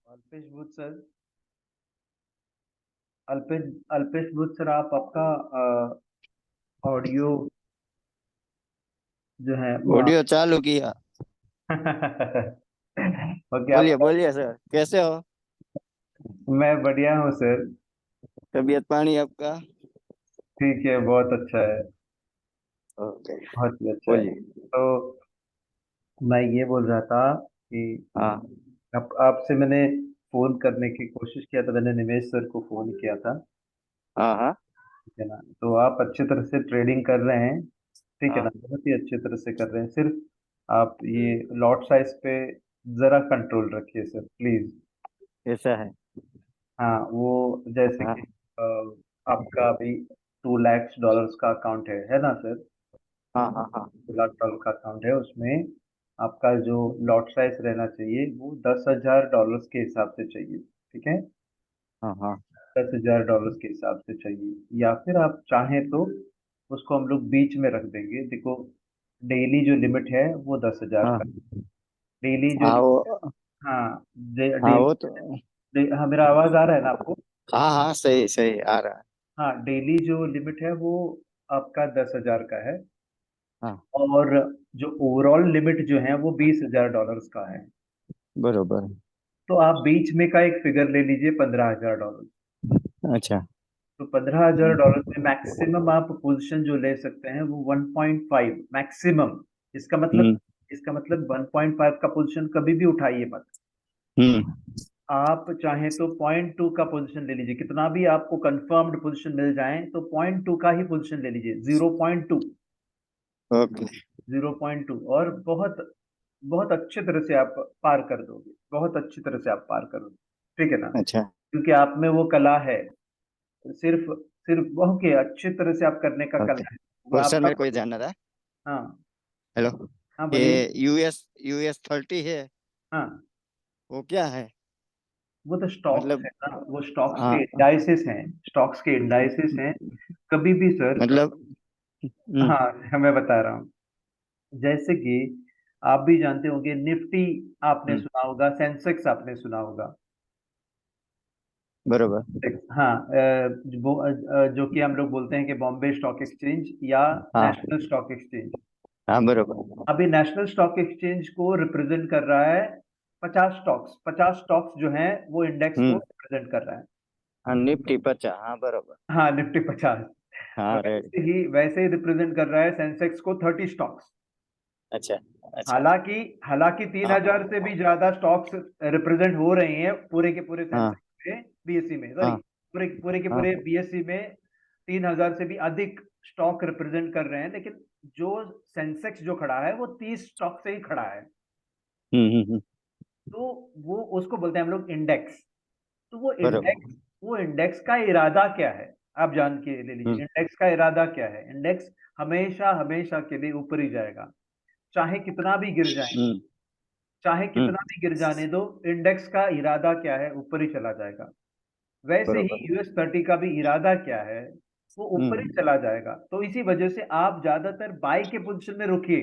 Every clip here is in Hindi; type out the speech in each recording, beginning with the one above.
अल्पेश बुध सर। अल्पेश अल्पेश बुध सर, आप आपका ऑडियो जो है वो ऑडियो चालू किया। ओके बोलिए आपका। बोलिए सर, कैसे हो? मैं बढ़िया हूँ सर। तबीयत पानी आपका? ठीक है, बहुत अच्छा है। ओके। बहुत ही अच्छा है। बोलिए। तो मैं ये बोल रहा था कि हाँ आपसे मैंने फोन करने की कोशिश किया था। मैंने निमेश सर को फोन किया था। हाँ हाँ ठीक है ना? तो आप अच्छी तरह से ट्रेडिंग कर रहे हैं। ठीक है ना? हाँ। बहुत ही अच्छी तरह से कर रहे हैं। सिर्फ आप ये लॉट साइज पे जरा कंट्रोल रखिए सर, प्लीज। ऐसा है। हाँ, वो जैसे कि हाँ आपका अभी $2 लाख का अकाउंट है ना सर? हाँ हाँ हाँ। $2 लाख का अकाउंट है, उसमें आपका जो लॉट साइज रहना चाहिए वो $10,000 के हिसाब से चाहिए। ठीक है? हाँ हाँ। $10,000 के हिसाब से चाहिए, या फिर आप चाहें तो उसको हम लोग बीच में रख देंगे। देखो, डेली जो लिमिट है वो 10,000 हाँ का। डेली जो हाँ वो। हाँ, हाँ डेली। वो तो। हाँ, मेरा आवाज आ रहा है ना आपको? हाँ हाँ, सही सही आ रहा है। हाँ, डेली जो लिमिट है वो आपका 10,000 का है। हाँ। और जो ओवरऑल लिमिट जो है वो $20,000 का है। बरोबर। तो आप बीच में का एक फिगर ले लीजिए, $15,000। अच्छा। तो $15,000 में मैक्सिमम आप पोजीशन जो ले सकते हैं वो 1.5 मैक्सिमम। इसका मतलब हम्म इसका मतलब 1.5 का पोजीशन कभी भी उठाइए मत। हम्म। आप चाहें तो 0.2 का पोजीशन ले लीजिए। कितना भी आपको कंफर्म्ड पोजीशन मिल जाए तो 0.2 का ही पोजीशन ले लीजिए। 0.2। ओके। 0.2, और बहुत बहुत अच्छे तरह से आप पार कर दोगे। बहुत अच्छी तरह से आप पार करोगे। ठीक है ना? अच्छा। क्योंकि आप में वो कला है। सिर्फ सिर्फ वो के अच्छी तरह से आप करने का ओके। कला है। वो और सर, आपका। मेरे को ये जानना था। हाँ हेलो। हाँ, बोलिए। ये US 30 है, हाँ, वो क्या है? वो तो स्टॉक्स मतलब। है ना, वो स्टॉक्स के हाँ। इंडाइसिस हैं। स्टॉक्स के इंडाइसिस हैं। कभी भी सर। मतलब। हाँ, मैं बता रहा हूँ। जैसे कि आप भी जानते होंगे, निफ्टी आपने हम्म। सुना होगा, सेंसेक्स आपने सुना होगा। बरोबर। हाँ, जो कि हम लोग बोलते हैं कि बॉम्बे स्टॉक एक्सचेंज या हाँ नेशनल स्टॉक एक्सचेंज। हाँ। बरोबर। अभी नेशनल स्टॉक एक्सचेंज को रिप्रेजेंट कर रहा है 50 स्टॉक्स। 50 स्टॉक्स जो हैं वो इंडेक्स को हम्म। रिप्रेजेंट कर रहा है। हाँ, निफ्टी 50, हाँ बरोबर। हाँ, निफ्टी 50। हाँ, रेडी। वैसे ही रिप्रेजेंट कर रहा है सेंसेक्स को 30 स्टॉक्स। अच्छा। अच्छा। हालांकि हालांकि तीन हाँ हजार से भी ज्यादा स्टॉक्स रिप्रेजेंट हो रहे हैं पूरे के पूरे हाँ सेंसेक्स में, बीएसई में, सॉरी, हाँ पूरे पूरे के हाँ। पूरे बीएसई में 3,000 से भी अधिक स्टॉक रिप्रेजेंट कर रहे हैं। लेकिन जो सेंसेक्स जो खड़ा है वो 30 स्टॉक से ही खड़ा है। हम्म। तो वो उसको बोलते हैं हम लोग इंडेक्स। तो बरोबर। वो इंडेक्स का इरादा क्या है? आप जान के ले लीजिए, हम्म इंडेक्स का इरादा क्या है। इंडेक्स हमेशा हमेशा के लिए ऊपर ही जाएगा, चाहे कितना भी गिर जाए। हम्म चाहे हम्म। कितना भी गिर जाने दो, इंडेक्स का इरादा क्या है? ऊपर ही चला जाएगा। वैसे ही बरोबर। US 30 का भी इरादा क्या है? वो ऊपर ही हम्म। चला जाएगा। तो इसी वजह से आप ज्यादातर बाई के पोजीशन में रुकिए।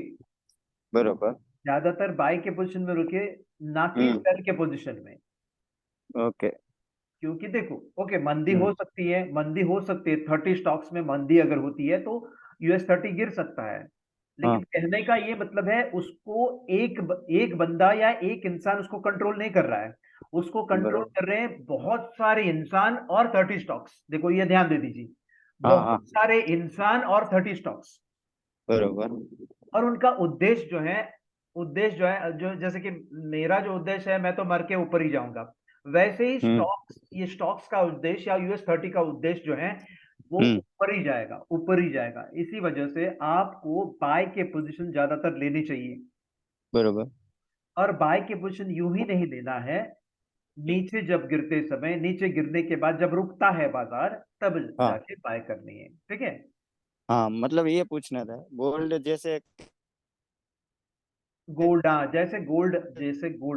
बरोबर। ज्यादातर बाई के पोजीशन में रुकिए, ना कि हम्म। सेल के पोजीशन में। ओके। क्योंकि देखो, ओके, मंदी हो हम्म सकती है, मंदी हो सकती है। 30 स्टॉक्स में मंदी अगर होती है तो US 30 गिर सकता है। लेकिन हाँ। कहने का ये मतलब है, उसको एक बंदा या एक इंसान उसको कंट्रोल नहीं कर रहा है। उसको कंट्रोल बरोबर। कर रहे हैं बहुत सारे इंसान और 30 स्टॉक्स। देखो, ये ध्यान दे दीजिए। हाँ बहुत हाँ। सारे इंसान और 30 स्टॉक्स। बरोबर। और उनका उद्देश्य जो है, जो जैसे कि मेरा जो उद्देश्य है, मैं तो मर के ऊपर ही जाऊंगा। वैसे ही हम्म ये स्टॉक्स का उद्देश्य या US 30 का उद्देश्य जो है वो हम्म। ऊपर ही जाएगा, ऊपर ही जाएगा। इसी वजह से आपको बाय के पोजीशन ज्यादातर लेनी चाहिए। बरोबर। और बाय के पोजीशन यूं ही नहीं लेना है। नीचे जब गिरते समय, नीचे गिरने के बाद जब रुकता है बाजार, तब हाँ जाके बाय करनी है। ठीक है? हाँ, मतलब ये पूछना था, गोल्ड जैसे। गोल्ड, हाँ, जैसे गोल्ड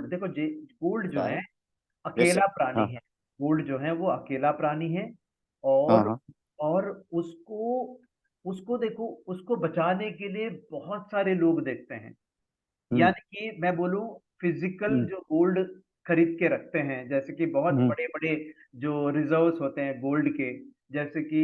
देखो, गोल्ड जो क्या है है? जैसे। अकेला प्राणी हाँ है। गोल्ड जो है वो अकेला प्राणी है। हाँ और हाँ। और उसको उसको देखो, उसको बचाने के लिए बहुत सारे लोग देखते हैं। हम्म यानी कि मैं बोलूं, फिजिकल हम्म जो गोल्ड खरीद के रखते हैं, जैसे कि बहुत हम्म। बड़े बड़े जो रिजर्व्स होते हैं गोल्ड के, जैसे कि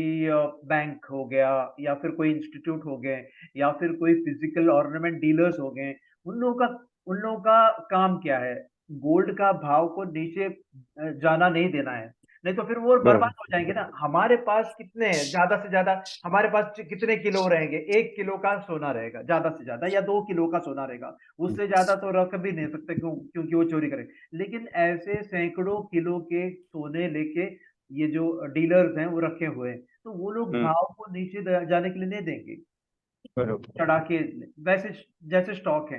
बैंक हो गया, या फिर कोई इंस्टीट्यूट हो गए, या फिर कोई फिजिकल ऑर्नामेंट डीलर्स हो गए, उन लोगों का काम क्या है? गोल्ड का भाव को नीचे जाना नहीं देना है, नहीं तो फिर वो बर्बाद बरोबर। हो जाएंगे ना। हमारे पास कितने हैं ज्यादा से ज्यादा? हमारे पास कितने किलो रहेंगे? 1 किलो का सोना रहेगा ज्यादा से ज्यादा, या 2 किलो का सोना रहेगा। उससे ज्यादा तो रख भी नहीं सकते, क्योंकि वो चोरी करेंगे। लेकिन ऐसे सैकड़ों किलो के सोने लेके ये जो डीलर्स हैं वो रखे हुए हैं, तो वो लोग हम्म। भाव को नीचे जाने के लिए नहीं देंगे। बरोबर। चढ़ा के, वैसे जैसे स्टॉक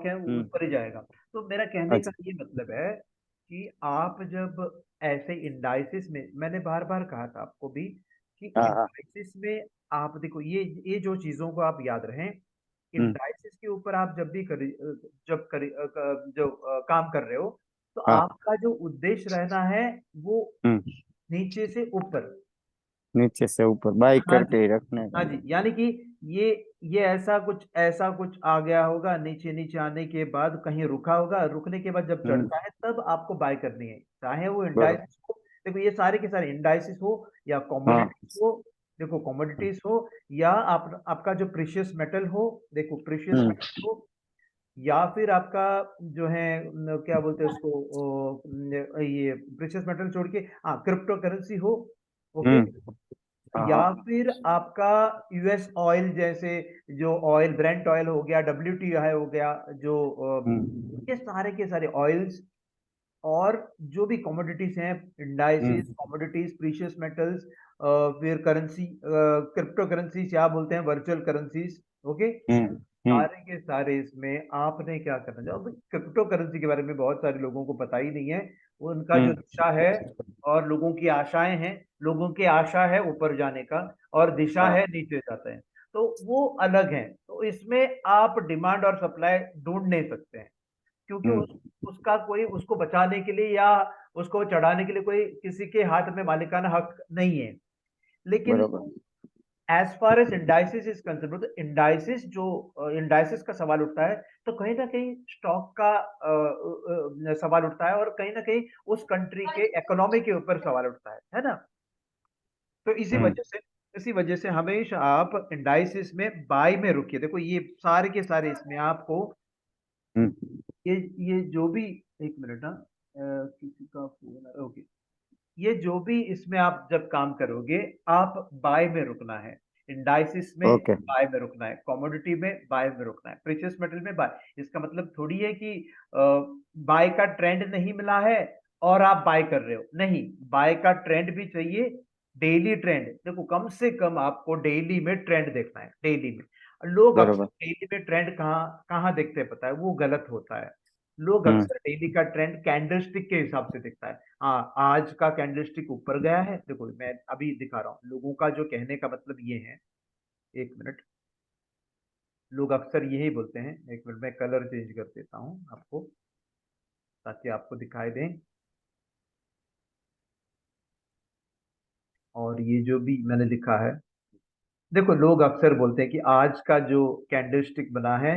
है वो हम्म। ऊपर ही जाएगा। तो मेरा कहने का अच्छा। ये मतलब है कि आप जब ऐसे इंडाइसिस में, मैंने बार बार कहा था आपको भी कि हाँ हाँ। इंडाइसिस में आप देखो, ये जो चीजों को आप याद रखें, हम्म। इंडाइसिस के ऊपर आप जब भी जब जो काम कर रहे हो, तो हाँ। आपका जो उद्देश्य रहना है वो हम्म। नीचे से ऊपर। नीचे से ऊपर बाई हाँ जी, करके ही रखने हाँ का। जी, यानी कि ये ये ऐसा कुछ आ गया होगा, नीचे नीचे आने के बाद कहीं रुका होगा, रुकने के बाद जब हम्म। चढ़ता है तब आपको बाय करनी है, चाहे वो बरोबर। इंडाइसिस हो। देखो ये सारे के सारे इंडाइसिस हो या हाँ। कॉमोडिटीज हो, देखो कॉमोडिटीज हो, या आपका जो प्रीशियस मेटल हो, देखो प्रीशियस हम्म। मेटल हो, या फिर आपका जो है क्या बोलते हैं उसको, ये प्रीशियस मेटल छोड़ के हाँ क्रिप्टो करेंसी हो, ओके, हम्म। हाँ या हाँ। फिर आपका यूएस ऑयल जैसे, जो ऑयल ब्रेंट ऑयल हो गया, WTI हो गया, जो हम्म। ये सारे के सारे ऑयल्स, और जो भी कमोडिटीज हैं, इंडाइसिस, हम्म। कमोडिटीज, प्रीशियस मेटल्स, फिर करेंसी, क्रिप्टो करेंसी क्या बोलते हैं, वर्चुअल करेंसीज, ओके, हम्म। हम्म। सारे के सारे इसमें आपने क्या करना चाहिए। अब क्रिप्टो करेंसी के बारे में बहुत सारे लोगों को पता ही नहीं है। उनका जो हम्म। दिशा है और लोगों की आशाएं हैं, लोगों की आशा है ऊपर जाने का, और दिशा हाँ। है नीचे जाते हैं, तो वो अलग है। तो इसमें आप डिमांड और सप्लाई ढूंढ नहीं सकते हैं, क्योंकि हम्म। उसका कोई उसको बचाने के लिए या उसको चढ़ाने के लिए कोई किसी के हाथ में मालिकाना हक नहीं है। लेकिन बरोबर। As far as indices is concerned, तो इंडाइसिस जो इंडाइसिस का सवाल उठता है, तो कहीं ना कहीं स्टॉक का सवाल उठता है, और कहीं ना कहीं उस कंट्री के इकोनॉमी के ऊपर सवाल उठता है ना। तो हम्म। इसी वजह से हमेशा आप इंडाइसिस में बाय में रुकिए। देखो ये सारे के सारे इसमें आपको, हम्म। ये ये जो भी, एक मिनट ना, किसी का फोन, ओके, ये जो भी इसमें आप जब काम करोगे, आप बाय में रुकना है, इंडाइसिस में ओके। बाय में रुकना है, कमोडिटी में बाय में रुकना है, प्रीशियस मेटल में बाय। इसका मतलब थोड़ी है कि बाय का ट्रेंड नहीं मिला है और आप बाय कर रहे हो, नहीं, बाय का ट्रेंड भी चाहिए, डेली ट्रेंड। देखो कम से कम आपको डेली में ट्रेंड देखना है, डेली में। लोग अक्सर बरोबर। डेली में ट्रेंड कहाँ कहाँ देखते हैं पता है? वो गलत होता है। लोग हम्म। अक्सर डेली का ट्रेंड कैंडलस्टिक के हिसाब से दिखता है। हाँ, आज का कैंडलस्टिक ऊपर गया है, देखो मैं अभी दिखा रहा हूँ। लोगों का जो कहने का मतलब ये है, एक मिनट, लोग अक्सर यही बोलते हैं, एक मिनट मैं कलर चेंज कर देता हूँ आपको, ताकि आपको दिखाई दे। और ये जो भी मैंने लिखा है, देखो लोग अक्सर बोलते हैं कि आज का जो कैंडलस्टिक बना है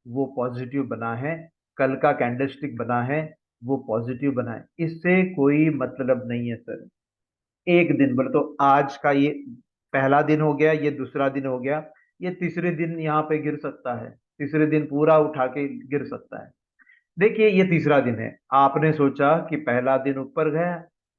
वो पॉजिटिव बना है, कल का कैंडलस्टिक बना है वो पॉजिटिव बना है। इससे कोई मतलब नहीं है सर। एक दिन बोले तो आज का ये पहला दिन हो गया, ये दूसरा दिन हो गया, ये तीसरे दिन यहाँ पे गिर सकता है, तीसरे दिन पूरा उठा के गिर सकता है। देखिए ये तीसरा दिन है, आपने सोचा कि पहला दिन ऊपर गया,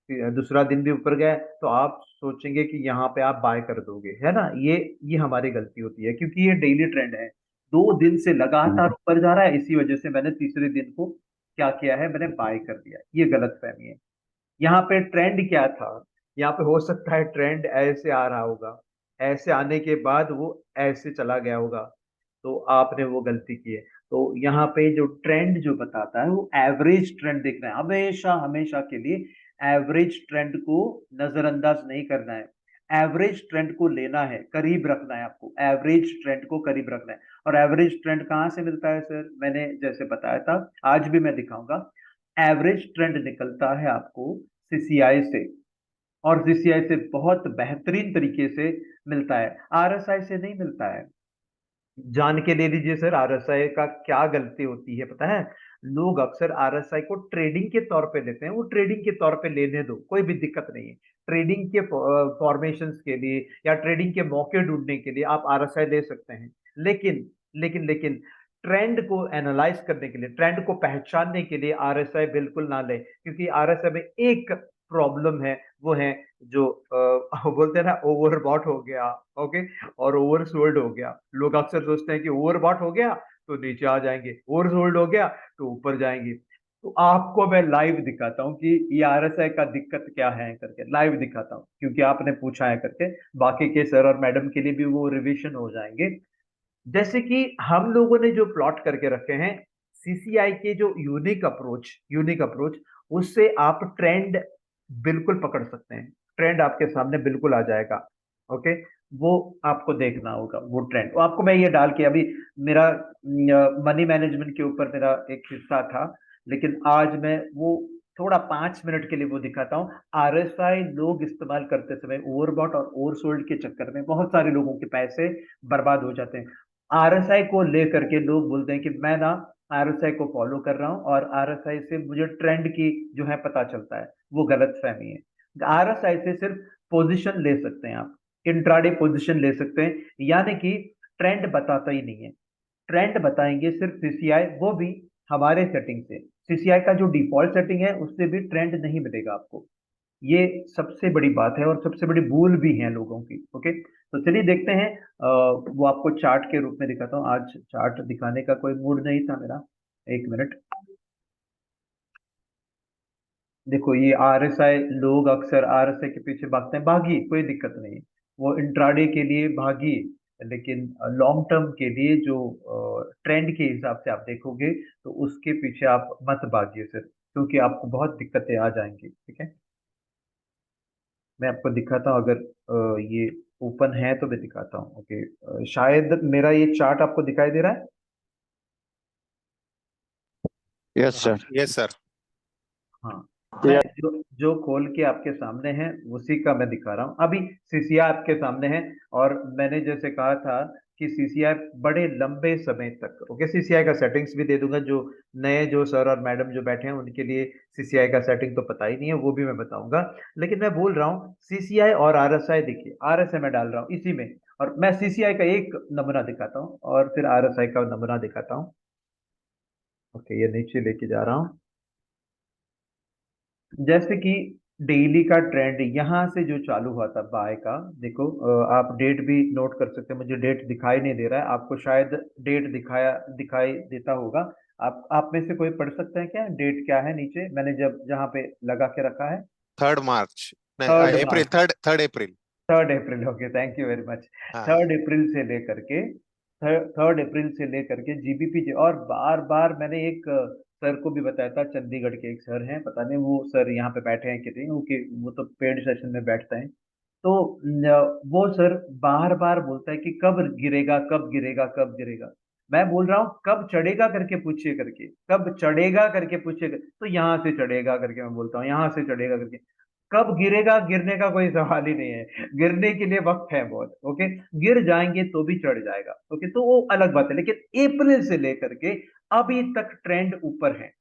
फिर दूसरा दिन भी ऊपर गया, तो आप सोचेंगे कि यहाँ पे आप बाय कर दोगे, है ना। ये हमारी गलती होती है, क्योंकि ये डेली ट्रेंड है, 2 दिन से लगातार हम्म। ऊपर जा रहा है, इसी वजह से मैंने तीसरे दिन को क्या किया है, मैंने बाय कर दिया। ये गलत फहमी है। यहाँ पे ट्रेंड क्या था? यहाँ पे हो सकता है ट्रेंड ऐसे आ रहा होगा, ऐसे आने के बाद वो ऐसे चला गया होगा, तो आपने वो गलती की है। तो यहाँ पे जो ट्रेंड जो बताता है वो एवरेज ट्रेंड देखना है, हमेशा हमेशा के लिए एवरेज ट्रेंड को नजरअंदाज नहीं करना है, एवरेज ट्रेंड को लेना है, करीब रखना है आपको, एवरेज ट्रेंड को करीब रखना है। और एवरेज ट्रेंड कहाँ से मिलता है सर? मैंने जैसे बताया था, आज भी मैं दिखाऊंगा। एवरेज ट्रेंड निकलता है आपको सीसीआई से, और सीसीआई से बहुत बेहतरीन तरीके से मिलता है, आरएसआई से नहीं मिलता है। जान के ले लीजिए सर, आरएसआई का क्या गलती होती है पता है? लोग अक्सर आरएसआई को ट्रेडिंग के तौर पे लेते हैं, वो ट्रेडिंग के तौर पे लेने दो, कोई भी दिक्कत नहीं है। ट्रेडिंग के फॉर्मेशंस के लिए या ट्रेडिंग के मौके ढूंढने के लिए आप आरएसआई ले सकते हैं, लेकिन लेकिन ट्रेंड को एनालाइज करने के लिए, ट्रेंड को पहचानने के लिए आरएसआई बिल्कुल ना ले, क्योंकि आरएसआई में एक प्रॉब्लम है, वो है जो बोलते हैं ना, ओवरबॉट हो गया, ओके, और ओवरसोल्ड हो गया। लोग अक्सर सोचते हैं कि ओवरबॉट हो गया तो नीचे आ जाएंगे, ओवरसोल्ड हो गया तो ऊपर जाएंगे। तो आपको मैं लाइव दिखाता हूँ कि ये आरएसआई का दिक्कत क्या है करके, लाइव दिखाता हूँ, क्योंकि आपने पूछा है करके। बाकी के सर और मैडम के लिए भी वो रिवीजन हो जाएंगे। जैसे कि हम लोगों ने जो प्लॉट करके रखे हैं, सीसीआई के जो यूनिक अप्रोच, उससे आप ट्रेंड बिल्कुल पकड़ सकते हैं। ट्रेंड आपके सामने बिल्कुल आ जाएगा, ओके। वो आपको देखना होगा, वो ट्रेंड। वो आपको मैं ये डाल के अभी, मेरा मनी मैनेजमेंट के ऊपर मेरा एक हिस्सा था, लेकिन आज मैं वो थोड़ा 5 मिनट के लिए वो दिखाता हूँ। आरएसआई लोग इस्तेमाल करते समय ओवरबॉट और ओवरसोल्ड के चक्कर में बहुत सारे लोगों के पैसे बर्बाद हो जाते हैं। आरएसआई को लेकर के लोग बोलते हैं कि मैं ना आरएसआई को फॉलो कर रहा हूं और आरएसआई से मुझे ट्रेंड की जो है पता चलता है। वो गलत फहमी है। आरएसआई से सिर्फ पोजीशन ले सकते हैं आप, इंट्राडे पोजीशन ले सकते हैं, यानी कि ट्रेंड बताता ही नहीं है। ट्रेंड बताएंगे सिर्फ सीसीआई, वो भी हमारे सेटिंग से। सीसीआई का जो डिफॉल्ट सेटिंग है उससे भी ट्रेंड नहीं मिलेगा आपको। ये सबसे बड़ी बात है और सबसे बड़ी भूल भी है लोगों की, ओके। तो चलिए देखते हैं। वो आपको चार्ट के रूप में दिखाता हूँ। आज चार्ट दिखाने का कोई मूड नहीं था मेरा। एक मिनट। देखो ये आरएसआई, लोग अक्सर आरएसआई के पीछे भागते हैं, भागी कोई दिक्कत नहीं, वो इंट्राडे के लिए भागी। लेकिन लॉन्ग टर्म के लिए जो ट्रेंड के हिसाब से आप देखोगे, तो उसके पीछे आप मत भागिए सर, क्योंकि आपको बहुत दिक्कतें आ जाएंगी, ठीक है। मैं आपको दिखाता हूँ, अगर ये ओपन है तो मैं दिखाता हूँ, ओके। शायद मेरा ये चार्ट आपको दिखाई दे रहा है। यस हाँ, सर। Yes sir. हाँ। मैं जो जो खोल के आपके सामने है उसी का मैं दिखा रहा हूँ अभी। सीसीआई आपके सामने है, और मैंने जैसे कहा था कि सीसीआई बड़े लंबे समय तक, ओके। सीसीआई का सेटिंग्स भी दे दूंगा, जो नए जो सर और मैडम जो बैठे हैं उनके लिए सीसीआई का सेटिंग तो पता ही नहीं है, वो भी मैं बताऊंगा। लेकिन मैं बोल रहा हूँ सीसीआई और आरएसआई, देखिए आरएसआई मैं डाल रहा हूँ इसी में, और मैं सीसीआई का एक नमूना दिखाता हूँ और फिर आरएसआई का नमूना दिखाता हूँ। ओके, ये नीचे लेके जा रहा हूँ। जैसे कि डेली का ट्रेंड यहाँ से जो चालू हुआ था बाय का, देखो आप डेट भी नोट कर सकते हैं। मुझे डेट दिखाई नहीं दे रहा है, आपको शायद डेट दिखाई देता होगा। आप में से कोई पढ़ सकते हैं क्या, डेट क्या है नीचे मैंने जब जहाँ पे लगा के रखा है? 3 मार्च, नहीं, third April, March 3 April. 3 April, okay, thank you very much. हाँ। 3 अप्रैल से लेकर के 3 अप्रैल से लेकर के जीबीपी, और बार बार मैंने एक सर को भी बताया था, चंडीगढ़ के एक सर हैं, पता नहीं वो सर यहाँ पे बैठे हैं कि नहीं, वो तो पेड सेशन में बैठते हैं। तो वो सर बार बार बोलता है कि कब गिरेगा, कब गिरेगा, कब गिरेगा। मैं बोल रहा हूँ कब चढ़ेगा करके पूछिए करके, कब चढ़ेगा करके पूछिए तो यहाँ से चढ़ेगा करके मैं बोलता हूँ, यहाँ से चढ़ेगा करके। कब गिरेगा, गिरने का कोई सवाल ही नहीं है, गिरने के लिए वक्त है बहुत, ओके। गिर जाएंगे तो भी चढ़ जाएगा, ओके, तो वो अलग बात है। लेकिन अप्रैल से लेकर के अभी तक ट्रेंड ऊपर है,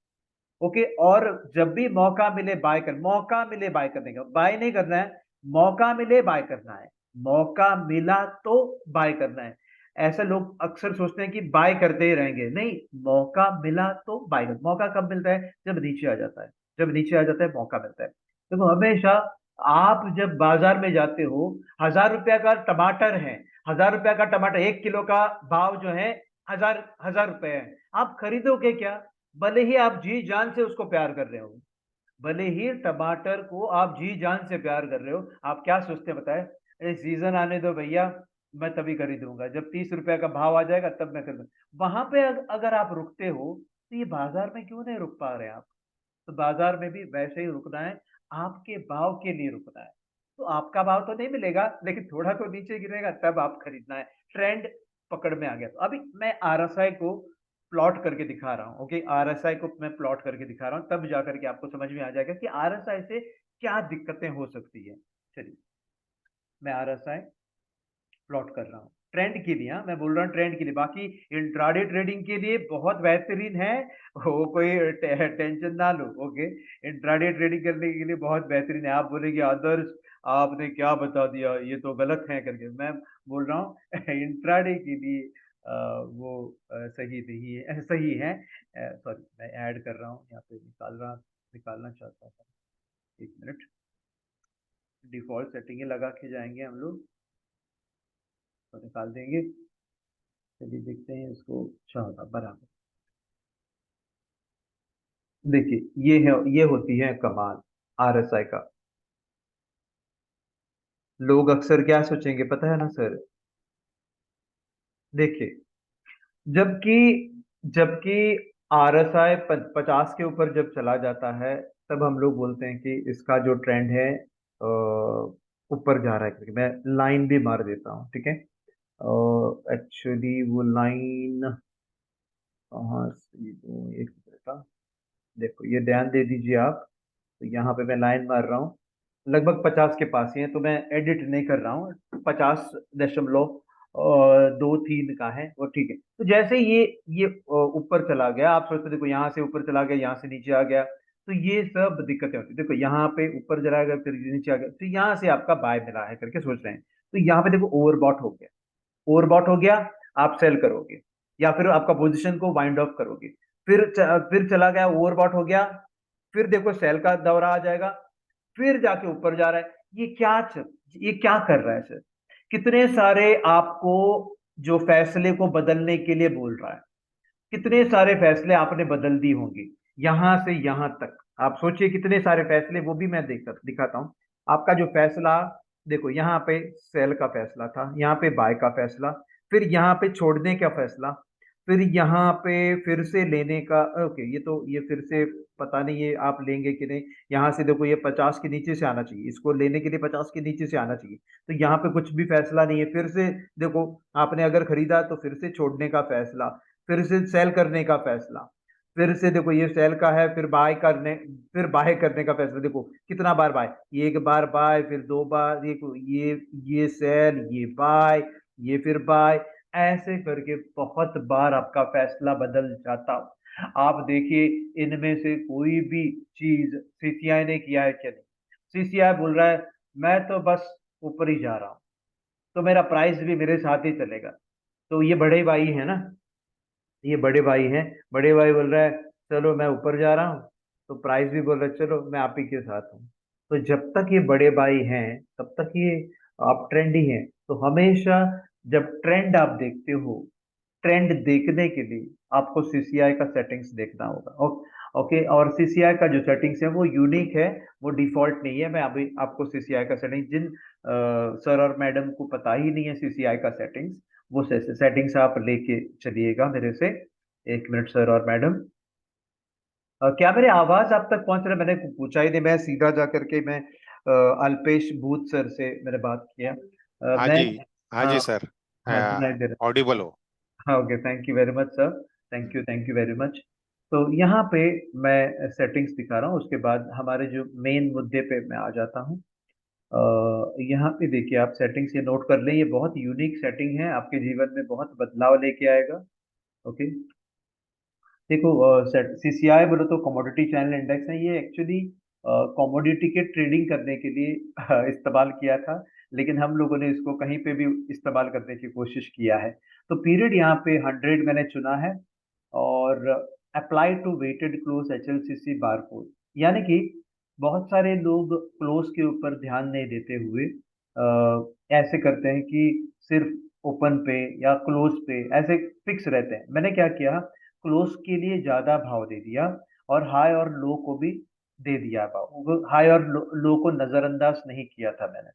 ओके। और जब भी मौका मिले बाय कर, मौका मिले बाय करने का, बाय नहीं करना है, मौका मिले बाय करना है। मौका मिला तो बाय करना है। ऐसा लोग अक्सर सोचते हैं कि बाय करते ही रहेंगे, नहीं, मौका मिला तो बाय कर। मौका कब मिलता है? जब नीचे आ जाता है, जब नीचे आ जाता है मौका मिलता है। देखो हमेशा आप जब बाजार में जाते हो, 1,000 रुपया का टमाटर है, 1,000 रुपया का टमाटर, 1 किलो का भाव जो है 1,000 रुपए है, आप खरीदोगे क्या? भले ही आप जी जान से उसको प्यार कर रहे हो, भले ही टमाटर को आप जी जान से प्यार कर रहे हो, आप क्या सोचते हैं बताए? अरे सीजन आने दो भैया, मैं तभी खरीदूंगा जब 30 रुपए का भाव आ जाएगा, तब मैं खरीदूंगा। वहां पे अगर आप रुकते हो, तो ये बाजार में क्यों नहीं रुक पा रहे हैं आप? तो बाजार में भी वैसे ही रुकना है, आपके भाव के लिए रुकना है। तो आपका भाव तो नहीं मिलेगा, लेकिन थोड़ा तो नीचे गिरेगा, तब आप खरीदना है। ट्रेंड पकड़ में आ गया। तो अभी मैं आरएसआई को प्लॉट करके दिखा रहा हूँ, ओके। आरएसआई को मैं प्लॉट करके दिखा रहा हूँ, तब जाकर के आपको समझ में आ जाएगा कि आरएसआई से क्या दिक्कतें हो सकती है। चलिए मैं आरएसआई प्लॉट कर रहा हूँ। ट्रेंड के लिए, हाँ मैं बोल रहा हूँ ट्रेंड के लिए, बाकी इंट्राडे ट्रेडिंग के लिए बहुत बेहतरीन है। वो कोई टेंशन ना लो। ओके, इंट्राडे ट्रेडिंग करने के लिए बहुत बेहतरीन है। आप बोलेंगे आदर्श आपने क्या बता दिया, ये तो गलत है करके। मैं बोल रहा हूँ इंट्राडे के लिए वो सही नहीं है, सही है। सॉरी, मैं ऐड कर रहा हूँ यहाँ पे, निकालना चाहता था। एक मिनट, डिफॉल्ट सेटिंग लगा के जाएंगे हम लोग तो निकाल देंगे। चलिए देखते हैं इसको, 14 बराबर। देखिए ये होती है कमाल आरएसआई का। लोग अक्सर क्या सोचेंगे पता है ना सर? देखिए, जबकि जबकि आरएसआई 50 के ऊपर जब चला जाता है, तब हम लोग बोलते हैं कि इसका जो ट्रेंड है ऊपर जा रहा है करके। मैं लाइन भी मार देता हूँ, ठीक है। एक्चुअली वो लाइन कहाँ से दूं, एक मिनट का। देखो ये ध्यान दे दीजिए आप। तो यहाँ पे मैं लाइन मार रहा हूँ, लगभग 50 के पास ही है, तो मैं एडिट नहीं कर रहा हूँ। 50.23 का है वो, ठीक है। तो जैसे ये ऊपर चला गया, आप सोचते देखो यहाँ से ऊपर चला गया, यहाँ से नीचे आ गया, तो ये सब दिक्कतें होती है। देखो यहाँ पे ऊपर चला गया, फिर नीचे आ गया, तो यहाँ से आपका बाय मिला है करके सोच रहे हैं। तो यहाँ पे देखो ओवरबॉट हो गया, ओवरबॉट हो गया, आप सेल करोगे या फिर आपका पोजीशन को वाइंड ऑफ करोगे। फिर चला गया, ओवरबॉट हो गया, फिर देखो सेल का दौरा आ जाएगा, फिर जाके ऊपर जा रहा है। ये क्या कर रहा है सर? कितने सारे आपको जो फैसले को बदलने के लिए बोल रहा है, कितने सारे फैसले आपने बदल दी होंगी यहां से यहां तक। आप सोचिए कितने सारे फैसले, वो भी मैं दिखाता हूं आपका जो फैसला। देखो यहाँ पे सेल का फैसला था, यहाँ पे बाय का फैसला, फिर यहाँ पे छोड़ने का फैसला, फिर यहाँ पे फिर से लेने का। ओके, ये फिर से पता नहीं ये आप लेंगे कि नहीं। यहाँ से देखो ये 50 के नीचे से आना चाहिए, इसको लेने के लिए 50 के नीचे से आना चाहिए। तो यहाँ पे कुछ भी फैसला नहीं है। फिर से देखो, आपने अगर खरीदा तो फिर से छोड़ने का फैसला, फिर से सेल करने का फैसला, फिर से देखो ये सेल का है, फिर बाय करने का फैसला। देखो कितना बार बाय, ये एक बार बाय, फिर दो बार, ये सेल, ये बाय, ये फिर बाय, ऐसे करके बहुत बार आपका फैसला बदल जाता। आप देखिए, इनमें से कोई भी चीज सीसीआई ने किया है क्या? नहीं। सीसीआई बोल रहा है मैं तो बस ऊपर ही जा रहा हूँ, तो मेरा प्राइस भी मेरे साथ ही चलेगा। तो ये बड़े भाई है ना, ये बड़े भाई हैं। बड़े भाई बोल रहा है चलो मैं ऊपर जा रहा हूँ, तो प्राइस भी बोल रहा है चलो मैं आप ही के साथ हूँ। तो जब तक ये बड़े भाई हैं तब तक ये आप ट्रेंड ही है। तो हमेशा जब ट्रेंड आप देखते हो, ट्रेंड देखने के लिए आपको सीसीआई का सेटिंग्स देखना होगा। ओके, और सीसीआई का जो सेटिंग्स है वो यूनिक है, वो डिफॉल्ट नहीं है। मैं अभी आपको सीसीआई का सेटिंग, जिन सर और मैडम को पता ही नहीं है सीसीआई का सेटिंग्स, वो सेटिंग्स आप लेके चलिएगा मेरे से। एक मिनट सर और मैडम, क्या मेरे आवाज आप तक पहुंच रहा है? मैंने पूछा ही नहीं, मैं सीधा जा करके मैं अल्पेश भूत सर से मैंने बात किया। हाँ मैं जी, हाँ जी हाँ, सर। हाँ सुनाई दे रहा ऑडिबल है। हो। हाँ okay, thank you very much sir. Thank you very much. तो यहाँ पे मैं सेटिंग्स दिखा रहा हूँ, उसके बाद हमारे जो मेन मुद्दे पे मैं आ जाता हूँ। यहाँ पे देखिए, आप सेटिंग्स ये नोट कर लें, ये बहुत यूनिक सेटिंग है, आपके जीवन में बहुत बदलाव लेके आएगा। ओके, देखो सीसीआई बोलो तो कमोडिटी चैनल इंडेक्स है। ये एक्चुअली कमोडिटी के ट्रेडिंग करने के लिए इस्तेमाल किया था, लेकिन हम लोगों ने इसको कहीं पे भी इस्तेमाल करने की कोशिश किया है। तो पीरियड यहाँ पे 100 मैंने चुना है, और apply to weighted close HLCC bar code. यानी कि बहुत सारे लोग क्लोज के ऊपर ध्यान नहीं देते हुए ऐसे करते हैं कि सिर्फ ओपन पे या क्लोज पे ऐसे फिक्स रहते हैं। मैंने क्या किया, क्लोज के लिए ज्यादा भाव दे दिया, और हाई और लो को भी दे दिया भाव। हाई और लो को नजरअंदाज नहीं किया था मैंने।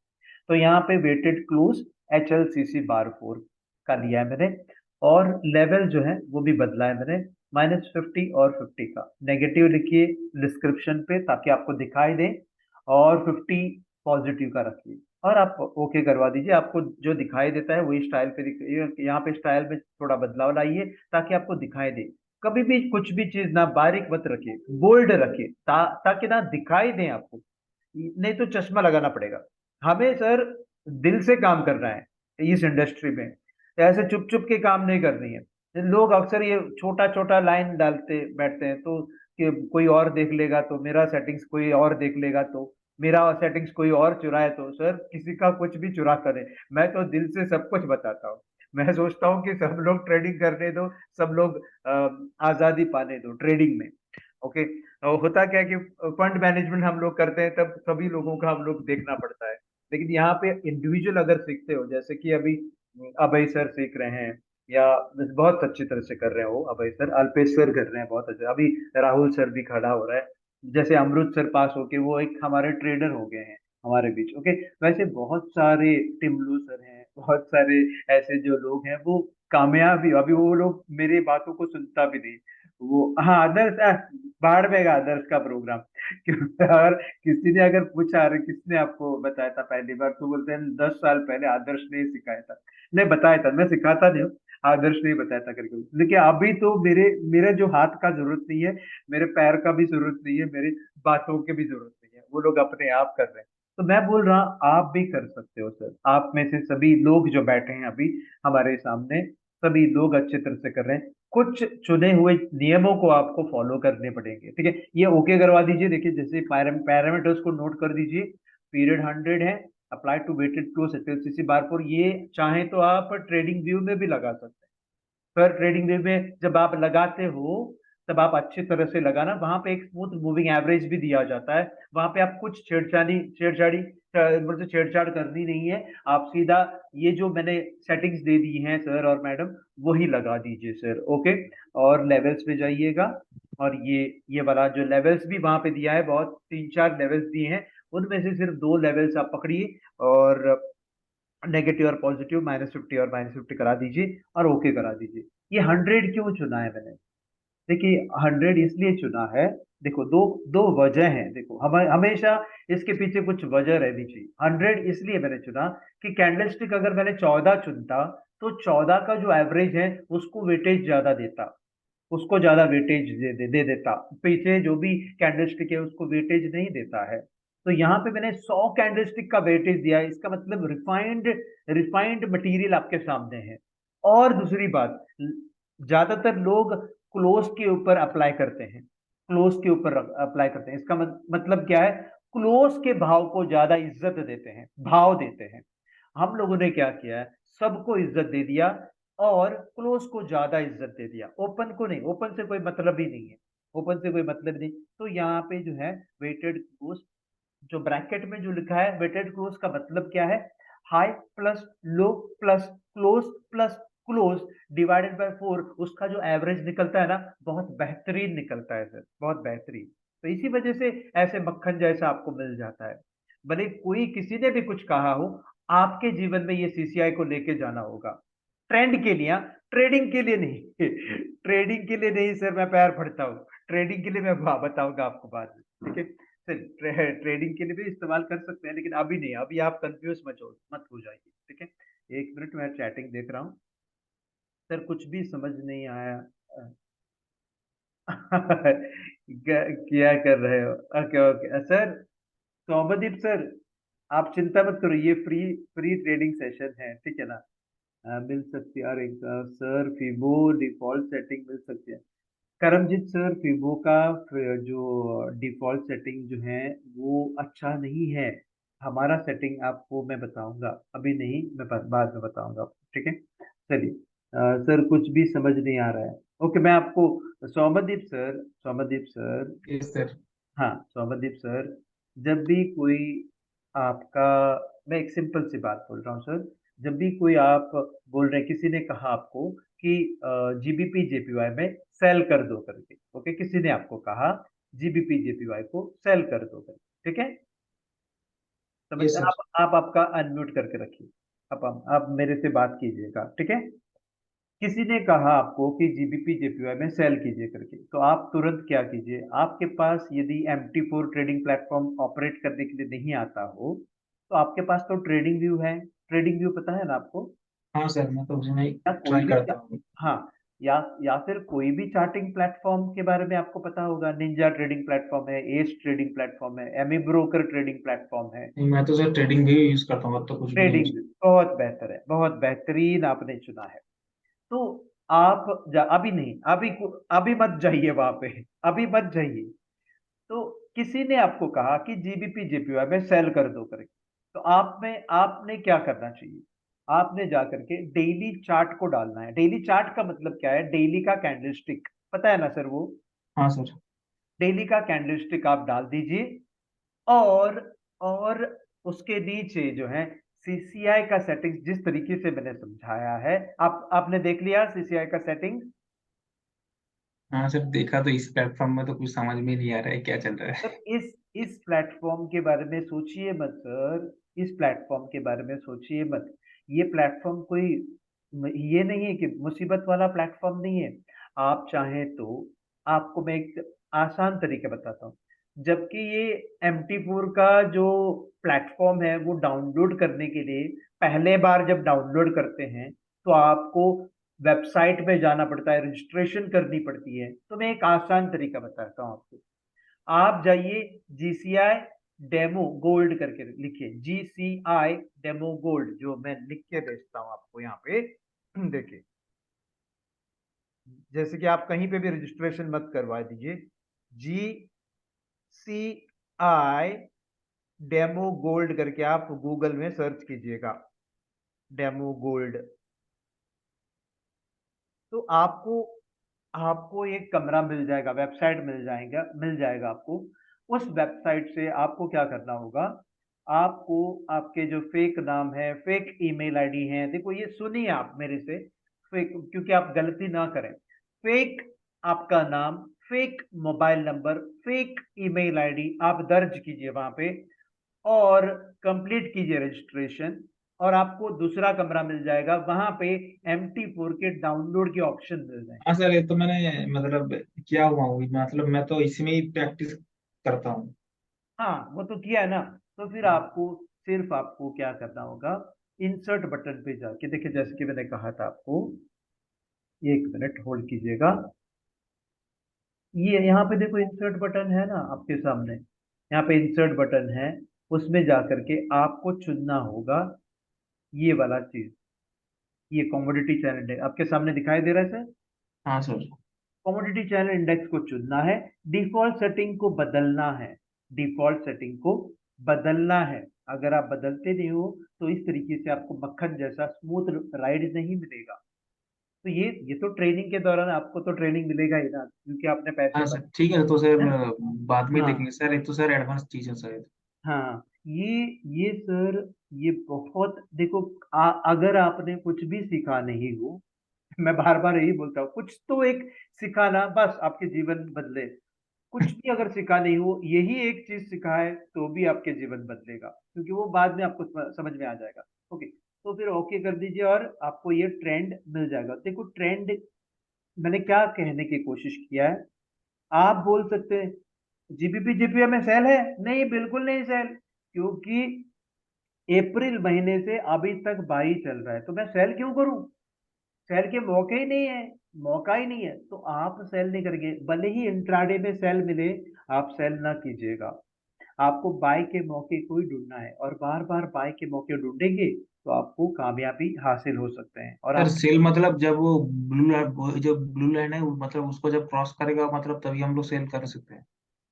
तो यहाँ पे वेटेड क्लोज एचएलसीसी बार 4 का लिया है मैंने, और लेवल जो है वो भी बदला है मैंने, -50 और 50 का। नेगेटिव लिखिए डिस्क्रिप्शन पे ताकि आपको दिखाई दे, और 50 पॉजिटिव का रखिए, और आप ओके करवा दीजिए। आपको जो दिखाई देता है वही स्टाइल पे यहाँ पे स्टाइल में थोड़ा बदलाव लाइए ताकि आपको दिखाई दे। कभी भी कुछ भी चीज ना बारीक मत रखिए, बोल्ड रखिए, ताकि ना दिखाई दे आपको, नहीं तो चश्मा लगाना पड़ेगा। हमें सर दिल से काम करना है इस इंडस्ट्री में। ऐसे चुप चुप के काम नहीं करनी है। लोग अक्सर ये छोटा छोटा लाइन डालते बैठते हैं, तो कि कोई और देख लेगा तो, मेरा सेटिंग्स कोई और देख लेगा तो, मेरा सेटिंग्स कोई और चुराए तो। सर किसी का कुछ भी चुरा करे, मैं तो दिल से सब कुछ बताता हूँ। मैं सोचता हूँ कि सब लोग ट्रेडिंग करने दो, सब लोग आजादी पाने दो ट्रेडिंग में। ओके। होता क्या है कि फंड मैनेजमेंट हम लोग करते हैं, तब सभी लोगों का हम लोग देखना पड़ता है। लेकिन यहाँ पे इंडिविजुअल अगर सीखते हो, जैसे कि अभी अभय सर सीख रहे हैं, या बहुत अच्छी तरह से कर रहे हैं वो अभय सर, अल्पेश सर कर रहे हैं बहुत अच्छे, अभी राहुल सर भी खड़ा हो रहा है, जैसे अमृत सर पास होके वो एक हमारे ट्रेडर हो गए हैं हमारे बीच। ओके। वैसे बहुत सारे टिमलू सर हैं, बहुत सारे ऐसे जो लोग हैं वो कामयाब भी, अभी वो लोग मेरी बातों को सुनता भी नहीं। वो हाँ आदर्श बाढ़ में गया आदर्श का प्रोग्राम। और किसी ने अगर पूछा अरे किसने आपको बताया था पहली बार, तो बोलते हैं 10 साल पहले आदर्श ने ही सिखाया था। नहीं बताया था, मैं सिखाता नहीं हूँ, आदर्श ने ही बताया था करके। लेकिन अभी तो मेरे जो हाथ का जरूरत नहीं है, मेरे पैर का भी जरूरत नहीं है, मेरी बातों की भी जरूरत नहीं है, वो लोग अपने आप कर रहे हैं। तो मैं बोल रहा आप भी कर सकते हो सर, आप में से सभी लोग जो बैठे हैं अभी हमारे सामने, सभी लोग अच्छे तरह से कर रहे हैं। कुछ चुने हुए नियमों को आपको फॉलो करने पड़ेंगे, ठीक है। ये ओके करवा दीजिए, देखिए जैसे पैरामीटर्स को नोट कर दीजिए। पीरियड 100 है, apply to weighted close HLCC bar four, ये चाहे तो आप ट्रेडिंग व्यू में भी लगा सकते हैं। पर ट्रेडिंग व्यू में जब आप लगाते हो, तब आप अच्छी तरह से लगाना, वहां पे एक स्मूथ मूविंग एवरेज भी दिया जाता है। वहां पे आप कुछ छेड़छाड़ी मतलब छेड़छाड़ करनी नहीं है। आप सीधा ये जो मैंने सेटिंग्स दे दी हैं सर और मैडम, वही लगा दीजिए सर। ओके। और लेवल्स पे जाइएगा, और ये वाला जो लेवल्स भी वहां पे दिया है, बहुत 3-4 लेवल्स दिए हैं, उनमें से सिर्फ 2 लेवल्स आप पकड़िए, और नेगेटिव और पॉजिटिव -50 और -50 करा दीजिए, और ओके करा दीजिए। ये 100 क्यों चुना है मैंने? देखिए 100 इसलिए चुना है, देखो दो दो वजह हैं। देखो हम हमेशा इसके पीछे कुछ वजह रहनी चाहिए। 100 इसलिए मैंने चुना कि कैंडलस्टिक अगर मैंने 14 चुनता, तो 14 का जो एवरेज है उसको वेटेज ज्यादा देता, उसको ज्यादा वेटेज दे देता। पीछे जो भी कैंडलस्टिक है उसको वेटेज नहीं देता है। तो यहाँ पे मैंने 100 कैंडलस्टिक का वेटेज दिया है, इसका मतलब रिफाइंड रिफाइंड मटेरियल आपके सामने है। और दूसरी बात, ज्यादातर लोग क्लोज के ऊपर अप्लाई करते हैं, क्लोज के ऊपर अप्लाई करते हैं। इसका मतलब क्या है? क्लोज के भाव को ज्यादा इज्जत देते हैं, भाव देते हैं। हम लोगों ने क्या किया है, सबको इज्जत दे दिया, और क्लोज को ज्यादा इज्जत दे दिया, ओपन को नहीं। ओपन से कोई मतलब ही नहीं है, ओपन से कोई मतलब नहीं। तो यहाँ पे जो है वेटेड क्लोज, जो ब्रैकेट में जो लिखा है वेटेड क्लोज का मतलब क्या है? High plus low plus close plus close divided by 4, उसका जो एवरेज निकलता है ना, बहुत बेहतरीन निकलता है सर, बहुत बेहतरीन। तो इसी वजह से ऐसे मक्खन जैसा आपको मिल जाता है। भले कोई किसी ने भी कुछ कहा हो, आपके जीवन में ये सीसीआई को लेके जाना होगा, ट्रेंड के लिए, हाँ, ट्रेडिंग के लिए नहीं। ट्रेडिंग के लिए नहीं सर, मैं पैर फटता हूँ। ट्रेडिंग के लिए मैं बताऊंगा आपको बाद में, ठीक है सर। ट्रेडिंग के लिए भी इस्तेमाल कर सकते हैं, लेकिन अभी नहीं, अभी आप कंफ्यूज मत हो जाइए, ठीक है। 1 मिनट, मैं चैटिंग देख रहा हूँ। सर कुछ भी समझ नहीं आया। क्या कर रहे हो? Okay okay sir. Saumadeep sir, आप चिंता मत करो, ये फ्री फ्री ट्रेडिंग सेशन है, ठीक है ना। मिल सकती है, अरे सर फिबो डिफॉल्ट सेटिंग मिल सकती है। करमजीत सर, फिबो का जो डिफॉल्ट सेटिंग जो है वो अच्छा नहीं है। हमारा सेटिंग आपको मैं बताऊंगा, अभी नहीं, मैं बाद में बताऊंगा आपको, ठीक है। चलिए सर कुछ भी समझ नहीं आ रहा है। ओके, मैं आपको सौमदीप सर, यस सर। हाँ सौमदीप सर, जब भी कोई आपका, मैं एक सिंपल सी बात बोल रहा हूँ सर, जब भी कोई आप बोल रहे हैं, किसी ने कहा आपको कि जीबीपी जेपीवाई में सेल कर दो करके, ओके, किसी ने आपको कहा जीबीपी जेपीवाई को सेल कर दो करके, ठीक है। समझ, यस सर। आप आपका अनम्यूट करके रखिए, आप मेरे से बात कीजिएगा, ठीक है। किसी ने कहा आपको कि जीबीपी जेपीवाई में सेल कीजिए करके, तो आप तुरंत क्या कीजिए, आपके पास यदि MT4 ट्रेडिंग प्लेटफॉर्म ऑपरेट करने के लिए नहीं आता हो, तो आपके पास तो ट्रेडिंग व्यू है। ट्रेडिंग व्यू पता है ना आपको? हाँ सर, मैं तो उसमें या कोई ट्राई भी, करता हूँ। हाँ, या फिर कोई भी चार्टिंग प्लेटफॉर्म के बारे में आपको पता होगा, निंजा ट्रेडिंग प्लेटफॉर्म है, एस ट्रेडिंग प्लेटफॉर्म है, एमी ब्रोकर ट्रेडिंग प्लेटफॉर्म है। नहीं, मैं तो सर ट्रेडिंग भी यूज करता हूँ, अब तो कुछ भी नहीं यूज। ट्रेडिंग बहुत बेहतर है, बहुत बेहतरीन आपने चुना है। तो आप अभी नहीं, अभी मत जाइए वहां पे, अभी मत जाइए। तो किसी ने आपको कहा कि जीबीपी जेपीवाई में सेल कर दो करके, तो आपने क्या करना चाहिए? आपने जा करके डेली चार्ट को डालना है। डेली चार्ट का मतलब क्या है? डेली का कैंडलस्टिक, पता है ना सर वो? हाँ सर। डेली का कैंडलस्टिक आप डाल दीजिए। और और उसके नीचे जो है सीसीआई का सेटिंग, जिस तरीके से मैंने समझाया है, आपने देख लिया सीसीआई का सेटिंग? हाँ सर, देखा तो इस प्लेटफॉर्म में तो कुछ समझ में नहीं आ रहा है क्या चल रहा है। सर इस प्लेटफॉर्म के बारे में सोचिए मत सर, इस प्लेटफॉर्म के बारे में सोचिए मत। ये प्लेटफॉर्म कोई ये नहीं है कि मुसीबत वाला प्लेटफॉर्म नहीं है। आप चाहें तो आपको मैं एक आसान तरीका बताता हूँ। जबकि ये MT4 का जो प्लेटफॉर्म है वो डाउनलोड करने के लिए, पहले बार जब डाउनलोड करते हैं तो आपको वेबसाइट पे जाना पड़ता है, रजिस्ट्रेशन करनी पड़ती है। तो मैं एक आसान तरीका बताता हूँ आपको। आप जाइए जीसीआई डेमो गोल्ड करके लिखिए, जीसीआई डेमो गोल्ड, जो मैं लिख के भेजता हूं आपको यहाँ पे। देखिए, जैसे कि आप कहीं पे भी रजिस्ट्रेशन मत करवा दीजिए, GCI डेमो गोल्ड करके आप गूगल में सर्च कीजिएगा, डेमो गोल्ड। तो आपको आपको एक कमरा मिल जाएगा, वेबसाइट मिल जाएगा आपको। उस वेबसाइट से आपको क्या करना होगा? आपको आपके जो फेक नाम है, फेक ईमेल आईडी है, देखो ये सुनिए आप मेरे से, फेक, क्योंकि आप गलती ना करें। फेक आपका नाम, fake mobile number, fake email ID आप दर्ज कीजिए वहां पे, और कंप्लीट कीजिए रजिस्ट्रेशन। और आपको दूसरा कमरा मिल जाएगा, वहां पे MT4 के डाउनलोड के ऑप्शन मिल जाएंगे। हाँ सर, ये तो मैंने मतलब किया हुआ हूँ, मतलब मैं तो इसी में ही प्रैक्टिस करता हूँ। हाँ, वो तो किया है ना। तो फिर आपको सिर्फ आपको क्या करना होगा? इंसर्ट बटन पे जाके देखिए, जैसे कि मैंने कहा था आपको, एक मिनट होल्ड कीजिएगा। ये यहाँ पे देखो इंसर्ट बटन है ना आपके सामने, यहाँ पे इंसर्ट बटन है। उसमें जा करके आपको चुनना होगा ये वाला चीज, ये कॉमोडिटी चैनल इंडेक्स आपके सामने दिखाई दे रहा है सर? हाँ सर। कमोडिटी चैनल इंडेक्स को चुनना है, डिफॉल्ट सेटिंग को बदलना है, डिफॉल्ट सेटिंग को बदलना है। अगर आप बदलते नहीं हो तो इस तरीके से आपको मक्खन जैसा स्मूथ राइड नहीं मिलेगा। तो ये तो ट्रेनिंग के दौरान आपको तो ट्रेनिंग मिलेगा ही ना, क्योंकि आपने पैसे हाँ सर, भरे ठीक है, तो सर हैं। बाद में हाँ देखेंगे सर, ये तो सर एडवांस चीज है शायद। हाँ, ये सर, ये बहुत देखो, अगर आपने कुछ भी सीखा नहीं हो, मैं बार बार यही बोलता हूँ, कुछ तो एक सिखाना, बस आपके जीवन बदले। कुछ भी अगर सीखा नहीं हो, यही एक चीज सिखा है तो भी आपके जीवन बदलेगा, क्योंकि वो बाद में आपको समझ में आ जाएगा। ओके, तो फिर ओके कर दीजिए और आपको ये ट्रेंड मिल जाएगा। देखो ट्रेंड, मैंने क्या कहने की कोशिश किया है। आप बोल सकते हैं जीबीपी जीपीए में सेल है? नहीं, बिल्कुल नहीं सेल, क्योंकि अप्रैल महीने से अभी तक बाई चल रहा है, तो मैं सेल क्यों करूं? सेल के मौके ही नहीं है, मौका ही नहीं है, तो आप सेल नहीं करेंगे। भले ही इंट्राडे में सेल मिले, आप सेल ना कीजिएगा। आपको बाय के मौके को ही ढूंढना है, और बार बार बाय के मौके ढूंढेंगे तो आपको कामयाबी हासिल हो सकते हैं। और सर आप, सेल मतलब जब वो ब्लू लाइन, जो ब्लू लाइन है वो मतलब उसको जब क्रॉस करेगा मतलब तभी हम लोग सेल कर सकते हैं।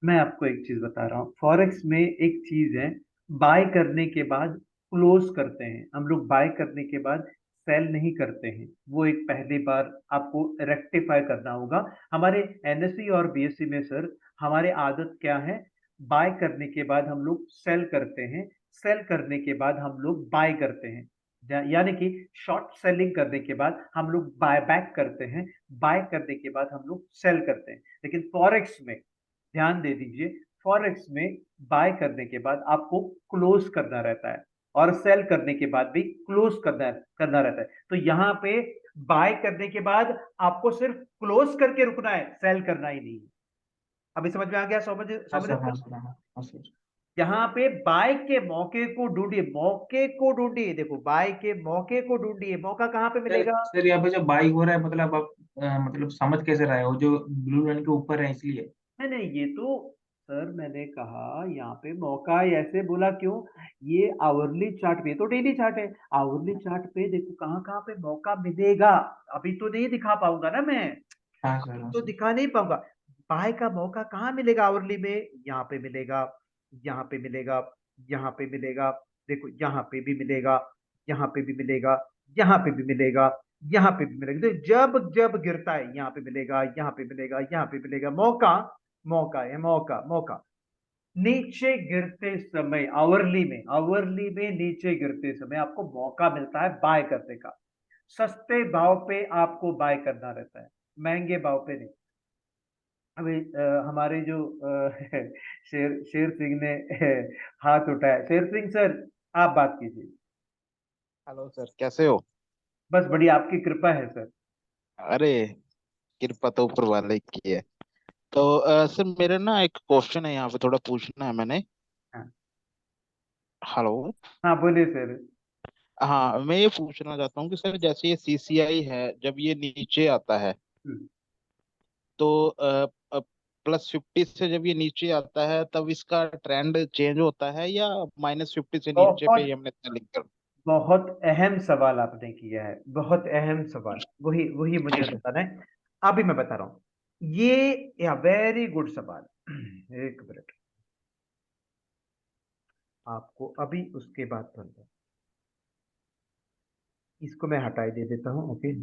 मैं आपको एक चीज बता रहा हूँ, फॉरेक्स में एक चीज है, बाय करने के बाद क्लोज करते हैं हम लोग, बाय करने के बाद सेल नहीं करते हैं। वो एक पहली बार आपको रेक्टिफाई करना होगा। हमारे NSE और BSE में सर, हमारे आदत क्या है? बाय करने के बाद हम लोग सेल करते हैं, सेल करने के बाद हम लोग बाय करते हैं। यानी कि शॉर्ट सेलिंग करने के बाद हम लोग बाय बैक करते हैं, बाय करने के बाद हम लोग सेल करते हैं। लेकिन फॉरेक्स में ध्यान दे दीजिए, फॉरेक्स में बाय करने के बाद आपको क्लोज करना रहता है, और सेल करने के बाद भी क्लोज करना करना रहता है। तो यहाँ पे बाय करने के बाद आपको सिर्फ क्लोज करके रुकना है, सेल करना ही नहीं है। अभी समझ में आ गया? समझ हाँ समझ सर, हाँ सर, हाँ हाँ सर। यहाँ पे बाय के मौके को ढूंढिए, मौके को ढूंढिए, देखो बाय के मौके को ढूंढिए, मौका कहाँ पे सर मिलेगा? सर यहाँ पे जो बाई हो रहा है मतलब आप मतलब समझ कैसे रहे हो, जो ब्लू लाइन के ऊपर है इसलिए। नहीं नहीं, ये तो सर मैंने कहा यहाँ पे मौका ऐसे बोला क्यों? ये आवरली चार्ट पे, तो डेली चार्ट है, आवरली चार्ट पे देखो कहाँ कहाँ पे मौका मिलेगा। अभी तो नहीं दिखा पाऊंगा ना मैं, हाँ सर, अभी हाँ तो सर। दिखा नहीं पाऊंगा। बाय का मौका कहाँ मिलेगा आवरली में? यहाँ पे मिलेगा, यहाँ पे मिलेगा, यहाँ पे मिलेगा, देखो यहाँ पे भी मिलेगा, यहाँ पे भी मिलेगा, यहाँ पे भी मिलेगा, यहाँ पे भी मिलेगा। तो जब जब गिरता है यहाँ पे मिलेगा, यहाँ पे मिलेगा, यहाँ पे मिलेगा, मौका, मौका है, मौका मौका। नीचे गिरते समय आवरली में, आवरली में नीचे गिरते समय आपको मौका मिलता है बाय करने का। सस्ते भाव पे आपको बाय करना रहता है, महंगे भाव पे नहीं। अभी हमारे जो शेर शेर सिंह ने हाथ उठाया, शेर सिंह सर आप बात कीजिए। हेलो सर, कैसे हो? बस बढ़िया, आपकी कृपा है सर। अरे, कृपा तो ऊपर वाले की है। तो सर मेरा ना एक क्वेश्चन है, यहाँ पे थोड़ा पूछना है मैंने। हाँ हेलो। हाँ, बोलिए सर। हाँ, मैं ये पूछना चाहता हूँ कि सर जैसे ये सीसीआई है, जब ये नीचे आता है हम्म, तो +50 से जब ये नीचे आता है तब इसका ट्रेंड चेंज होता है, या -50 से नीचे पे बहुत ही हमने सेलिंग कर? बहुत अहम सवाल आपने किया है, बहुत अहम सवाल, वही वही मुझे बताना है। अभी मैं बता रहा हूँ, ये वेरी गुड सवाल। एक मिनट, आपको अभी उसके बाद बोलूंगा। इसको मैं हटाई दे देता हूँ, ओके।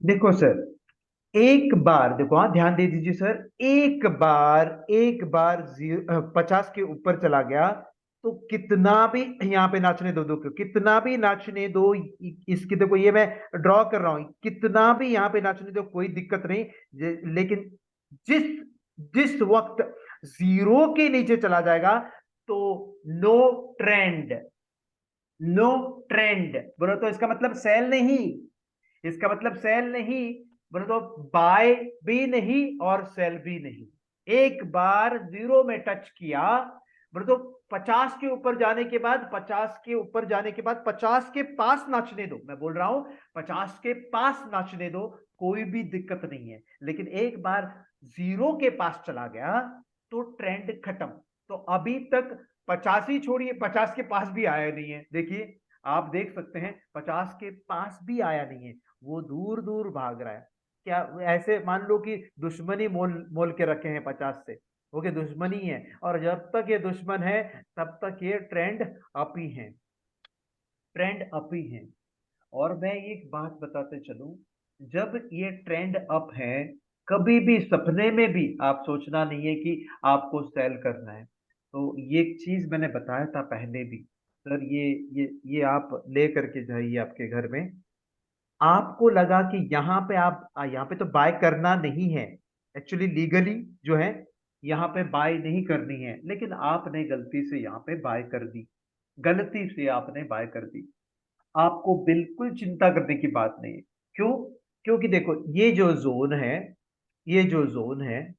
देखो सर, एक बार देखो, हाँ ध्यान दे दीजिए सर, एक बार 50 के ऊपर चला गया तो कितना भी यहाँ पे नाचने दो, दो कितना भी नाचने दो, इसकी देखो ये मैं ड्रॉ कर रहा हूं, कितना भी यहाँ पे नाचने दो कोई दिक्कत नहीं। लेकिन जिस जिस वक्त जीरो के नीचे चला जाएगा तो नो ट्रेंड, नो ट्रेंड बोलो तो इसका मतलब सेल नहीं, इसका मतलब सेल नहीं, बोले तो बाय भी नहीं और सेल भी नहीं। एक बार जीरो में टच किया, बोले तो 50 के ऊपर जाने के बाद, 50 के ऊपर जाने के बाद 50 के पास नाचने दो, मैं बोल रहा हूं 50 के पास नाचने दो, कोई भी दिक्कत नहीं है। लेकिन एक बार जीरो के पास चला गया तो ट्रेंड खत्म। तो अभी तक 50 ही छोड़िए, 50 के पास भी आया नहीं है, देखिए आप देख सकते हैं 50 के पास भी आया नहीं है, वो दूर दूर भाग रहा है। क्या ऐसे मान लो कि दुश्मनी मोल मोल के रखे हैं 50 से, ओके दुश्मनी है, और जब तक ये दुश्मन है तब तक ये ट्रेंड अप ही है, ट्रेंड अप ही है। और मैं एक बात बताते चलूं, जब ये ट्रेंड अप है, कभी भी सपने में भी आप सोचना नहीं है कि आपको सेल करना है। तो ये चीज मैंने बताया था पहले भी सर, ये आप ले करके जाइए आपके घर में। आपको लगा कि यहाँ पे आप यहाँ पे तो बाय करना नहीं है, एक्चुअली लीगली जो है यहाँ पे बाय नहीं करनी है, लेकिन आपने गलती से यहाँ पे बाय कर दी, गलती से आपने बाय कर दी। आपको बिल्कुल चिंता करने की बात नहीं है। क्यों? क्योंकि देखो ये जो जोन है, ये जो जोन है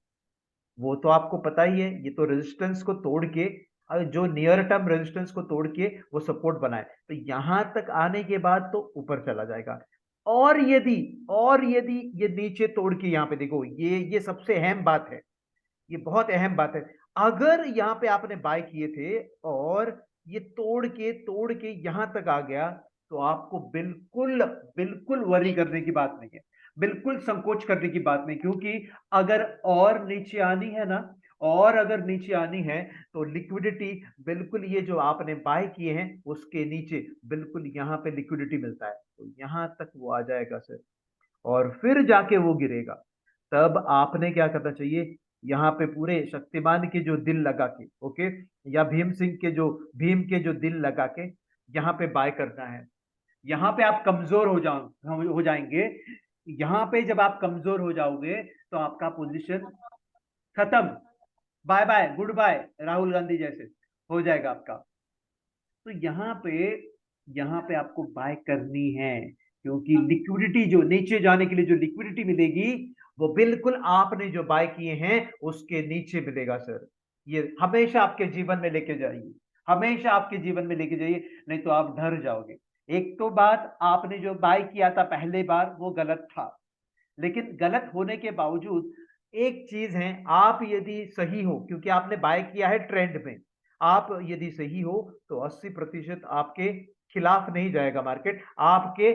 वो तो आपको पता ही है, ये तो रेजिस्टेंस को तोड़ के, जो नियर टर्म रेजिस्टेंस को तोड़ के वो सपोर्ट बनाए, तो यहां तक आने के बाद तो ऊपर चला जाएगा। और यदि और यदि ये नीचे तोड़ के, यहाँ पे देखो ये सबसे अहम बात है, ये बहुत अहम बात है। अगर यहाँ पे आपने बाय किए थे और ये तोड़ के यहां तक आ गया, तो आपको बिल्कुल बिल्कुल वरी करने की बात नहीं है, बिल्कुल संकोच करने की बात नहीं, क्योंकि अगर और नीचे आनी है ना, और अगर नीचे आनी है तो लिक्विडिटी बिल्कुल, ये जो आपने बाय किए हैं उसके नीचे बिल्कुल यहाँ पे लिक्विडिटी मिलता है, तो यहां तक वो आ जाएगा सर, और फिर जाके वो गिरेगा। तब आपने क्या करना चाहिए, यहाँ पे पूरे शक्तिमान के जो दिल लगा के, ओके, या भीम सिंह के जो, भीम के जो दिल लगा के यहाँ पे बाय करना है। यहाँ पे आप कमजोर हो जाएंगे, यहाँ पे जब आप कमजोर हो जाओगे तो आपका पोजीशन खत्म, bye bye goodbye, Rahul Gandhi जैसे हो जाएगा आपका। तो यहाँ पे आपको बाय करनी है, क्योंकि लिक्विडिटी जो नीचे जाने के लिए जो लिक्विडिटी मिलेगी वो बिल्कुल आपने जो बाय किए हैं उसके नीचे मिलेगा सर। ये हमेशा आपके जीवन में लेके जाइए, हमेशा आपके जीवन में लेके जाइए, नहीं तो आप डर जाओगे। एक तो बात, आपने जो बाय किया था पहले बार वो गलत था, लेकिन गलत होने के बावजूद एक चीज है, आप यदि सही हो, क्योंकि आपने बाय किया है ट्रेंड में, आप यदि सही हो तो 80% आपके खिलाफ नहीं जाएगा मार्केट, आपके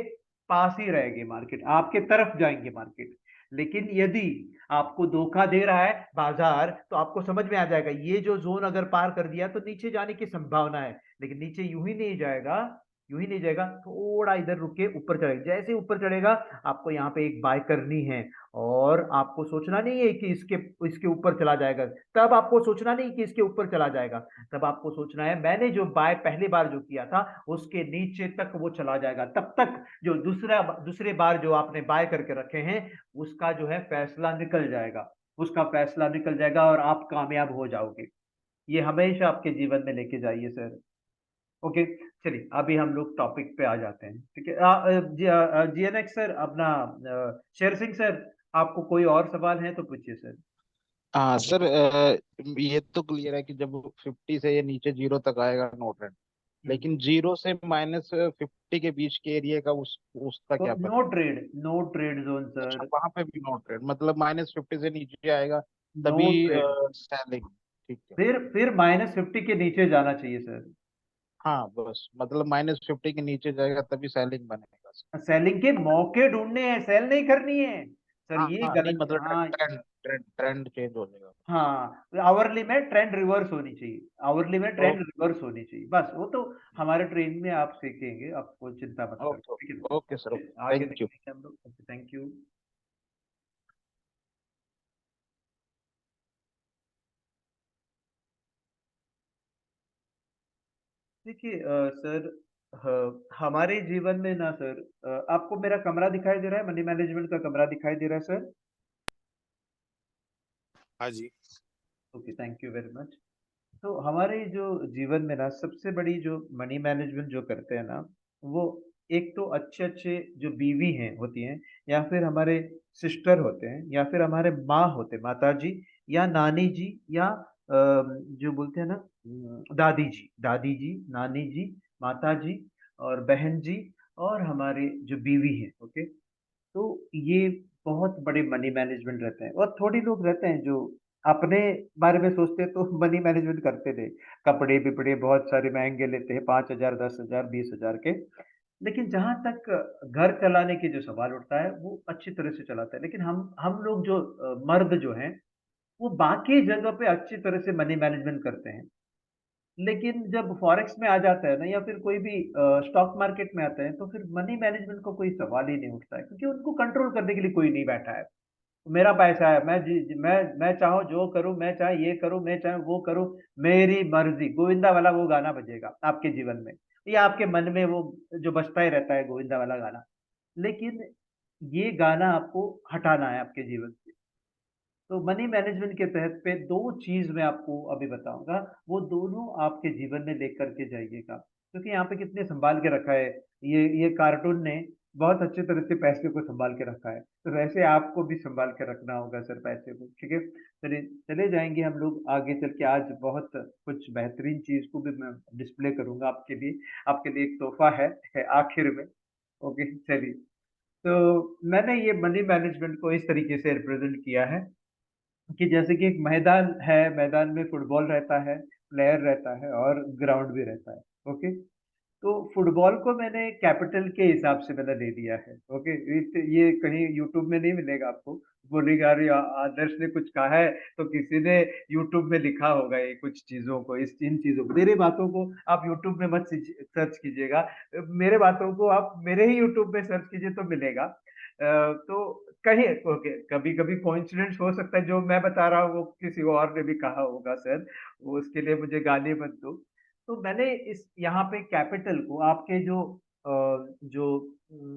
पास ही रहेगी मार्केट, आपके तरफ जाएंगे मार्केट। लेकिन यदि आपको धोखा दे रहा है बाजार, तो आपको समझ में आ जाएगा ये जो जोन अगर पार कर दिया तो नीचे जाने की संभावना है, लेकिन नीचे यूं ही नहीं जाएगा, यूं ही नहीं जाएगा, थोड़ा इधर रुक के ऊपर चढ़ेगा। जैसे ऊपर चढ़ेगा आपको यहाँ पे एक बाय करनी है, और आपको सोचना नहीं है कि इसके इसके ऊपर चला जाएगा, तब आपको सोचना नहीं कि इसके ऊपर चला जाएगा, तब आपको सोचना है मैंने जो बाय पहली बार जो किया था उसके नीचे तक वो चला जाएगा, तब तक जो दूसरे बार जो आपने बाय करके रखे हैं उसका जो है फैसला निकल जाएगा, उसका फैसला निकल जाएगा और आप कामयाब हो जाओगे। ये हमेशा आपके जीवन में लेके जाइए सर। ओके, चलिए अभी हम लोग टॉपिक पे आ जाते हैं, ठीक है। जीएनएक्स सर, अपना शेर सिंह सर, आपको कोई और सवाल है तो पूछिए सर। हाँ सर, ये तो क्लियर है कि जब 50 से ये नीचे जीरो तक आएगा नो ट्रेंड, लेकिन जीरो से -50 के बीच के एरिया का उसका तो क्या नो पता? ट्रेड, नो ट्रेड जोन अच्छा, सर, वहां पे भी नो ट्रेड, मतलब -50 से नीचे आएगा नो तभी ट्रेड, सेलिंग। ठीक है। फिर -50 के नीचे जाना चाहिए सर। हाँ बस, मतलब -50 के नीचे जाएगा तभी सेलिंग बनेगा सर। सेलिंग के मौके ढूंढने हैं, सेल नहीं करनी है सर, हाँ ये हाँ, नहीं गलत। मतलब हाँ ट्रेंड ट्रेंड ट्रेंड चेंज हो जाएगा। हाँ, आवरली में ट्रेंड रिवर्स होनी चाहिए, आवरली में ट्रेंड ओके रिवर्स होनी चाहिए, बस वो तो हमारे ट्रेन में आप सीखेंगे, आपको चिंता मत करो, ओके ठीक है ओके सर, ना? ओके, आगे थैंक यू। देखेंगे हम लोग। Thank you. देखिए सर, हमारे जीवन में ना सर, आपको मेरा कमरा दिखाई दे रहा है, मनी मैनेजमेंट का कमरा दिखाई दे रहा है सर? हाँ जी। Okay, thank you very much. तो हमारे जो जीवन में ना सबसे बड़ी जो मनी मैनेजमेंट जो करते हैं ना, वो एक तो अच्छे अच्छे जो बीवी हैं होती हैं, या फिर हमारे सिस्टर होते हैं, या फिर हमारे माँ होते हैं, माता जी, या नानी जी, या जो बोलते हैं ना दादी जी, नानी जी, माता जी, और बहन जी, और हमारे जो बीवी हैं। ओके, तो ये बहुत बड़े मनी मैनेजमेंट रहते हैं, और थोड़ी लोग रहते हैं जो अपने बारे में सोचते हैं तो मनी मैनेजमेंट करते थे, कपड़े बिपड़े बहुत सारे महंगे लेते हैं, 5,000, 10,000, 20,000 के, लेकिन जहां तक घर चलाने की जो सवाल उठता है वो अच्छी तरह से चलाता है। लेकिन हम लोग जो मर्द जो हैं वो बाकी जगह पे अच्छी तरह से मनी मैनेजमेंट करते हैं, लेकिन जब फॉरेक्स में आ जाता है ना, या फिर कोई भी स्टॉक मार्केट में आता है, तो फिर मनी मैनेजमेंट का कोई सवाल ही नहीं उठता है, क्योंकि उनको कंट्रोल करने के लिए कोई नहीं बैठा है। मेरा पैसा है, मैं चाहूँ जो करूँ, मैं चाहे ये करूँ, मैं चाहे वो करूँ, मेरी मर्जी, गोविंदा वाला वो गाना बजेगा आपके जीवन में, या आपके मन में वो जो बजता ही रहता है गोविंदा वाला गाना, लेकिन ये गाना आपको हटाना है आपके जीवन से। तो मनी मैनेजमेंट के तहत पे दो चीज मैं आपको अभी बताऊंगा, वो दोनों आपके जीवन में लेकर के जाइएगा, क्योंकि यहाँ पे कितने संभाल के रखा है, ये कार्टून ने बहुत अच्छे तरह से पैसे को संभाल के रखा है, तो वैसे आपको भी संभाल के रखना होगा सर पैसे को, ठीक है। चलिए चले जाएंगे हम लोग आगे चल के, आज बहुत कुछ बेहतरीन चीज को भी मैं डिस्प्ले करूंगा आपके लिए एक तोहफा है आखिर में। ओके, चलिए। तो मैंने ये मनी मैनेजमेंट को इस तरीके से रिप्रेजेंट किया है कि जैसे कि एक मैदान है, मैदान में फुटबॉल रहता है, प्लेयर रहता है, और ग्राउंड भी रहता है। ओके, तो फुटबॉल को मैंने कैपिटल के हिसाब से मैंने ले लिया है। ओके, ये कहीं यूट्यूब में नहीं मिलेगा आपको, बोलेगा अरे आदर्श ने कुछ कहा है, तो किसी ने यूट्यूब में लिखा होगा ये कुछ चीजों को, इस इन चीजों को, मेरे बातों को आप यूट्यूब में मत सर्च कीजिएगा, मेरे बातों को आप मेरे ही यूट्यूब में सर्च कीजिए तो मिलेगा। तो कहीं ओके, कभी कभी कोइंसिडेंस हो सकता है, जो मैं बता रहा हूँ वो किसी और ने भी कहा होगा सर, वो उसके लिए मुझे गाली मत दो। तो मैंने इस यहाँ पे कैपिटल को आपके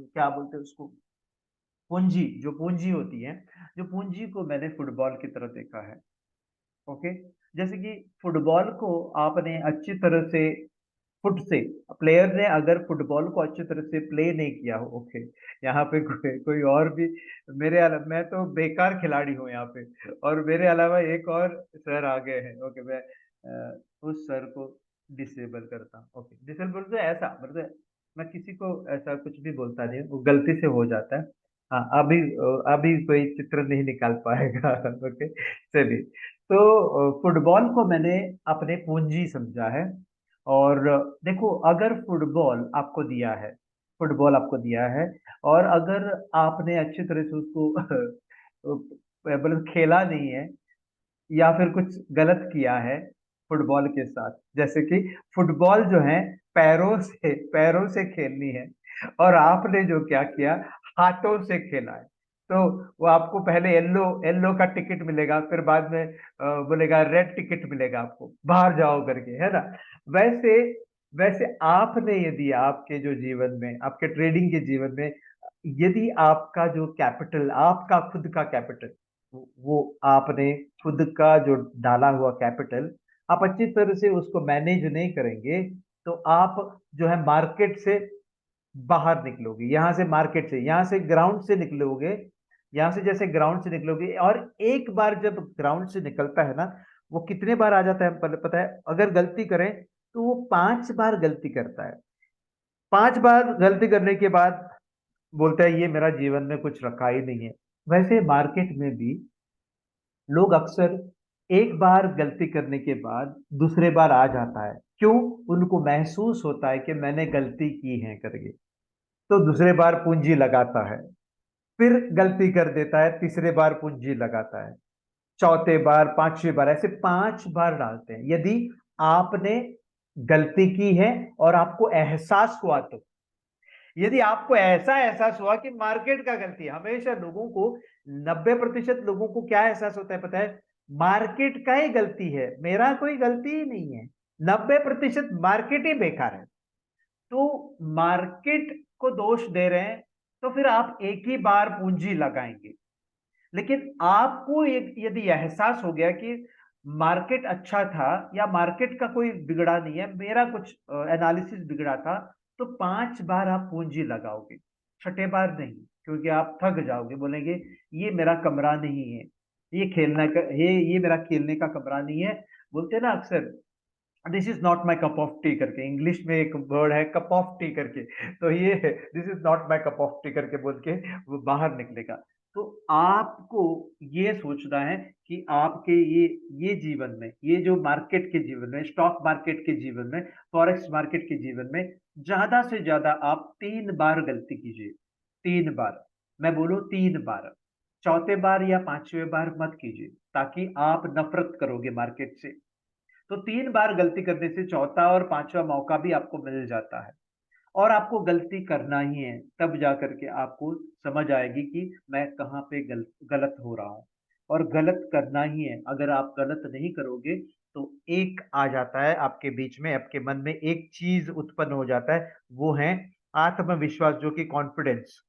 क्या बोलते हैं उसको, पूंजी, जो पूंजी होती है, जो पूंजी को मैंने फुटबॉल की तरह देखा है। ओके, जैसे कि फुटबॉल को आपने अच्छी तरह से फुट से, प्लेयर ने अगर फुटबॉल को अच्छी तरह से प्ले नहीं किया हो, ओके, यहाँ पे कोई और भी मैं तो बेकार खिलाड़ी हूँ यहाँ पे, और मेरे अलावा एक और सर आ गए हैं, ओके, मैं उस सर को डिसेबल करता हूँ, ओके, डिसेबल तो ऐसा मतलब मैं किसी को ऐसा कुछ भी बोलता नहीं, वो गलती से हो जाता है। हाँ, अभी कोई चित्र नहीं निकाल पाएगा ओके, चलिए। तो फुटबॉल को मैंने अपने पूंजी समझा है। और देखो, अगर फुटबॉल आपको दिया है, और अगर आपने अच्छी तरह से उसको मतलब खेला नहीं है, या फिर कुछ गलत किया है फुटबॉल के साथ, जैसे कि फुटबॉल जो है पैरों से खेलनी है, और आपने जो क्या किया, हाथों से खेला है, तो वो आपको पहले येलो येलो का टिकट मिलेगा, फिर बाद में बोलेगा रेड टिकट मिलेगा आपको, बाहर जाओ करके, है ना। वैसे वैसे आपने यदि आपके जो जीवन में, आपके ट्रेडिंग के जीवन में, यदि आपका जो कैपिटल, आपका खुद का कैपिटल, वो आपने खुद का जो डाला हुआ कैपिटल, आप अच्छी तरह से उसको मैनेज नहीं करेंगे, तो आप जो है मार्केट से बाहर निकलोगे, यहाँ से ग्राउंड से निकलोगे, यहाँ से जैसे ग्राउंड से निकलोगे, और एक बार जब ग्राउंड से निकलता है ना, वो कितने बार आ जाता है पता है, अगर गलती करें तो वो 5 बार गलती करता है। 5 बार गलती करने के बाद बोलता है ये मेरा जीवन में कुछ रखा ही नहीं है। वैसे मार्केट में भी लोग अक्सर एक बार गलती करने के बाद दूसरे बार आ जाता है, क्यों? उनको महसूस होता है कि मैंने गलती की है करके, तो दूसरे बार पूंजी लगाता है, फिर गलती कर देता है, तीसरे बार पूंजी लगाता है, चौथे बार, 5वीं बार, ऐसे 5 बार डालते हैं। यदि आपने गलती की है और आपको एहसास हुआ तो, यदि आपको ऐसा एहसास हुआ कि मार्केट का गलती है, हमेशा लोगों को, 90% लोगों को क्या एहसास होता है पता है? मार्केट का ही गलती है, मेरा कोई गलती ही नहीं है, 90% मार्केट ही बेकार है। तो मार्केट को दोष दे रहे हैं, तो फिर आप एक ही बार पूंजी लगाएंगे। लेकिन आपको यदि एहसास हो गया कि मार्केट अच्छा था, या मार्केट का कोई बिगड़ा नहीं है, मेरा कुछ एनालिसिस बिगड़ा था, तो 5 बार आप पूंजी लगाओगे, छठे बार नहीं, क्योंकि आप थक जाओगे, बोलेंगे ये मेरा कमरा नहीं है, ये मेरा खेलने का कमरा नहीं है। बोलते हैं ना अक्सर, this is not my cup of T करके, इंग्लिश में एक वर्ड है कप ऑफ टी करके, तो ये this is not my cup of T करके बोल के वो बाहर निकलेगा। तो आपको ये सोचना है कि आपके ये जीवन में, ये जो मार्केट के जीवन में, स्टॉक मार्केट के जीवन में, फॉरेक्स मार्केट के जीवन में, ज्यादा से ज्यादा आप 3 बार गलती कीजिए। 3 बार, मैं बोलूं 3 बार, चौथे बार या 5वें बार मत कीजिए, ताकि आप नफरत करोगे मार्केट से। तो 3 बार गलती करने से चौथा और 5वां मौका भी आपको मिल जाता है, और आपको गलती करना ही है, तब जाकर के आपको समझ आएगी कि मैं कहाँ पे गलत हो रहा हूँ, और गलत करना ही है। अगर आप गलत नहीं करोगे, तो एक आ जाता है आपके बीच में, आपके मन में एक चीज उत्पन्न हो जाता है, वो है आत्मविश्वास, जो कि कॉन्फिडेंस,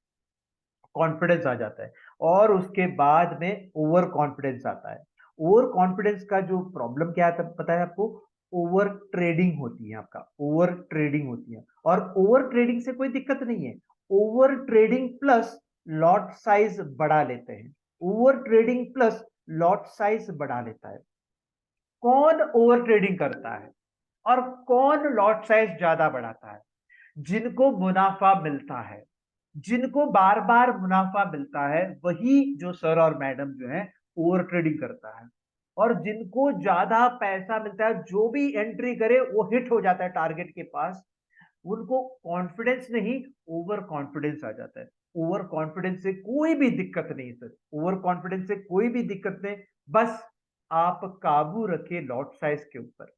कॉन्फिडेंस आ जाता है। और उसके बाद में ओवर कॉन्फिडेंस आता है। ओवर कॉन्फिडेंस का जो प्रॉब्लम क्या है पता है आपको? ओवर ट्रेडिंग होती है, आपका ओवर ट्रेडिंग होती है, और ओवर ट्रेडिंग से कोई दिक्कत नहीं है। Over trading plus lot size बढ़ा लेते हैं, over trading plus lot size बढ़ा लेता है। कौन ओवर ट्रेडिंग करता है और कौन लॉट साइज ज्यादा बढ़ाता है? जिनको मुनाफा मिलता है, जिनको बार बार मुनाफा मिलता है, वही जो सर और मैडम जो है ओवर ट्रेडिंग करता है। और जिनको ज्यादा पैसा मिलता है, जो भी एंट्री करे वो हिट हो जाता है टारगेट के पास, उनको कॉन्फिडेंस नहीं, ओवर कॉन्फिडेंस आ जाता है। ओवर कॉन्फिडेंस से कोई भी दिक्कत नहीं सर, ओवर कॉन्फिडेंस से कोई भी दिक्कत नहीं। बस आप काबू रखिए लॉट साइज के ऊपर,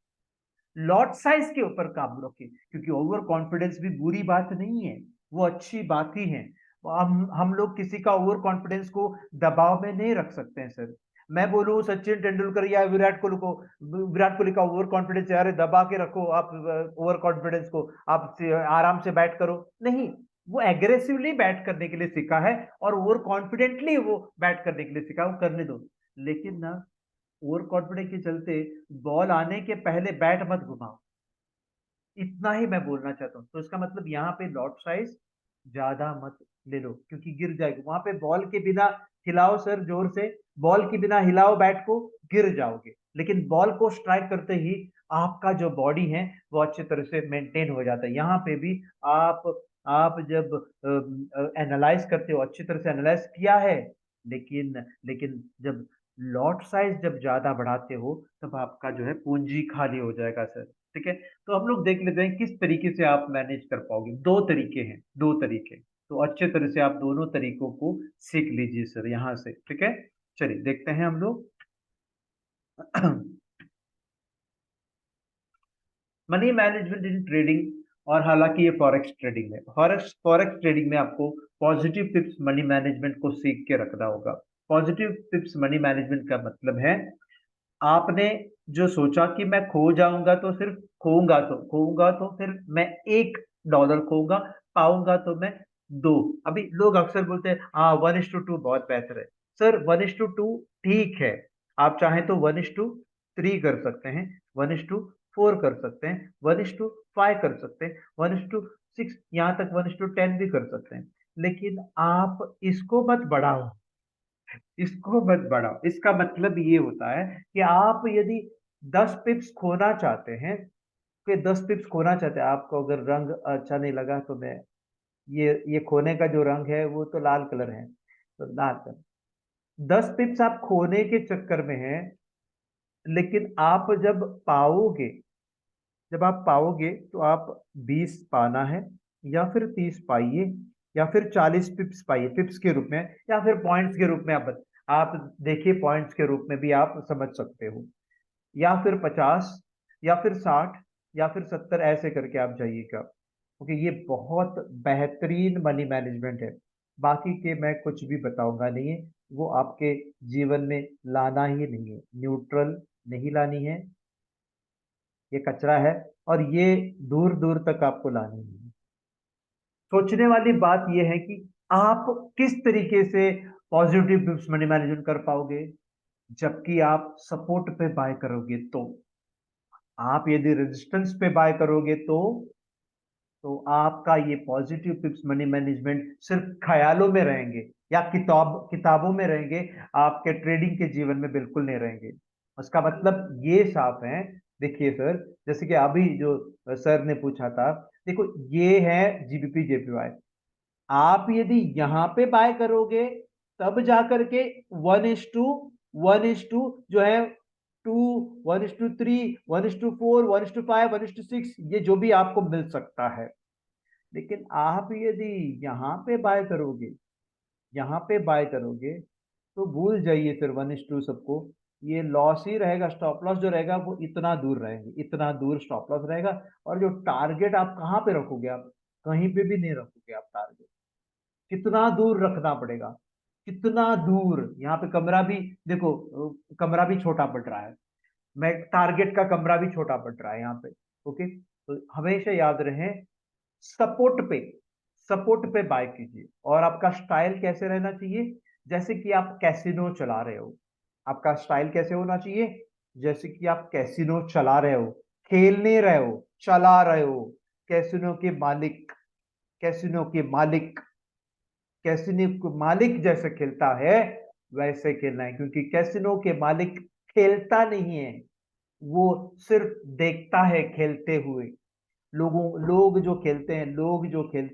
लॉट साइज के ऊपर काबू रखिए, क्योंकि ओवर कॉन्फिडेंस भी बुरी बात नहीं है, वो अच्छी बात ही है। हम लोग किसी का ओवर कॉन्फिडेंस को दबाव में नहीं रख सकते हैं सर। मैं बोलूं सचिन तेंदुलकर या विराट कोहली का ओवर कॉन्फिडेंस है, अरे दबा के रखो आप ओवर कॉन्फिडेंस को, आप आराम से बैट करो, नहीं। वो एग्रेसिवली बैट करने के लिए सीखा है, और ओवर कॉन्फिडेंटली वो बैट करने के लिए सीखा, वो करने दो। लेकिन ना, ओवर कॉन्फिडेंस के चलते बॉल आने के पहले बैट मत घुमाओ, इतना ही मैं बोलना चाहता हूँ। तो इसका मतलब यहाँ पे लॉट साइज ज्यादा मत ले लो, क्योंकि गिर जाएगी वहां पे। बॉल के बिना हिलाओ सर जोर से, बॉल के बिना हिलाओ बैट को, गिर जाओगे। लेकिन बॉल को स्ट्राइक करते ही आपका जो बॉडी है वो अच्छी तरह से मेंटेन हो जाता है। यहाँ पे भी आप आप जब एनालाइज करते हो, अच्छी तरह से एनालाइज किया है, लेकिन लेकिन जब लॉट साइज जब ज्यादा बढ़ाते हो तब आपका जो है पूंजी खाली हो जाएगा सर। ठीक है, तो हम लोग देख लेते हैं किस तरीके से आप मैनेज कर पाओगे। दो तरीके हैं, दो तरीके, तो अच्छे तरह से आप दोनों तरीकों को सीख लीजिए सर यहाँ से। ठीक है, चलिए देखते हैं हम लोग। मनी मैनेजमेंट इन ट्रेडिंग, और हालांकि ये फॉरेक्स ट्रेडिंग है। फॉरेक्स फॉरेक्स ट्रेडिंग में आपको पॉजिटिव टिप्स मनी मैनेजमेंट को सीख के रखना होगा। पॉजिटिव टिप्स मनी मैनेजमेंट का मतलब है, आपने जो सोचा कि मैं खो जाऊंगा तो सिर्फ खोऊंगा तो फिर मैं $1 खोऊंगा, पाऊंगा तो मैं 2। अभी लोग अक्सर बोलते हैं हाँ 1:2 बहुत बेहतर है। सर 1:2 ठीक है, आप चाहें तो 1:3 कर सकते हैं, 1:4 कर सकते हैं, 1:5 कर सकते हैं, 1:6, यहाँ तक 1:10 भी कर सकते हैं। लेकिन आप इसको मत बढ़ाओ, इसको मत बढ़ाओ। इसका मतलब ये होता है कि आप यदि 10 पिप्स खोना चाहते हैं, कि 10 पिप्स खोना चाहते हैं, आपको अगर रंग अच्छा नहीं लगा तो मैं ये खोने का जो रंग है वो तो लाल कलर है, तो लाल कलर। 10 पिप्स आप खोने के चक्कर में हैं, लेकिन आप जब आप पाओगे तो आप 20 पाना है, या फिर 30 पाइए, या फिर 40 पिप्स पाइए, पिप्स के रूप में, या फिर पॉइंट्स के रूप में। आप देखिए पॉइंट्स के रूप में भी आप समझ सकते हो, या फिर 50, या फिर 60, या फिर 70, ऐसे करके आप जाइएगा, क्योंकि ये बहुत बेहतरीन मनी मैनेजमेंट है। बाकी के मैं कुछ भी बताऊंगा नहीं है, वो आपके जीवन में लाना ही नहीं है, न्यूट्रल नहीं लानी है, ये कचरा है, और ये दूर दूर तक आपको लानी है। सोचने वाली बात यह है कि आप किस तरीके से पॉजिटिव टिप्स मनी मैनेजमेंट कर पाओगे, जबकि आप सपोर्ट पे बाय करोगे तो। आप यदि रेजिस्टेंस पे बाय करोगे तो आपका ये पॉजिटिव टिप्स मनी मैनेजमेंट सिर्फ ख्यालों में रहेंगे, या किताबों में रहेंगे, आपके ट्रेडिंग के जीवन में बिल्कुल नहीं रहेंगे। उसका मतलब ये साफ है। देखिए सर, जैसे कि अभी जो सर ने पूछा था, देखो ये है जीबीपी जेपीवाई। आप यदि यहाँ पे बाय करोगे तब जाकर के 1:1:2 जो है, 2, 1:3, 1:4, 1:5, 1:6, ये जो भी आपको मिल सकता है। लेकिन आप यदि यहाँ पे बाय करोगे, यहाँ पे बाय करोगे, तो भूल जाइए फिर 1:2 सबको। ये लॉस ही रहेगा, स्टॉप लॉस जो रहेगा वो इतना दूर रहेंगे, इतना दूर स्टॉप लॉस रहेगा। और जो टारगेट आप कहाँ पे रखोगे, आप कहीं पे भी नहीं रखोगे आप टारगेट। कितना दूर रखना पड़ेगा, कितना दूर। यहाँ पे कमरा भी देखो, कमरा भी छोटा पड़ रहा है, मैं टारगेट का कमरा भी छोटा पड़ रहा है यहाँ पे। ओके, तो हमेशा याद रहे, सपोर्ट पे सपोर्ट पे बाय कीजिए। और आपका स्टाइल कैसे रहना चाहिए, जैसे कि आप कैसीनो चला रहे हो। आपका स्टाइल कैसे होना चाहिए, जैसे कि आप कैसीनो चला रहे हो, खेल नहीं रहे हो, चला रहे हो। कैसीनो के मालिक, कैसीनो के मालिक, कैसीनो के मालिक जैसे खेलता है वैसे खेलना है, क्योंकि कैसीनो के मालिक खेलता नहीं है, वो सिर्फ देखता है खेलते हुए। लोग जो खेलते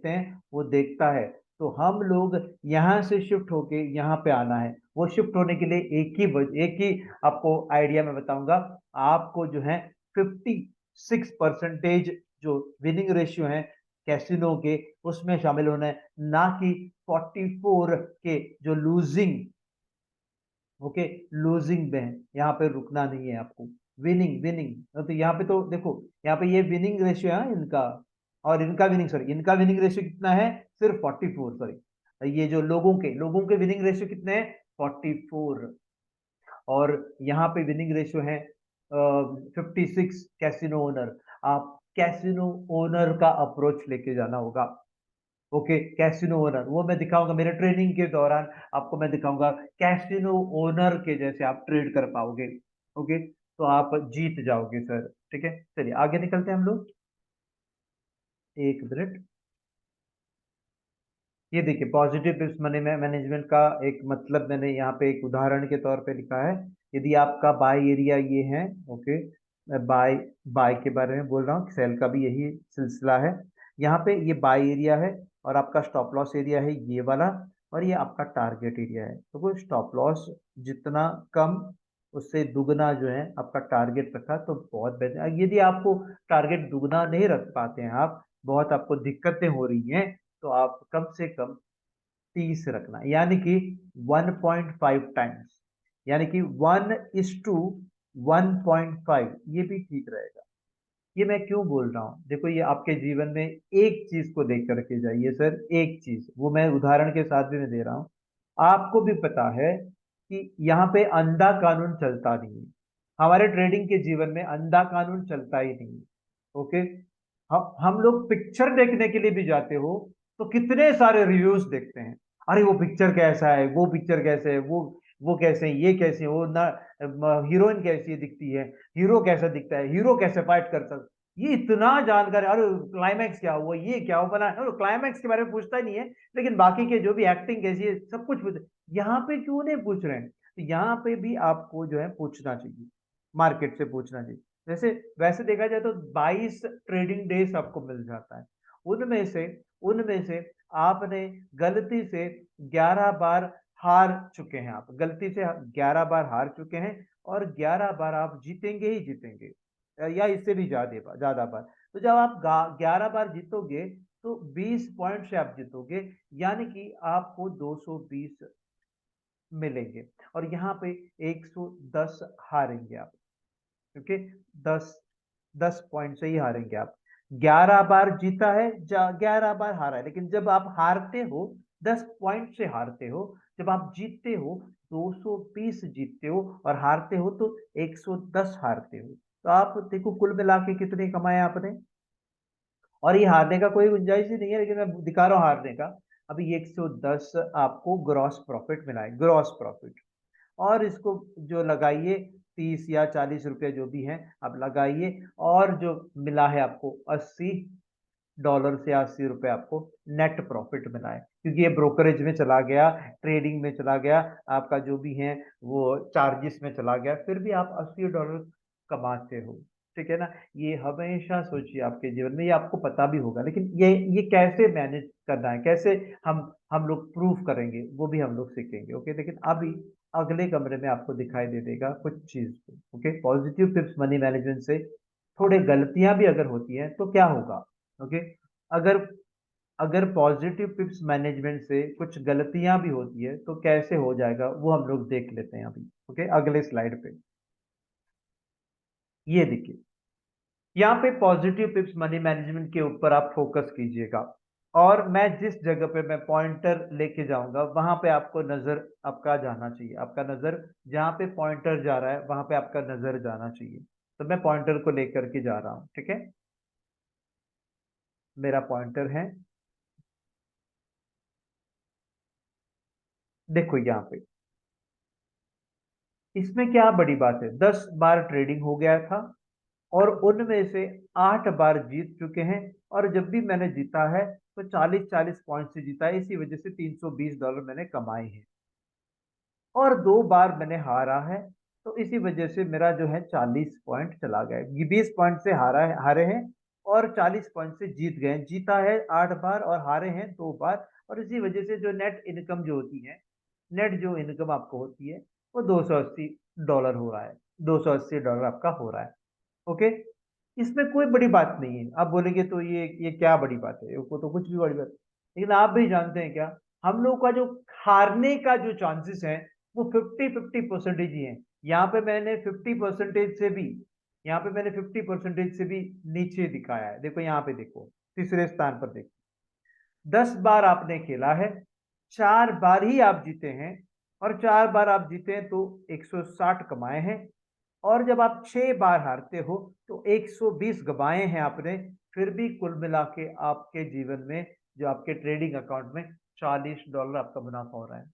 हैं वो देखता है। तो हम लोग यहाँ से शिफ्ट होके यहाँ पे आना है। वो शिफ्ट होने के लिए एक ही आपको आइडिया मैं बताऊंगा। आपको जो है 56% जो विनिंग रेशियो है कैसीनो के, उसमें शामिल होना है, ना कि 44 के जो लूजिंग। ओके, लूजिंग में है, यहाँ पे रुकना नहीं है आपको। विनिंग विनिंग, तो यहाँ पे तो देखो, यहाँ पे ये विनिंग रेशियो है इनका, और इनका विनिंग, सॉरी, इनका विनिंग रेशियो कितना है, सिर्फ 44, सॉरी, ये जो लोगों के विनिंग रेशियो कितने हैं, 44। और यहाँ पे विनिंग रेशियो है 56 कैसीनो ओनर। आप कैसीनो ओनर का अप्रोच लेके जाना होगा। ओके, कैसीनो ओनर वो मैं दिखाऊंगा मेरे ट्रेनिंग के दौरान, आपको मैं दिखाऊंगा कैसीनो ओनर के जैसे आप ट्रेड कर पाओगे। ओके, तो आप जीत जाओगे सर। ठीक है, चलिए आगे निकलते हैं हम लोग। एक मिनट, ये देखिए पॉजिटिव पिप्स मनी मैनेजमेंट का एक मतलब मैंने यहाँ पे एक उदाहरण के तौर पे लिखा है। यदि आपका बाय एरिया ये है, ओके, मैं बाय बाय के बारे में बोल रहा हूँ, सेल का भी यही सिलसिला है। यहाँ पे ये बाय एरिया है और आपका स्टॉप लॉस एरिया है ये वाला, और ये आपका टारगेट एरिया है। तो वो स्टॉप लॉस जितना कम, उससे दुगना जो है आपका टारगेट रखा तो बहुत बेहतर। यदि आपको टारगेट दुगना नहीं रख पाते हैं, आप बहुत आपको दिक्कतें हो रही हैं, तो आप कम से कम 30 रखना, यानी कि 1.5 टाइम्स, यानी कि 1:1.5, ये भी ठीक रहेगा। ये मैं क्यों बोल रहा हूँ, देखो ये आपके जीवन में एक चीज को देख करके जाइए सर, एक चीज, वो मैं उदाहरण के साथ भी मैं दे रहा हूँ। आपको भी पता है कि यहाँ पे अंधा कानून चलता नहीं है, हमारे ट्रेडिंग के जीवन में अंधा कानून चलता ही नहीं है। ओके, हम लोग पिक्चर देखने के लिए भी जाते हो तो कितने सारे रिव्यूज देखते हैं, अरे वो पिक्चर कैसा है, वो पिक्चर कैसे है, वो कैसे है, ये कैसे है, वो ना हीरोइन कैसी दिखती है, हीरो कैसा दिखता है, हीरो कैसे फाइट करता है, ये इतना जानकारी, अरे क्लाइमैक्स क्या हुआ, ये क्या हुआ बना, क्लाइमैक्स के बारे में पूछता ही नहीं है, लेकिन बाकी के जो भी एक्टिंग कैसी है सब कुछ पूछ। यहाँ पे क्यों नहीं पूछ रहे हैं? तो यहाँ पे भी आपको जो है पूछना चाहिए, मार्केट से पूछना चाहिए। वैसे वैसे देखा जाए तो 22 ट्रेडिंग डेज आपको मिल जाता है, उनमें से आपने गलती से 11 बार हार चुके हैं, आप गलती से 11 बार हार चुके हैं, और 11 बार आप जीतेंगे ही जीतेंगे, या इससे भी ज्यादा बार। तो जब आप 11 बार जीतोगे तो 20 पॉइंट से आप जीतोगे, यानी कि आपको 220 मिलेंगे, और यहाँ पे 110 हारेंगे आप, क्योंकि 10 10 पॉइंट से ही हारेंगे आप। 11 बार जीता है, 11 बार हारा है, लेकिन जब आप हारते हो 10 पॉइंट से हारते हो, जब आप जीतते हो 220 जीतते हो, और हारते हो तो 110 हारते हो। तो आप देखो कुल मिला के कितने कमाए आपने, और ये हारने का कोई गुंजाइश ही नहीं है, लेकिन मैं दिखा रहा हूँ हारने का। अभी 110 आपको ग्रॉस प्रॉफिट मिला है, ग्रॉस प्रॉफिट, और इसको जो लगाइए 30 या 40 रुपए जो भी है आप लगाइए, और जो मिला है आपको $80 से 80 रुपए आपको नेट प्रॉफिट मिला है, क्योंकि ये ब्रोकरेज में चला गया, ट्रेडिंग में चला गया, आपका जो भी है वो चार्जेस में चला गया, फिर भी आप $80 कमाते हो। ठीक है ना, ये हमेशा सोचिए आपके जीवन में, ये आपको पता भी होगा, लेकिन ये कैसे मैनेज करना है, कैसे हम लोग प्रूफ करेंगे, वो भी हम लोग सीखेंगे। ओके, लेकिन अभी अगले कमरे में आपको दिखाई दे देगा कुछ चीज। Okay, positive tips money management से थोड़े गलतियां भी अगर होती हैं तो क्या होगा। ओके, अगर अगर पॉजिटिव टिप्स मैनेजमेंट से कुछ गलतियां भी होती है तो कैसे हो जाएगा, वो हम लोग देख लेते हैं अभी। ओके, अगले स्लाइड पे ये देखिए, यहाँ पे पॉजिटिव टिप्स मनी मैनेजमेंट के ऊपर आप फोकस कीजिएगा, और मैं जिस जगह पे मैं पॉइंटर लेके जाऊंगा वहां पे आपको नजर आपका जाना चाहिए, आपका नजर जहां पे पॉइंटर जा रहा है वहां पे आपका नजर जाना चाहिए। तो मैं पॉइंटर को लेकर के जा रहा हूँ, ठीक है, मेरा पॉइंटर है, देखो यहाँ पे, इसमें क्या बड़ी बात है, 10 बार ट्रेडिंग हो गया था, और उनमें से 8 बार जीत चुके हैं, और जब भी मैंने जीता है तो 40-40 पॉइंट से जीता है, इसी वजह से $320 मैंने कमाए हैं, और 2 बार मैंने हारा है, तो इसी वजह से मेरा जो है 40 पॉइंट चला गया, 20 पॉइंट से हारे हैं, और 40 पॉइंट से जीत गए, जीता है 8 बार और हारे हैं 2 बार, और इसी वजह से जो नेट इनकम जो होती है, नेट जो इनकम आपको होती है वो $280 हो रहा है, $280 आपका हो रहा है। ओके, इसमें कोई बड़ी बात नहीं है, आप बोलेंगे तो ये क्या बड़ी बात है, वो तो कुछ भी बड़ी बात, लेकिन आप भी जानते हैं क्या, हम लोग का जो हारने का जो चांसेस है वो 50-50% ही है। यहाँ पे मैंने 50% से भी, यहाँ पे मैंने 50% से भी नीचे दिखाया है, देखो यहाँ पे, देखो तीसरे स्थान पर देखो, 10 बार आपने खेला है, 4 बार ही आप जीते हैं, और 4 बार आप जीते हैं तो 160 कमाए हैं, और जब आप 6 बार हारते हो तो 120 गवाए हैं आपने, फिर भी कुल मिला के आपके जीवन में, जो आपके ट्रेडिंग अकाउंट में $40 आपका मुनाफा हो रहा है,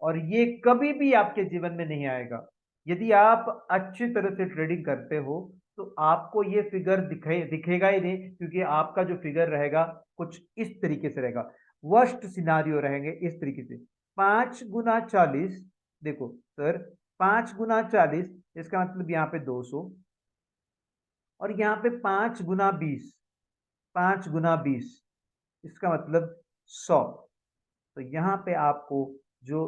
और ये कभी भी आपके जीवन में नहीं आएगा। यदि आप अच्छी तरह से ट्रेडिंग करते हो तो आपको ये फिगर दिखेगा ही नहीं, क्योंकि आपका जो फिगर रहेगा कुछ इस तरीके से रहेगा, वर्स्ट सिनारियो रहेंगे इस तरीके से। 5 × 40, देखो सर 5 × 40, इसका मतलब यहाँ पे 200, और यहाँ पे 5 × 20, 5 × 20, इसका मतलब 100। तो यहाँ पे आपको जो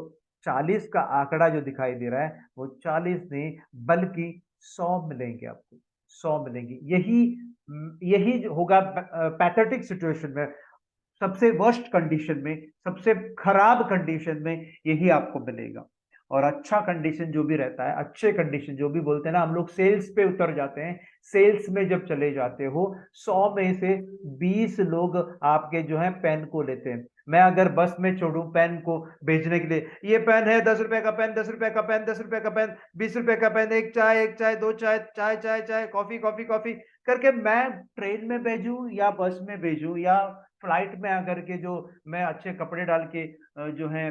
40 का आंकड़ा जो दिखाई दे रहा है वो 40 नहीं बल्कि 100 मिलेंगे, आपको 100 मिलेंगे। यही यही जो होगा पैथेटिक सिचुएशन में, सबसे वर्स्ट कंडीशन में, सबसे खराब कंडीशन में यही आपको मिलेगा। और अच्छा कंडीशन जो भी रहता है, अच्छे कंडीशन जो भी बोलते हैं ना, हम लोग सेल्स पे उतर जाते हैं। सेल्स में जब चले जाते हो, 100 में से 20 लोग आपके जो है पेन को लेते हैं। मैं अगर बस में छोड़ू पेन को भेजने के लिए, ये पेन है 10 रुपए का पेन, 10 रुपए का पेन, 10 रुपए का पेन, 20 रुपए का पेन, एक चाय, दो चाय, चाय चाय चाय, कॉफी कॉफी कॉफी करके मैं ट्रेन में भेजूं या बस में भेजूं या फ्लाइट में आकर के, जो मैं अच्छे कपड़े डाल के जो है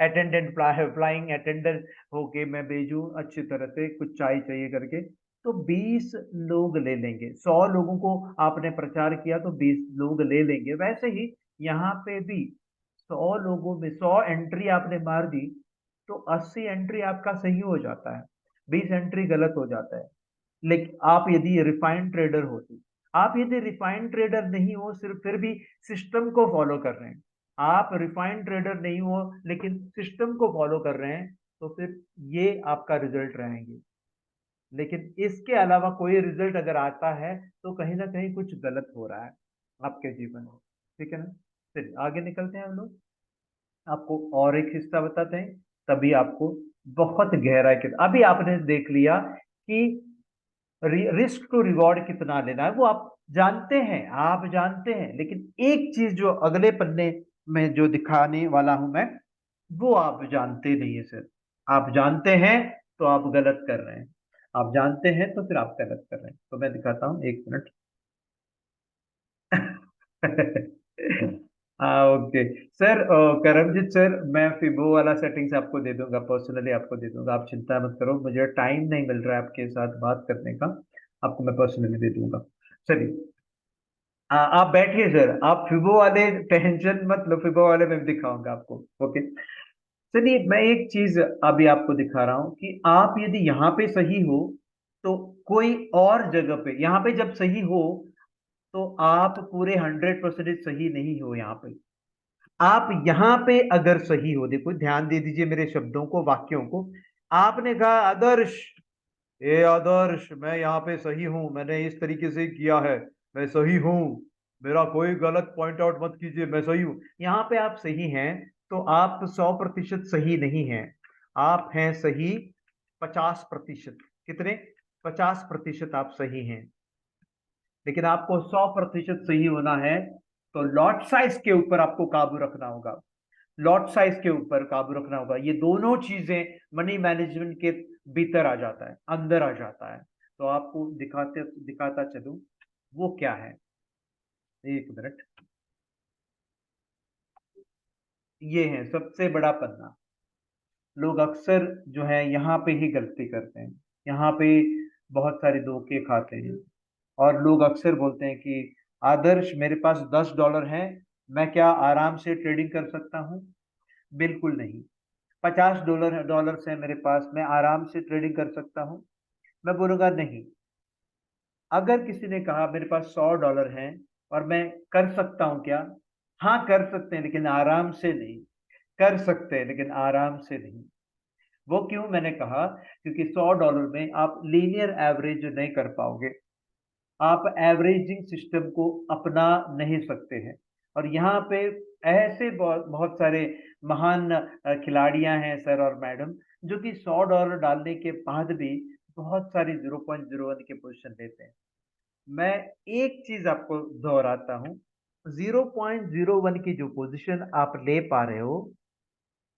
अटेंडेंट फ्लाइंग अटेंडेंट होके मैं भेजूं अच्छी तरह से, कुछ चाय चाहिए करके, तो 20 लोग ले लेंगे। 100 लोगों को आपने प्रचार किया तो 20 लोग ले लेंगे। वैसे ही यहाँ पे भी 100 लोगों में 100 एंट्री आपने मार दी तो 80 एंट्री आपका सही हो जाता है, 20 एंट्री गलत हो जाता है। लेकिन आप यदि रिफाइंड ट्रेडर हो, तो आप यदि रिफाइंड ट्रेडर नहीं हो, सिर्फ फिर भी सिस्टम को फॉलो कर रहे हैं, आप रिफाइंड ट्रेडर नहीं हो लेकिन सिस्टम को फॉलो कर रहे हैं, तो फिर ये आपका रिजल्ट रहेंगे। लेकिन इसके अलावा कोई रिजल्ट अगर आता है तो कहीं ना कहीं कुछ गलत हो रहा है आपके जीवन में। ठीक है ना? चलिए आगे निकलते हैं हम लोग। आपको और एक हिस्सा बताते हैं, तभी आपको बहुत गहराई के, अभी आपने देख लिया कि रिस्क टू रिवॉर्ड कितना लेना है, वो आप जानते हैं, आप जानते हैं। लेकिन एक चीज जो अगले पन्ने में जो दिखाने वाला हूं मैं, वो आप जानते नहीं है सर। आप जानते हैं तो आप गलत कर रहे हैं, आप जानते हैं तो फिर आप गलत कर रहे हैं। तो मैं दिखाता हूं, एक मिनट। हाँ ओके सर, करमजीत सर, मैं फिबो वाला सेटिंग्स आपको दे दूंगा, पर्सनली आपको दे दूंगा, आप चिंता मत करो, मुझे टाइम नहीं मिल रहा है आपके साथ बात करने का, आपको मैं पर्सनली दे दूंगा। चलिए आप बैठिए सर, आप फिबो वाले टेंशन मत लो, फिबो वाले मैं दिखाऊंगा आपको। ओके चलिए, मैं एक चीज अभी आपको दिखा रहा हूं कि आप यदि यहाँ पे सही हो तो कोई और जगह पे, यहाँ पे जब सही हो तो आप पूरे 100% सही नहीं हो। यहाँ पे आप यहाँ पे अगर सही हो, देखो ध्यान दे दीजिए मेरे शब्दों को, वाक्यों को। आपने कहा आदर्श, ए आदर्श मैं यहाँ पे सही हूं, मैंने इस तरीके से किया है, मैं सही हूं, मेरा कोई गलत पॉइंट आउट मत कीजिए, मैं सही हूं। यहाँ पे आप सही हैं तो आप 100% सही नहीं हैं, आप हैं सही 50%। कितने? 50% आप सही हैं। लेकिन आपको 100% सही होना है तो लॉट साइज के ऊपर आपको काबू रखना होगा, लॉट साइज के ऊपर काबू रखना होगा। ये दोनों चीजें मनी मैनेजमेंट के भीतर आ जाता है, अंदर आ जाता है। तो आपको दिखाता चलूं वो क्या है, एक मिनट। ये है सबसे बड़ा पन्ना। लोग अक्सर जो है यहाँ पे ही गलती करते हैं, यहाँ पे बहुत सारे धोखे खाते हैं। और लोग अक्सर बोलते हैं कि आदर्श मेरे पास $10 है, मैं क्या आराम से ट्रेडिंग कर सकता हूँ? बिल्कुल नहीं। $50 है मेरे पास, मैं आराम से ट्रेडिंग कर सकता हूँ? मैं बोलूंगा नहीं। अगर किसी ने कहा मेरे पास $100 है और मैं कर सकता हूँ क्या? हाँ कर सकते हैं लेकिन आराम से नहीं, कर सकते हैं लेकिन आराम से नहीं। वो क्यों मैंने कहा? क्योंकि $100 में आप लीनियर एवरेज नहीं कर पाओगे, आप एवरेजिंग सिस्टम को अपना नहीं सकते हैं। और यहाँ पे ऐसे बहुत बहुत सारे महान खिलाड़ियां हैं सर और मैडम, जो कि $100 डालने के बाद भी बहुत सारी 0.01 के पोजीशन लेते हैं। मैं एक चीज आपको दोहराता हूँ, 0.01 की जो पोजीशन आप ले पा रहे हो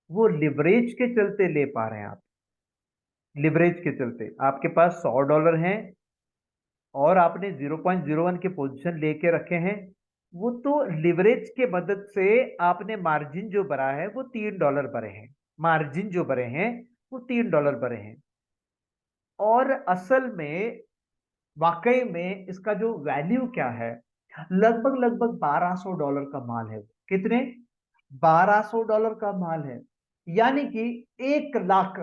वो लिवरेज के चलते ले पा रहे हैं आप। लिवरेज के चलते आपके पास $100 हैं और आपने 0.01 के पोजीशन लेके रखे हैं, वो तो लिवरेज के मदद से आपने मार्जिन जो भरा है वो $3 भरे हैं, मार्जिन जो भरे हैं वो $3 भरे हैं। और असल में वाकई में इसका जो वैल्यू क्या है, लगभग लगभग $1200 का माल है। कितने? $1200 का माल है, यानी कि 1 लाख,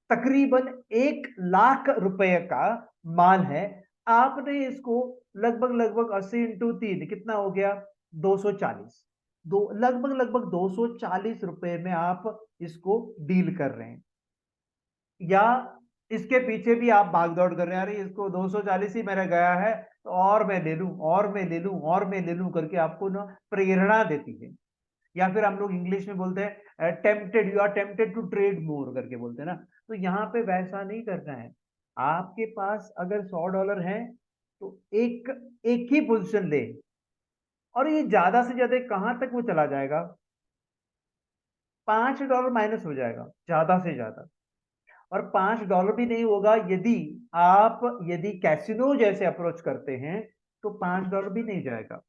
तकरीबन 1 लाख रुपए का माल है। आपने इसको लगभग लगभग 80 × 3 कितना हो गया? 240। लगभग लगभग 240 रुपए में आप इसको डील कर रहे हैं, या इसके पीछे भी आप भागदौड़ कर रहे हैं, अरे इसको 240 ही मेरा गया है तो और मैं ले लूं, और मैं ले लूं, और मैं ले लूं करके आपको ना प्रेरणा देती है। या फिर हम लोग इंग्लिश में बोलते हैं tempted, you are tempted to trade more करके बोलते हैं ना। तो यहाँ पे वैसा नहीं करना है। आपके पास अगर $100 है तो एक एक ही पोजीशन ले, और ये ज्यादा से ज्यादा कहां तक वो चला जाएगा? $5 माइनस हो जाएगा ज्यादा से ज्यादा। और $5 भी नहीं होगा यदि कैसीनो जैसे अप्रोच करते हैं तो $5 भी नहीं जाएगा।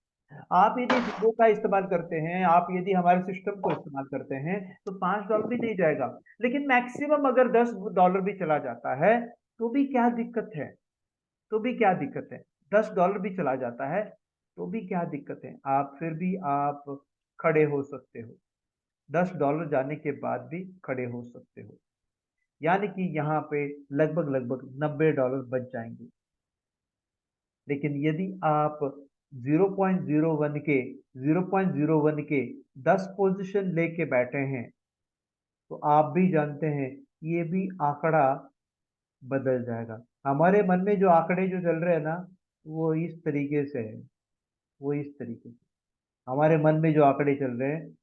आप यदि जीरो का इस्तेमाल करते हैं, आप यदि हमारे सिस्टम को इस्तेमाल करते हैं तो $5 भी नहीं जाएगा। लेकिन मैक्सिमम अगर $10 भी चला जाता है तो भी क्या दिक्कत है? तो भी क्या दिक्कत है? $10 भी चला जाता है तो भी क्या दिक्कत है? आप फिर भी आप खड़े हो सकते हो, $10 जाने के बाद भी खड़े हो सकते हो। यानी कि यहाँ पे लगभग लगभग $90 बच जाएंगे। लेकिन यदि आप 0.01 के 10 पोजीशन लेके बैठे हैं तो आप भी जानते हैं ये भी आंकड़ा बदल जाएगा। हमारे मन में जो आंकड़े जो चल रहे हैं ना, वो इस तरीके से है, वो इस तरीके से हमारे मन में जो आंकड़े चल रहे हैं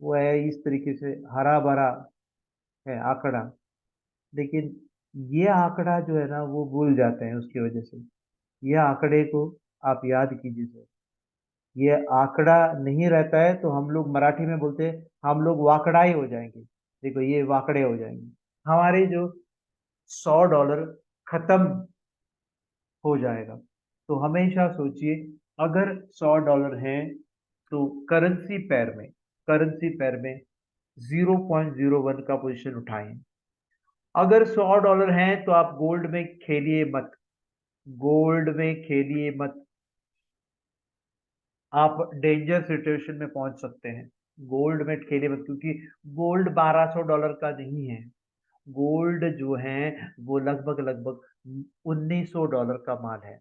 वो है इस तरीके से, हरा भरा है आंकड़ा। लेकिन ये आंकड़ा जो है ना वो भूल जाते हैं उसकी वजह से। ये आंकड़े को आप याद कीजिए सर, ये आंकड़ा नहीं रहता है तो हम लोग मराठी में बोलते हैं हम लोग वाकड़ाई हो जाएंगे। देखो ये वाकड़े हो जाएंगे, हमारे जो $100 खत्म हो जाएगा। तो हमेशा सोचिए, अगर $100 है तो करेंसी पैर में 0.01 का पोजीशन उठाएं। अगर $100 है तो आप गोल्ड में खेलिए मत, गोल्ड में खेलिए मत। आप डेंजर सिचुएशन में पहुंच सकते हैं। गोल्ड में खेलिए मत, क्योंकि गोल्ड $1200 का नहीं है। गोल्ड जो है वो लगभग लगभग $1900 का माल है।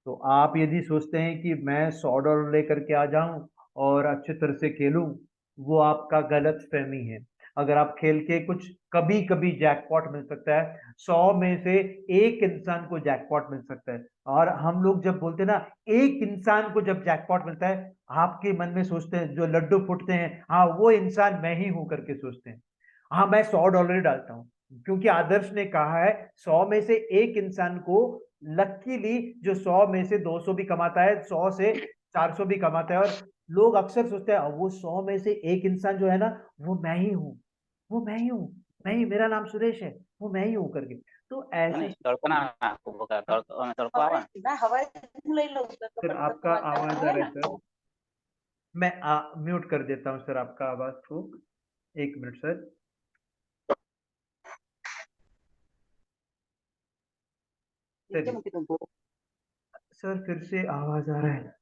तो आप यदि सोचते हैं कि मैं $100 लेकर के आ जाऊं और अच्छी तरह से खेलूं, वो आपका गलत फहमी है। अगर आप खेल के कुछ, कभी कभी जैकपॉट मिल सकता है, 100 में से एक इंसान को जैकपॉट मिल सकता है। और हम लोग जब बोलते हैं ना, एक इंसान को जब जैकपॉट मिलता है, आपके मन में सोचते हैं, जो लड्डू फूटते हैं, हाँ वो इंसान मैं ही हूं करके सोचते हैं। हाँ मैं $100 ही डालता हूँ, क्योंकि आदर्श ने कहा है 100 में से एक इंसान को, लकीली जो 100 में से 200 भी कमाता है, 100 से 400 भी कमाता है। और लोग अक्सर सोचते हैं वो 100 में से एक इंसान जो है ना, वो मैं ही हूँ, वो मैं ही हूँ, मैं ही, मेरा नाम सुरेश है, वो मैं ही हूँ करके। तो ऐसे सर आपका आवाज आ रहा है सर, मैं म्यूट कर देता हूँ सर आपका आवाज को, 1 मिनट सर। सर फिर से आवाज आ रहा है।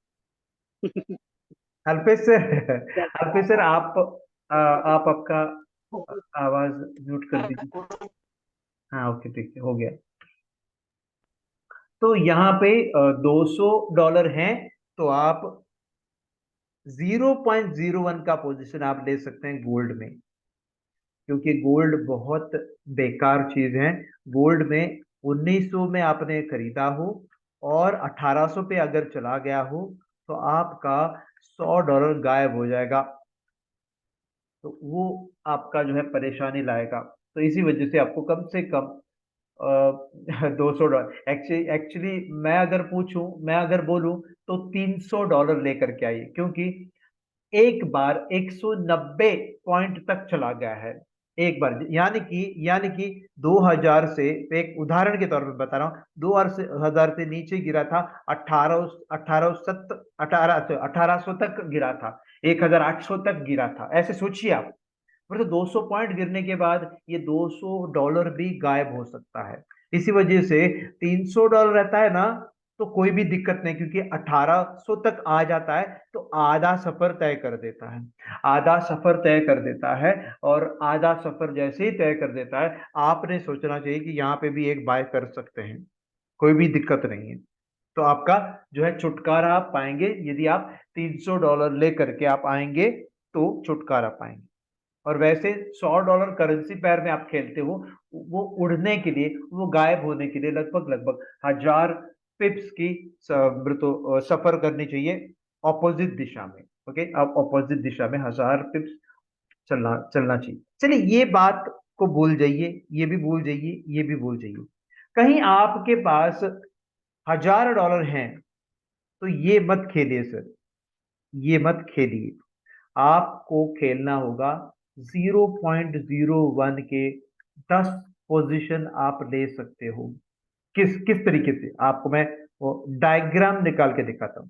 अल्पेश सर, अल्पेश सर आप आपका आवाज म्यूट कर दीजिए। हाँ ओके ठीक है, हो गया। तो यहाँ पे $200 है तो आप 0.01 का पोजीशन आप ले सकते हैं गोल्ड में, क्योंकि गोल्ड बहुत बेकार चीज है। गोल्ड में 1900 में आपने खरीदा हो और 1800 पे अगर चला गया हो तो आपका $100 गायब हो जाएगा। तो वो आपका जो है परेशानी लाएगा। तो इसी वजह से आपको कम से कम $200, एक्चुअली मैं अगर बोलूं तो $300 लेकर के आइए, क्योंकि एक बार 190 पॉइंट तक चला गया है। एक बार यानी कि 2000 से, एक उदाहरण के तौर पर बता रहा हूँ, 2000 से नीचे गिरा था, 1800 तक गिरा था, 1800 तक गिरा था। ऐसे सोचिए आप, मतलब 200 पॉइंट गिरने के बाद ये $200 भी गायब हो सकता है। इसी वजह से $300 रहता है ना, तो कोई भी दिक्कत नहीं, क्योंकि 1800 तक आ जाता है तो आधा सफर तय कर देता है, आधा सफर तय कर देता है। और आधा सफर जैसे ही तय कर देता है, आपने सोचना चाहिए कि यहाँ पे भी एक बाय कर सकते हैं, कोई भी दिक्कत नहीं है। तो आपका जो है छुटकारा आप पाएंगे, यदि आप $300 लेकर के आप आएंगे तो छुटकारा पाएंगे। और वैसे $100 करेंसी पैर में आप खेलते हो, वो उड़ने के लिए, वो गायब होने के लिए लगभग लगभग 1000 पिप्स की सफर करनी चाहिए ऑपोजिट दिशा में। ओके, आप ऑपोजिट दिशा में 1000 पिप्स चलना चलना चाहिए। चलिए, ये बात को भूल जाइए, ये भी भूल जाइए, ये भी भूल जाइए। कहीं आपके पास $1000 हैं तो ये मत खेलिए सर, ये मत खेलिए। आपको खेलना होगा 0.01 के 10 पोजीशन आप ले सकते हो। किस किस तरीके से, आपको मैं वो डायग्राम निकाल के दिखाता हूं।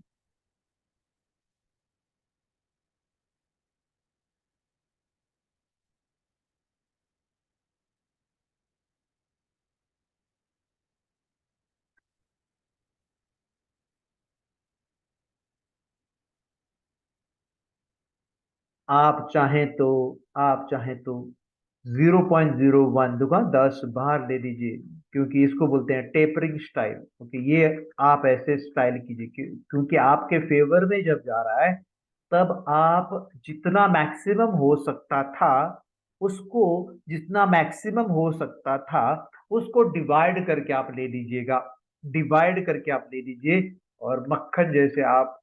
आप चाहें तो 0.01 दूंगा, 10 बाहर ले लीजिए, क्योंकि इसको बोलते हैं टेपरिंग स्टाइल। ओके, ये आप ऐसे स्टाइल कीजिए क्योंकि आपके फेवर में जब जा रहा है, तब आप जितना मैक्सिमम हो सकता था उसको, जितना मैक्सिमम हो सकता था उसको डिवाइड करके आप ले लीजिएगा, डिवाइड करके आप ले लीजिए। और मक्खन जैसे आप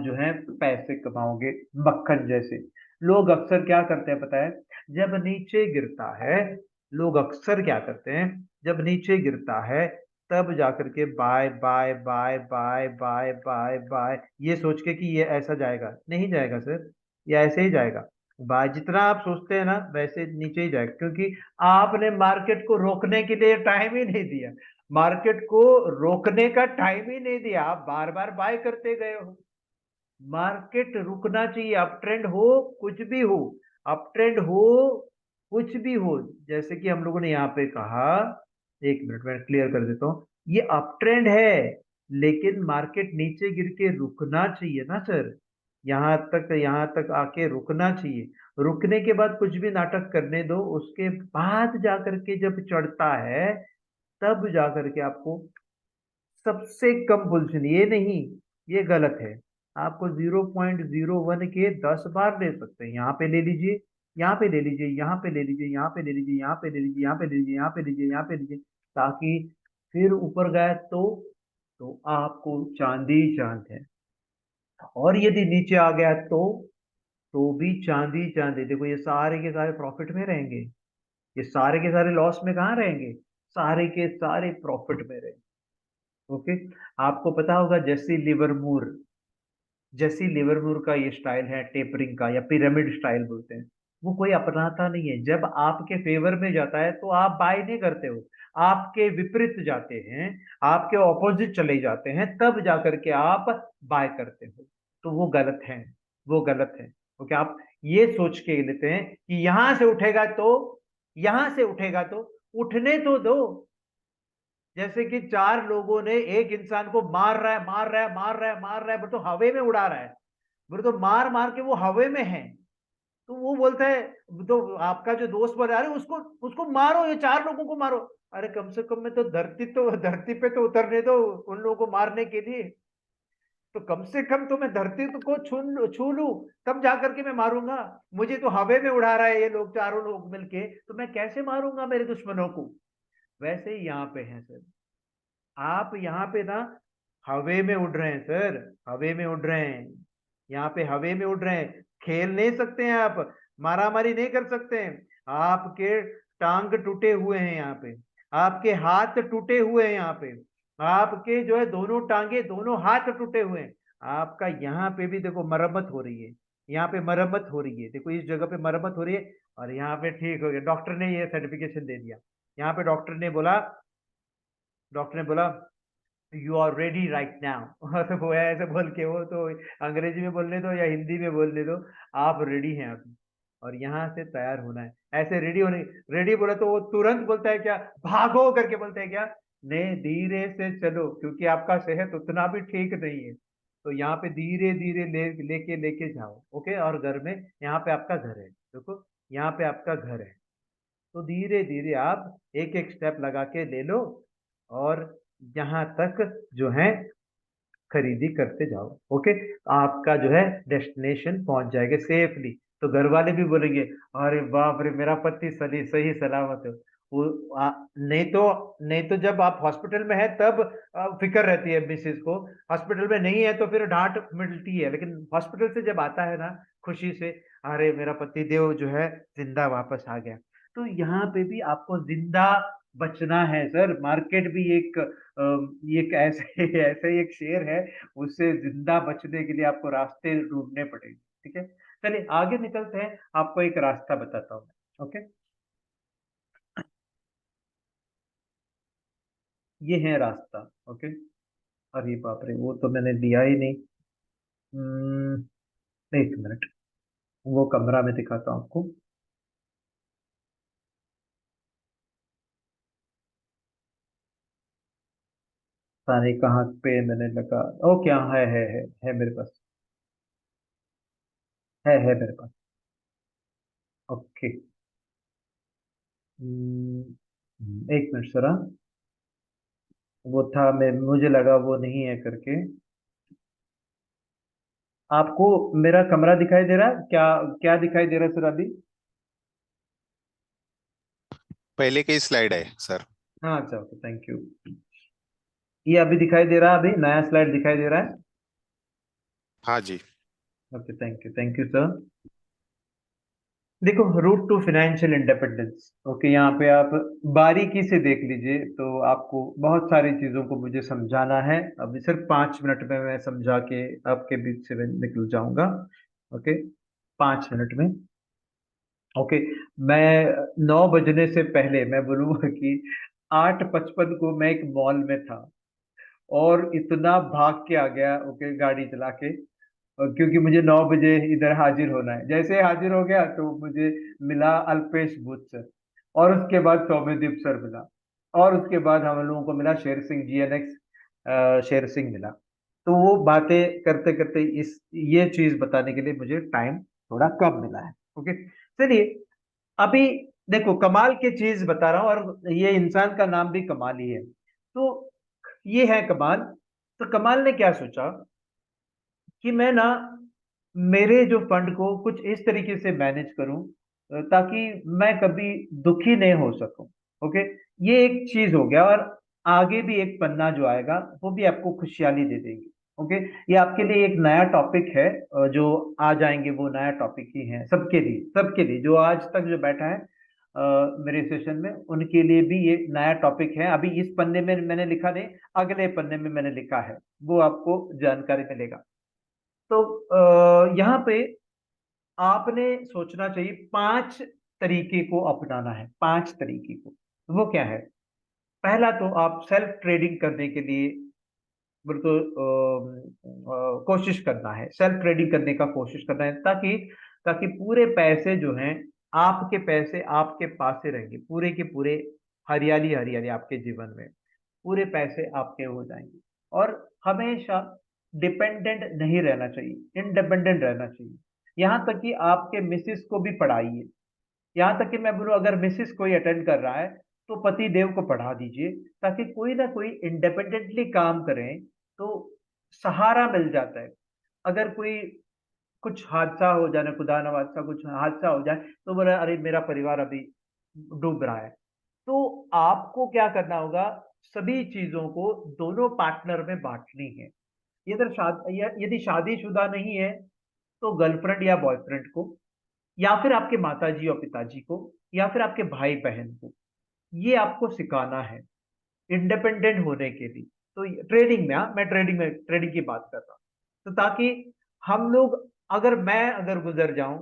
जो है पैसे कमाओगे, मक्खन जैसे। लोग अक्सर क्या करते हैं पता है, जब नीचे गिरता है, लोग अक्सर क्या करते हैं, जब नीचे गिरता है तब जाकर के bye bye bye bye bye bye bye, ये सोच के कि ये ऐसा जाएगा, नहीं जाएगा सर, ये ऐसे ही जाएगा। बाय जितना आप सोचते हैं ना वैसे नीचे ही जाएगा, क्योंकि आपने मार्केट को रोकने के लिए टाइम ही नहीं दिया, मार्केट को रोकने का टाइम ही नहीं दिया, आप बार बार बाय करते गए हो। मार्केट रुकना चाहिए, अप ट्रेंड हो कुछ भी हो, अप ट्रेंड हो कुछ भी हो। जैसे कि हम लोगों ने यहाँ पे कहा, एक मिनट में क्लियर कर देता हूँ, ये अप ट्रेंड है लेकिन मार्केट नीचे गिर के रुकना चाहिए ना सर, यहाँ तक आके रुकना चाहिए। रुकने के बाद कुछ भी नाटक करने दो, उसके बाद जाकर के जब चढ़ता है तब जाकर के आपको सबसे कम पोजीशन, ये नहीं, ये गलत है। आपको 0.01 के 10 बार ले सकते हैं, यहाँ पे ले लीजिए, यहाँ पे ले लीजिए, यहाँ पे ले लीजिए, यहाँ पे ले लीजिए, यहाँ पे ले लीजिए, यहाँ पे ले लीजिए, यहाँ पे लीजिए, यहाँ पे लीजिए, ताकि फिर ऊपर गया तो आपको चांदी ही चांद है। और यदि नीचे आ गया तो भी चांदी ही चांद है। देखो, ये सारे के सारे प्रॉफिट में रहेंगे, ये सारे के सारे लॉस में कहाँ रहेंगे, सारे के सारे प्रॉफिट में रहेंगे। ओके, आपको पता होगा जेसी लिवरमूर का ये स्टाइल है टेपरिंग का, या पिरामिड स्टाइल बोलते हैं, वो कोई अपनाता नहीं है। जब आपके फेवर में जाता है तो आप बाय नहीं करते हो, आपके विपरीत जाते हैं, आपके ऑपोजिट चले जाते हैं, तब जाकर के आप बाय करते हो। तो वो गलत है, वो गलत है। ओके, आप ये सोच के लेते हैं कि यहां से उठेगा तो, यहां से उठेगा तो उठने तो दो। जैसे कि 4 लोगों ने एक इंसान को मार रहा है, मार रहा है, मार रहा है, मार रहा है, बट तो हवे में उड़ा रहा है, बट तो मार मार के वो हवे में है। तो वो बोलता है, तो आपका जो दोस्त बोल रहा है, अरे उसको उसको मारो, ये 4 लोगों को मारो। अरे कम से कम मैं तो धरती पे तो उतरने दो उन लोगों को मारने के लिए। तो कम से कम तो मैं धरती को छू लूं, तब जाकर के मैं मारूंगा। मुझे तो हवे में उड़ा रहा है ये लोग, चारों लोग मिलके, तो मैं कैसे मारूंगा मेरे दुश्मनों को। वैसे ही यहाँ पे है सर, आप यहाँ पे ना हवे में उड़ रहे हैं सर, हवे में उड़ रहे हैं, यहाँ पे हवे में उड़ रहे हैं। खेल नहीं सकते हैं आप, मारामारी नहीं कर सकते हैं। आपके टांग टूटे हुए हैं यहाँ पे, आपके हाथ टूटे हुए हैं यहाँ पे, आपके जो है दोनों टांगे दोनों हाथ टूटे हुए हैं। आपका यहाँ पे भी देखो मरम्मत हो रही है, यहाँ पे मरम्मत हो रही है, देखो इस जगह पे मरम्मत हो रही है। और यहाँ पे ठीक हो गया, डॉक्टर ने ये सर्टिफिकेशन दे दिया। यहाँ पे डॉक्टर ने बोला you are ready right now. तो वो ऐसे बोल के, वो तो अंग्रेजी में बोलने दो या हिंदी में बोलने दो, आप रेडी हैं अभी। और यहाँ से तैयार होना है। ऐसे रेडी होने, रेडी बोले तो वो तुरंत बोलता है क्या, भागो करके बोलते हैं क्या, नहीं धीरे से चलो, क्योंकि आपका सेहत उतना भी ठीक नहीं है। तो यहाँ पे धीरे धीरे लेके लेके जाओ। ओके, और घर में, यहाँ पे आपका घर है, देखो यहाँ पे आपका घर है, तो धीरे धीरे आप एक एक स्टेप लगा के ले लो, और यहाँ तक जो है खरीदी करते जाओ। ओके, आपका जो है डेस्टिनेशन पहुंच जाएगा सेफली। तो घर वाले भी बोलेंगे, अरे बाप रे, मेरा पति सही सही सलामत है। वो नहीं तो जब आप हॉस्पिटल में है तब फिक्र रहती है मिसेस को, हॉस्पिटल में नहीं है तो फिर डांट मिलती है, लेकिन हॉस्पिटल से जब आता है ना खुशी से, अरे मेरा पति देव जो है जिंदा वापस आ गया। तो यहाँ पे भी आपको जिंदा बचना है सर। मार्केट भी एक ऐसे ऐसे एक शेर है, उससे जिंदा बचने के लिए आपको रास्ते ढूंढने पड़ेंगे। ठीक है, चलिए आगे निकलते हैं, आपको एक रास्ता बताता हूँ मैं। ओके, ये है रास्ता। ओके, अरे बाप रे, वो तो मैंने दिया ही नहीं। एक मिनट, वो कमरा में दिखाता हूँ आपको। सारे कहाँ पे मैंने लगा, ओ क्या है मेरे पास, है मेरे पास। ओके, एक मिनट सर, हाँ। वो था, मैं मुझे लगा वो नहीं है करके। आपको मेरा कमरा दिखाई दे रहा है क्या, क्या दिखाई दे रहा है सर अभी? पहले की स्लाइड है सर। हाँ अच्छा, ओके, थैंक यू। ये अभी दिखाई दे रहा है, अभी नया स्लाइड दिखाई दे रहा है? हाँ जी। Okay, thank you sir. देखो, route to financial independence. Okay, यहाँ पे आप बारीकी से देख लीजिए, तो आपको बहुत सारी चीजों को मुझे समझाना है। अभी सिर्फ 5 मिनट में मैं समझा के आपके बीच से मैं निकल जाऊंगा। ओके, 5 मिनट में। ओके, मैं 9 बजने से पहले मैं बोलूंगा कि 8:55 को मैं एक मॉल में था, और इतना भाग के आ गया, ओके, गाड़ी चला के। और क्योंकि मुझे 9 बजे इधर हाजिर होना है, जैसे हाजिर हो गया तो मुझे मिला अल्पेश बुध सर, और उसके बाद सौम्यदीप सर मिला, और उसके बाद हम लोगों को मिला शेर सिंह GNX, शेर सिंह मिला। तो वो बातें करते करते इस ये चीज बताने के लिए मुझे टाइम थोड़ा कम मिला है। ओके, चलिए अभी देखो, कमाल की चीज बता रहा हूँ, और ये इंसान का नाम भी कमाल ही है। तो ये है कमाल। तो कमाल ने क्या सोचा कि मैं ना मेरे जो फंड को कुछ इस तरीके से मैनेज करूं, ताकि मैं कभी दुखी नहीं हो सकूं। ओके, ये एक चीज हो गया, और आगे भी एक पन्ना जो आएगा वो भी आपको खुशहाली दे देगी। ओके, ये आपके लिए एक नया टॉपिक है, जो आ जाएंगे वो नया टॉपिक ही है सबके लिए जो आज तक जो बैठा है मेरे सेशन में, उनके लिए भी ये नया टॉपिक है। अभी इस पन्ने में मैंने लिखा नहीं, अगले पन्ने में मैंने लिखा है, वो आपको जानकारी मिलेगा। तो यहाँ पे आपने सोचना चाहिए, 5 तरीके को अपनाना है, 5 तरीके को। वो क्या है? पहला तो आप सेल्फ ट्रेडिंग करने के लिए बिल्कुल कोशिश करना है, सेल्फ ट्रेडिंग करने का कोशिश करना है, ताकि ताकि पूरे पैसे जो हैं, आपके पैसे आपके पास ही रहेंगे, पूरे के पूरे हरियाली हरियाली आपके जीवन में, पूरे पैसे आपके हो जाएंगे। और हमेशा डिपेंडेंट नहीं रहना चाहिए, इंडिपेंडेंट रहना चाहिए। यहाँ तक कि आपके मिसिस को भी पढ़ाइए। यहाँ तक कि मैं बोलूँ, अगर मिसिस कोई अटेंड कर रहा है तो पति देव को पढ़ा दीजिए, ताकि कोई ना कोई इंडिपेंडेंटली काम करें, तो सहारा मिल जाता है। अगर कोई कुछ हादसा हो जाए, खुदा न वास्ता कुछ हादसा हो जाए, तो बोला अरे मेरा परिवार अभी डूब रहा है, तो आपको क्या करना होगा, सभी चीजों को दोनों पार्टनर में बांटनी है। यदि शादीशुदा नहीं है तो गर्लफ्रेंड या बॉयफ्रेंड को, या फिर आपके माताजी और पिताजी को, या फिर आपके भाई बहन को, ये आपको सिखाना है इंडिपेंडेंट होने के लिए। तो ट्रेडिंग में, हाँ, मैं ट्रेडिंग की बात कर रहा हूँ। तो ताकि हम लोग, अगर गुजर जाऊं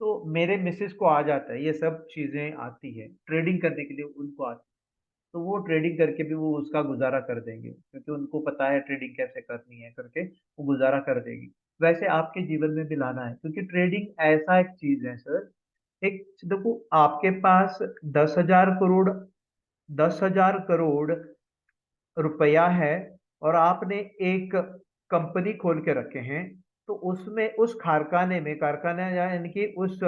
तो मेरे मिसेस को आ जाता है, ये सब चीजें आती है ट्रेडिंग करने के लिए, उनको आती है। तो वो ट्रेडिंग करके भी वो उसका गुजारा कर देंगे, क्योंकि उनको पता है ट्रेडिंग कैसे करनी है करके, वो गुजारा कर देगी। वैसे आपके जीवन में भी लाना है, क्योंकि ट्रेडिंग ऐसा एक चीज है सर, एक देखो, आपके पास 10,000 करोड़ 10,000 करोड़ रुपया है और आपने एक कंपनी खोल के रखे हैं, तो उसमें उस कारखाना यानी कि उस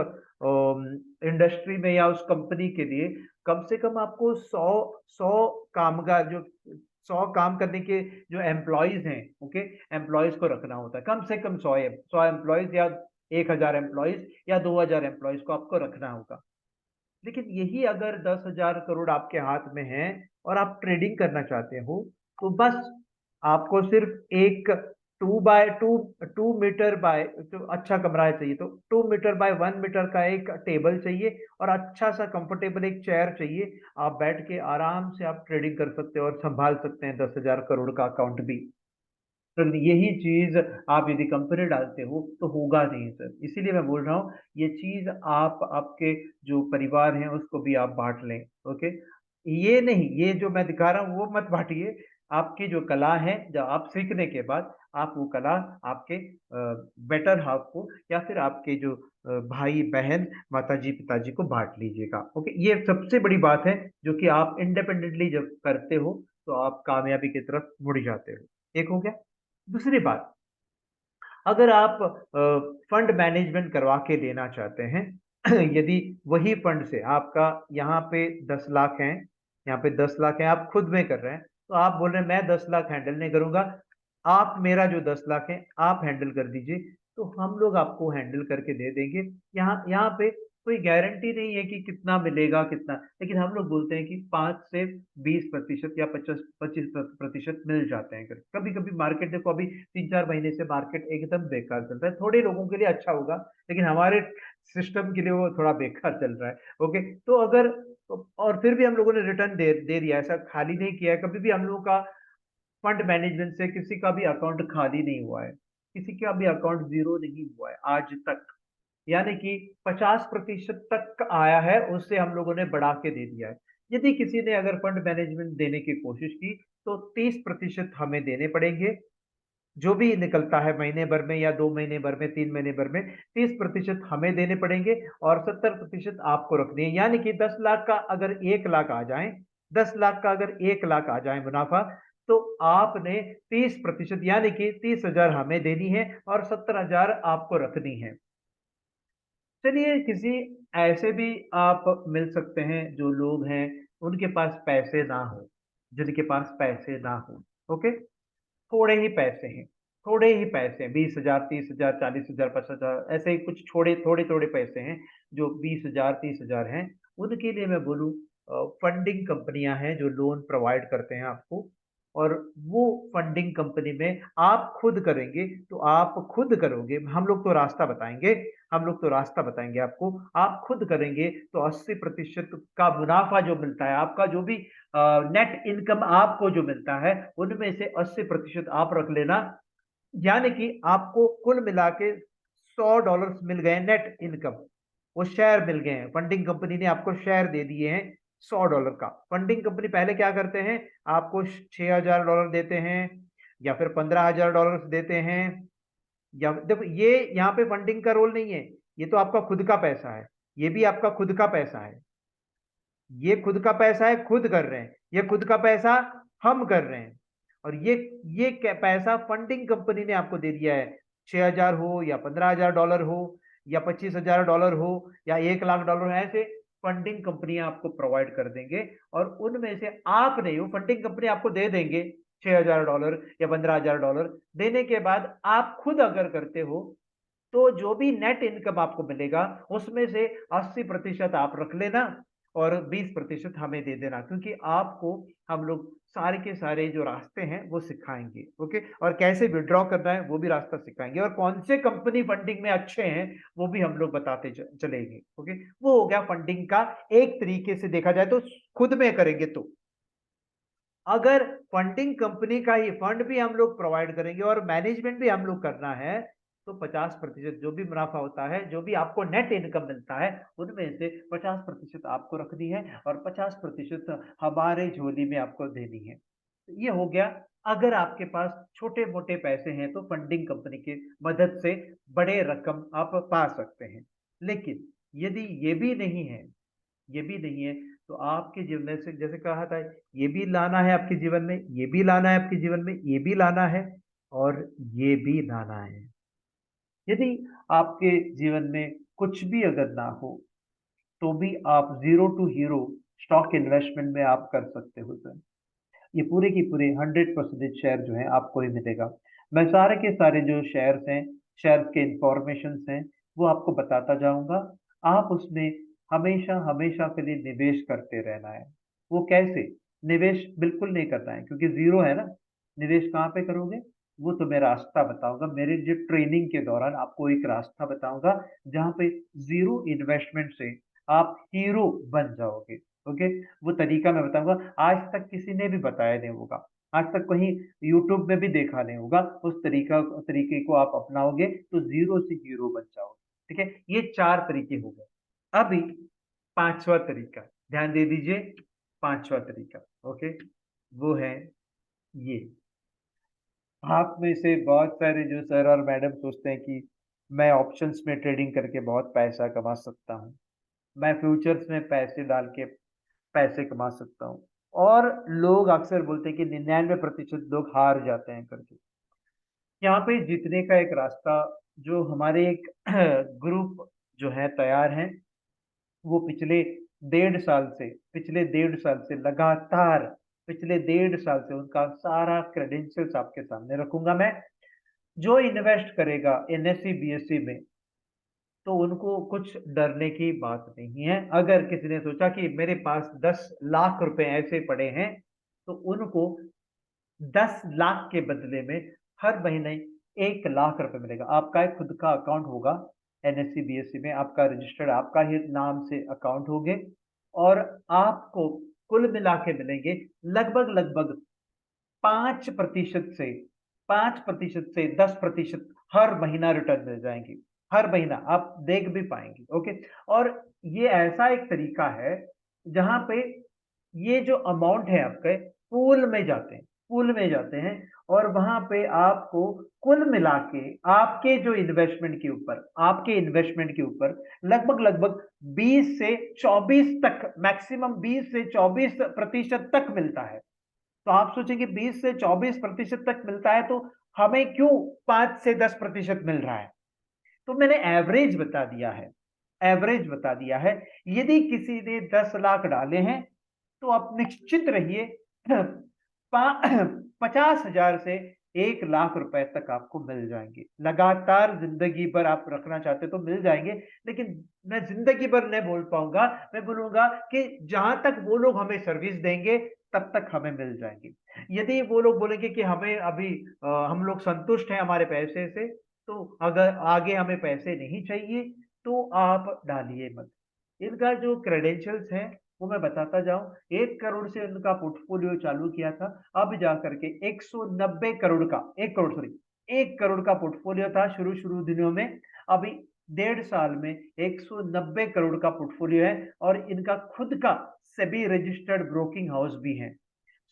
इंडस्ट्री में या उस कंपनी के लिए कम से कम आपको 100 कामगार, जो 100 काम करने के जो एम्प्लॉयज हैं, ओके, एम्प्लॉयज को रखना होता है। कम से कम 100 एम्प्लॉयज या 1,000 एम्प्लॉयज या 2,000 एम्प्लॉयज को आपको रखना होगा। लेकिन यही अगर 10,000 करोड़ आपके हाथ में है और आप ट्रेडिंग करना चाहते हो, तो बस आपको सिर्फ एक 2 मीटर बाय, तो अच्छा कमरा चाहिए, तो 2 मीटर बाय 1 मीटर का एक टेबल चाहिए और अच्छा सा कंफर्टेबल एक चेयर चाहिए। आप बैठ के आराम से आप ट्रेडिंग कर सकते हो और संभाल सकते हैं 10,000 करोड़ का अकाउंट भी। तो यही चीज आप यदि कंपनी डालते हो तो होगा नहीं सर। इसीलिए मैं बोल रहा हूँ, ये चीज आप आपके जो परिवार हैं उसको भी आप बांट लें। ओके, ये नहीं, ये जो मैं दिखा रहा हूँ वो मत बांटिए। आपकी जो कला है, जब आप सीखने के बाद आप वो कला आपके बेटर हाफ को या फिर आपके जो भाई बहन माताजी पिताजी को बांट लीजिएगा। ओके, ये सबसे बड़ी बात है, जो कि आप इंडिपेंडेंटली जब करते हो तो आप कामयाबी की तरफ मुड़ जाते हो। एक हो गया। दूसरी बात, अगर आप फंड मैनेजमेंट करवा के लेना चाहते हैं यदि वही फंड से आपका यहाँ पे 10 लाख है, यहाँ पे 10 लाख है, आप खुद में कर रहे हैं, तो आप बोल रहे हैं मैं 10 लाख हैंडल नहीं करूंगा, आप मेरा जो 10 लाख है आप हैंडल कर दीजिए, तो हम लोग आपको हैंडल करके दे देंगे। यहाँ यहाँ पे कोई गारंटी नहीं है कि कितना मिलेगा कितना, लेकिन हम लोग बोलते हैं कि 5 से 20% या 25% मिल जाते हैं। कभी कभी मार्केट, देखो अभी 3-4 महीने से मार्केट एकदम बेकार चल रहा है, थोड़े लोगों के लिए अच्छा होगा लेकिन हमारे सिस्टम के लिए वो थोड़ा बेकार चल रहा है। ओके, तो अगर, और फिर भी हम लोगों ने रिटर्न दे दिया, ऐसा खाली नहीं किया है कभी भी। हम लोगों का फंड मैनेजमेंट से किसी का भी अकाउंट खाली नहीं हुआ है, किसी का भी अकाउंट जीरो नहीं हुआ है आज तक। यानी कि 50% तक आया है, उससे हम लोगों ने बढ़ा के दे दिया है। यदि किसी ने अगर फंड मैनेजमेंट देने की कोशिश की तो 30% हमें देने पड़ेंगे, जो भी निकलता है महीने भर में या 2 महीने भर में 3 महीने भर में 30% हमें देने पड़ेंगे और 70% आपको रखनी है। यानी कि 10 लाख का अगर 1 लाख आ जाए, 10 लाख का अगर 1 लाख आ जाए मुनाफा, तो आपने 30% यानी कि 30,000 हमें देनी है और 70,000 आपको रखनी है। चलिए, किसी ऐसे भी आप मिल सकते हैं जो लोग हैं उनके पास पैसे ना हो, जिनके पास पैसे ना हो। ओके, थोड़े ही पैसे हैं, थोड़े ही पैसे हैं, 20,000 30,000 40,000 50,000, ऐसे ही कुछ थोड़े थोड़े थोड़े पैसे हैं जो 20,000 30,000 हैं। उनके लिए मैं बोलूँ, फंडिंग कंपनियां हैं जो लोन प्रोवाइड करते हैं आपको, और वो फंडिंग कंपनी में आप खुद करेंगे तो आप खुद करोगे, हम लोग तो रास्ता बताएंगे, हम लोग तो रास्ता बताएंगे आपको। आप खुद करेंगे तो 80% का मुनाफा जो मिलता है, आपका जो भी नेट इनकम आपको जो मिलता है, उनमें से 80% आप रख लेना। यानी कि आपको कुल मिला के $100 मिल गए नेट इनकम, वो शेयर मिल गए हैं, फंडिंग कंपनी ने आपको शेयर दे दिए हैं $100 का। फंडिंग कंपनी पहले क्या करते हैं, आपको $6,000 देते हैं या फिर $15,000 देते हैं, या देखो ये यहाँ पे फंडिंग का रोल नहीं है, ये तो आपका खुद का पैसा है, ये भी आपका खुद का पैसा है, ये खुद का पैसा है, खुद कर रहे हैं, ये खुद का पैसा हम कर रहे हैं। और ये पैसा फंडिंग कंपनी ने आपको दे दिया है, 6,000 हो या $15,000 हो या $25,000 हो या $1,00,000 हो, ऐसे फंडिंग कंपनियां आपको प्रोवाइड कर देंगे और उनमें से आप नहीं, वो फंडिंग कंपनी आपको दे देंगे $6,000 या $15,000। देने के बाद आप खुद अगर करते हो तो जो भी नेट इनकम आपको मिलेगा उसमें से 80% आप रख लेना और 20% हमें दे देना, क्योंकि आपको हम लोग सारे के सारे जो रास्ते हैं वो सिखाएंगे। ओके, और कैसे विड्रॉ करना है वो भी रास्ता सिखाएंगे, और कौन से कंपनी फंडिंग में अच्छे हैं वो भी हम लोग बताते चलेंगे। ओके, वो हो गया फंडिंग का एक तरीके से देखा जाए तो, खुद में करेंगे तो। अगर फंडिंग कंपनी का ही फंड भी हम लोग प्रोवाइड करेंगे और मैनेजमेंट भी हम लोग करना है, तो 50% जो भी मुनाफा होता है, जो भी आपको नेट इनकम मिलता है, उनमें से 50% आपको रखनी है और 50% हमारे झोली में आपको देनी है। तो ये हो गया। अगर आपके पास छोटे मोटे पैसे हैं तो फंडिंग कंपनी की मदद से बड़े रकम आप पा सकते हैं। लेकिन यदि ये भी नहीं है, ये भी नहीं है, तो आपके जीवन में से जैसे कहा था, ये भी लाना है आपके जीवन में, ये भी लाना है आपके जीवन में, ये भी लाना है और ये भी लाना है। यदि आपके जीवन में कुछ भी अगर ना हो, तो भी आप zero to hero stock investment में आप कर सकते हो सर। ये पूरे की पूरे 100% शेयर जो है आपको ही मिलेगा। मैं सारे के सारे जो शेयर्स हैं, शेयर्स के इंफॉर्मेशन हैं, वो आपको बताता जाऊंगा। आप उसमें हमेशा हमेशा के लिए निवेश करते रहना है। वो कैसे? निवेश बिल्कुल नहीं करना है क्योंकि जीरो है ना। निवेश कहाँ पे करोगे? वो तो मैं रास्ता बताऊंगा, मेरे जो ट्रेनिंग के दौरान आपको एक रास्ता बताऊंगा जहाँ पे जीरो इन्वेस्टमेंट से आप हीरो बन जाओगे। ओके, वो तरीका मैं बताऊंगा, आज तक किसी ने भी बताया नहीं होगा, आज तक कहीं यूट्यूब में भी देखा नहीं होगा। उस तरीके को आप अपनाओगे तो जीरो से हीरो बन जाओगे। ठीक है, ये 4 तरीके हो गए। अभी 5वां तरीका ध्यान दे दीजिए। 5वां तरीका, ओके, वो है ये। आप में से बहुत सारे जो सर और मैडम सोचते हैं कि मैं ऑप्शंस में ट्रेडिंग करके बहुत पैसा कमा सकता हूँ, मैं फ्यूचर्स में पैसे डाल के पैसे कमा सकता हूँ, और लोग अक्सर बोलते हैं कि 99% लोग हार जाते हैं करके। यहाँ पे जीतने का एक रास्ता जो हमारे एक ग्रुप जो है तैयार हैं, वो पिछले डेढ़ साल से लगातार, पिछले डेढ़ साल से उनका सारा क्रेडेंशियल्स आपके सामने रखूंगा मैं। जो इन्वेस्ट करेगा एनएससी बीएससी में, तो उनको कुछ डरने की बात नहीं है। अगर किसी ने सोचा कि मेरे पास 10 लाख रुपए ऐसे पड़े हैं, तो उनको 10 लाख के बदले में हर महीने 1 लाख रुपए मिलेगा। आपका एक खुद का अकाउंट होगा एनएससी बीएससी में, आपका रजिस्टर्ड, आपका ही नाम से अकाउंट होंगे, और आपको कुल मिला के मिलेंगे लगभग लगभग 5% से 10% हर महीना रिटर्न मिल जाएंगे। हर महीना आप देख भी पाएंगे। ओके, और ये ऐसा एक तरीका है जहां पे ये जो अमाउंट है आपके पूल में जाते हैं, पूल में जाते हैं, और वहां पे आपको कुल मिला के आपके इन्वेस्टमेंट के ऊपर लगभग लगभग 20 से 24 तक, मैक्सिमम 20 से 24% तक मिलता है। तो आप सोचेंगे 20 से 24% तक मिलता है, तो हमें क्यों 5 से 10% मिल रहा है? तो मैंने एवरेज बता दिया है, एवरेज बता दिया है। यदि किसी ने 10 लाख डाले हैं, तो आप निश्चित रहिए 50,000 से 1 लाख रुपए तक आपको मिल जाएंगे। लगातार जिंदगी भर आप रखना चाहते तो मिल जाएंगे, लेकिन मैं जिंदगी भर नहीं बोल पाऊंगा। मैं बोलूंगा कि जहां तक वो लोग हमें सर्विस देंगे तब तक हमें मिल जाएंगे। यदि वो लोग बोलेंगे कि हमें अभी हम लोग संतुष्ट हैं हमारे पैसे से, तो अगर आगे हमें पैसे नहीं चाहिए, तो आप डालिए मत। इनका जो क्रेडेंशियल्स है वो मैं बताता जाऊं। 1 करोड़ से उनका पोर्टफोलियो चालू किया था, अब जाकर के 190 करोड़ का, 1 करोड़ का पोर्टफोलियो था शुरू शुरू दिनों में। अभी 1.5 साल में 190 करोड़ का पोर्टफोलियो है, और इनका खुद का सेबी रजिस्टर्ड ब्रोकिंग हाउस भी है,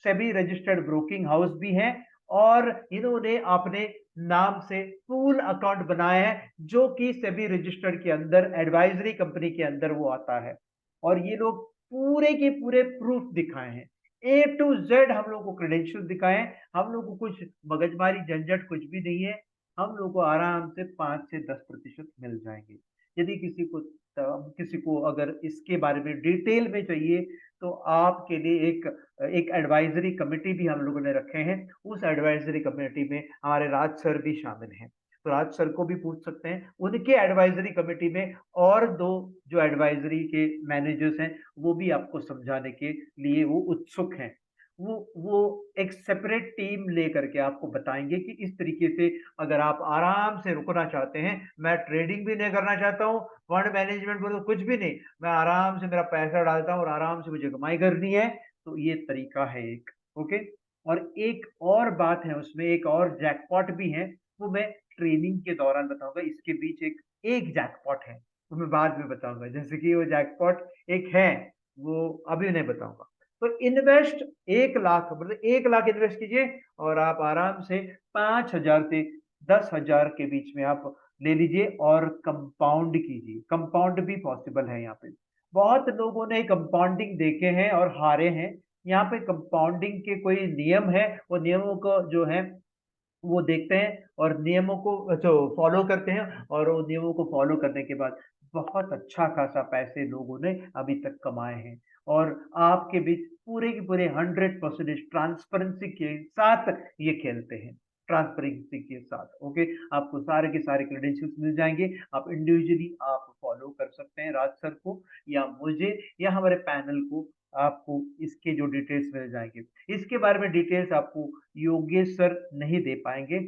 सेबी रजिस्टर्ड ब्रोकिंग हाउस भी है। और इन्होंने अपने नाम से पूल अकाउंट बनाया है, जो कि सेबी रजिस्टर्ड के अंदर एडवाइजरी कंपनी के अंदर वो आता है। और ये लोग पूरे के पूरे प्रूफ दिखाए हैं, ए टू जेड हम लोग को क्रेडेंशियल दिखाए हैं। हम लोग को कुछ मगजमारी झंझट कुछ भी नहीं है। हम लोग को आराम से 5 से 10% मिल जाएंगे। यदि किसी को अगर इसके बारे में डिटेल में चाहिए, तो आपके लिए एक एडवाइजरी कमेटी भी हम लोगों ने रखे हैं। उस एडवाइजरी कमेटी में हमारे राज सर भी शामिल हैं, तो राज सर को भी पूछ सकते हैं। उनके एडवाइजरी कमेटी में और 2 जो एडवाइजरी के मैनेजर्स हैं, वो भी आपको समझाने के लिए वो उत्सुक हैं। वो एक सेपरेट टीम लेकर के आपको बताएंगे कि इस तरीके से अगर आप आराम से रुकना चाहते हैं, मैं ट्रेडिंग भी नहीं करना चाहता हूँ, फंड मैनेजमेंट बोलो कुछ भी नहीं, मैं आराम से मेरा पैसा डालता हूँ और आराम से मुझे कमाई करनी है, तो ये तरीका है एक। ओके, और एक और बात है उसमें, एक और जैकपॉट भी है, वो मैं ट्रेनिंग के दौरान बताऊंगा। इसके बीच एक एक जैकपॉट है, वो मैं बाद में बताऊंगा। जैसे कि वो जैकपॉट एक है, वो अभी नहीं बताऊंगा। तो इन्वेस्ट 1 लाख, मतलब 1 लाख इन्वेस्ट कीजिए, और आप आराम से 5,000 से 10,000 के बीच में आप ले लीजिए और कंपाउंड कीजिए। कंपाउंड भी पॉसिबल है यहाँ पे। बहुत लोगों ने कंपाउंडिंग देखे हैं और हारे हैं। यहाँ पे कंपाउंडिंग के कोई नियम है, वो नियमों को जो है वो देखते हैं और नियमों को जो फॉलो करते हैं, और वो नियमों को फॉलो करने के बाद बहुत अच्छा खासा पैसे लोगों ने अभी तक कमाए हैं। और आपके बीच पूरे के पूरे 100% ट्रांसपेरेंसी के साथ ये खेलते हैं, ट्रांसपेरेंसी के साथ। ओके, आपको सारे के सारे क्रेडेंशियल्स मिल जाएंगे। आप इंडिविजुअली आप फॉलो कर सकते हैं राज सर को या मुझे या हमारे पैनल को, आपको इसके जो डिटेल्स मिल जाएंगे। इसके बारे में डिटेल्स आपको योगेश सर नहीं दे पाएंगे,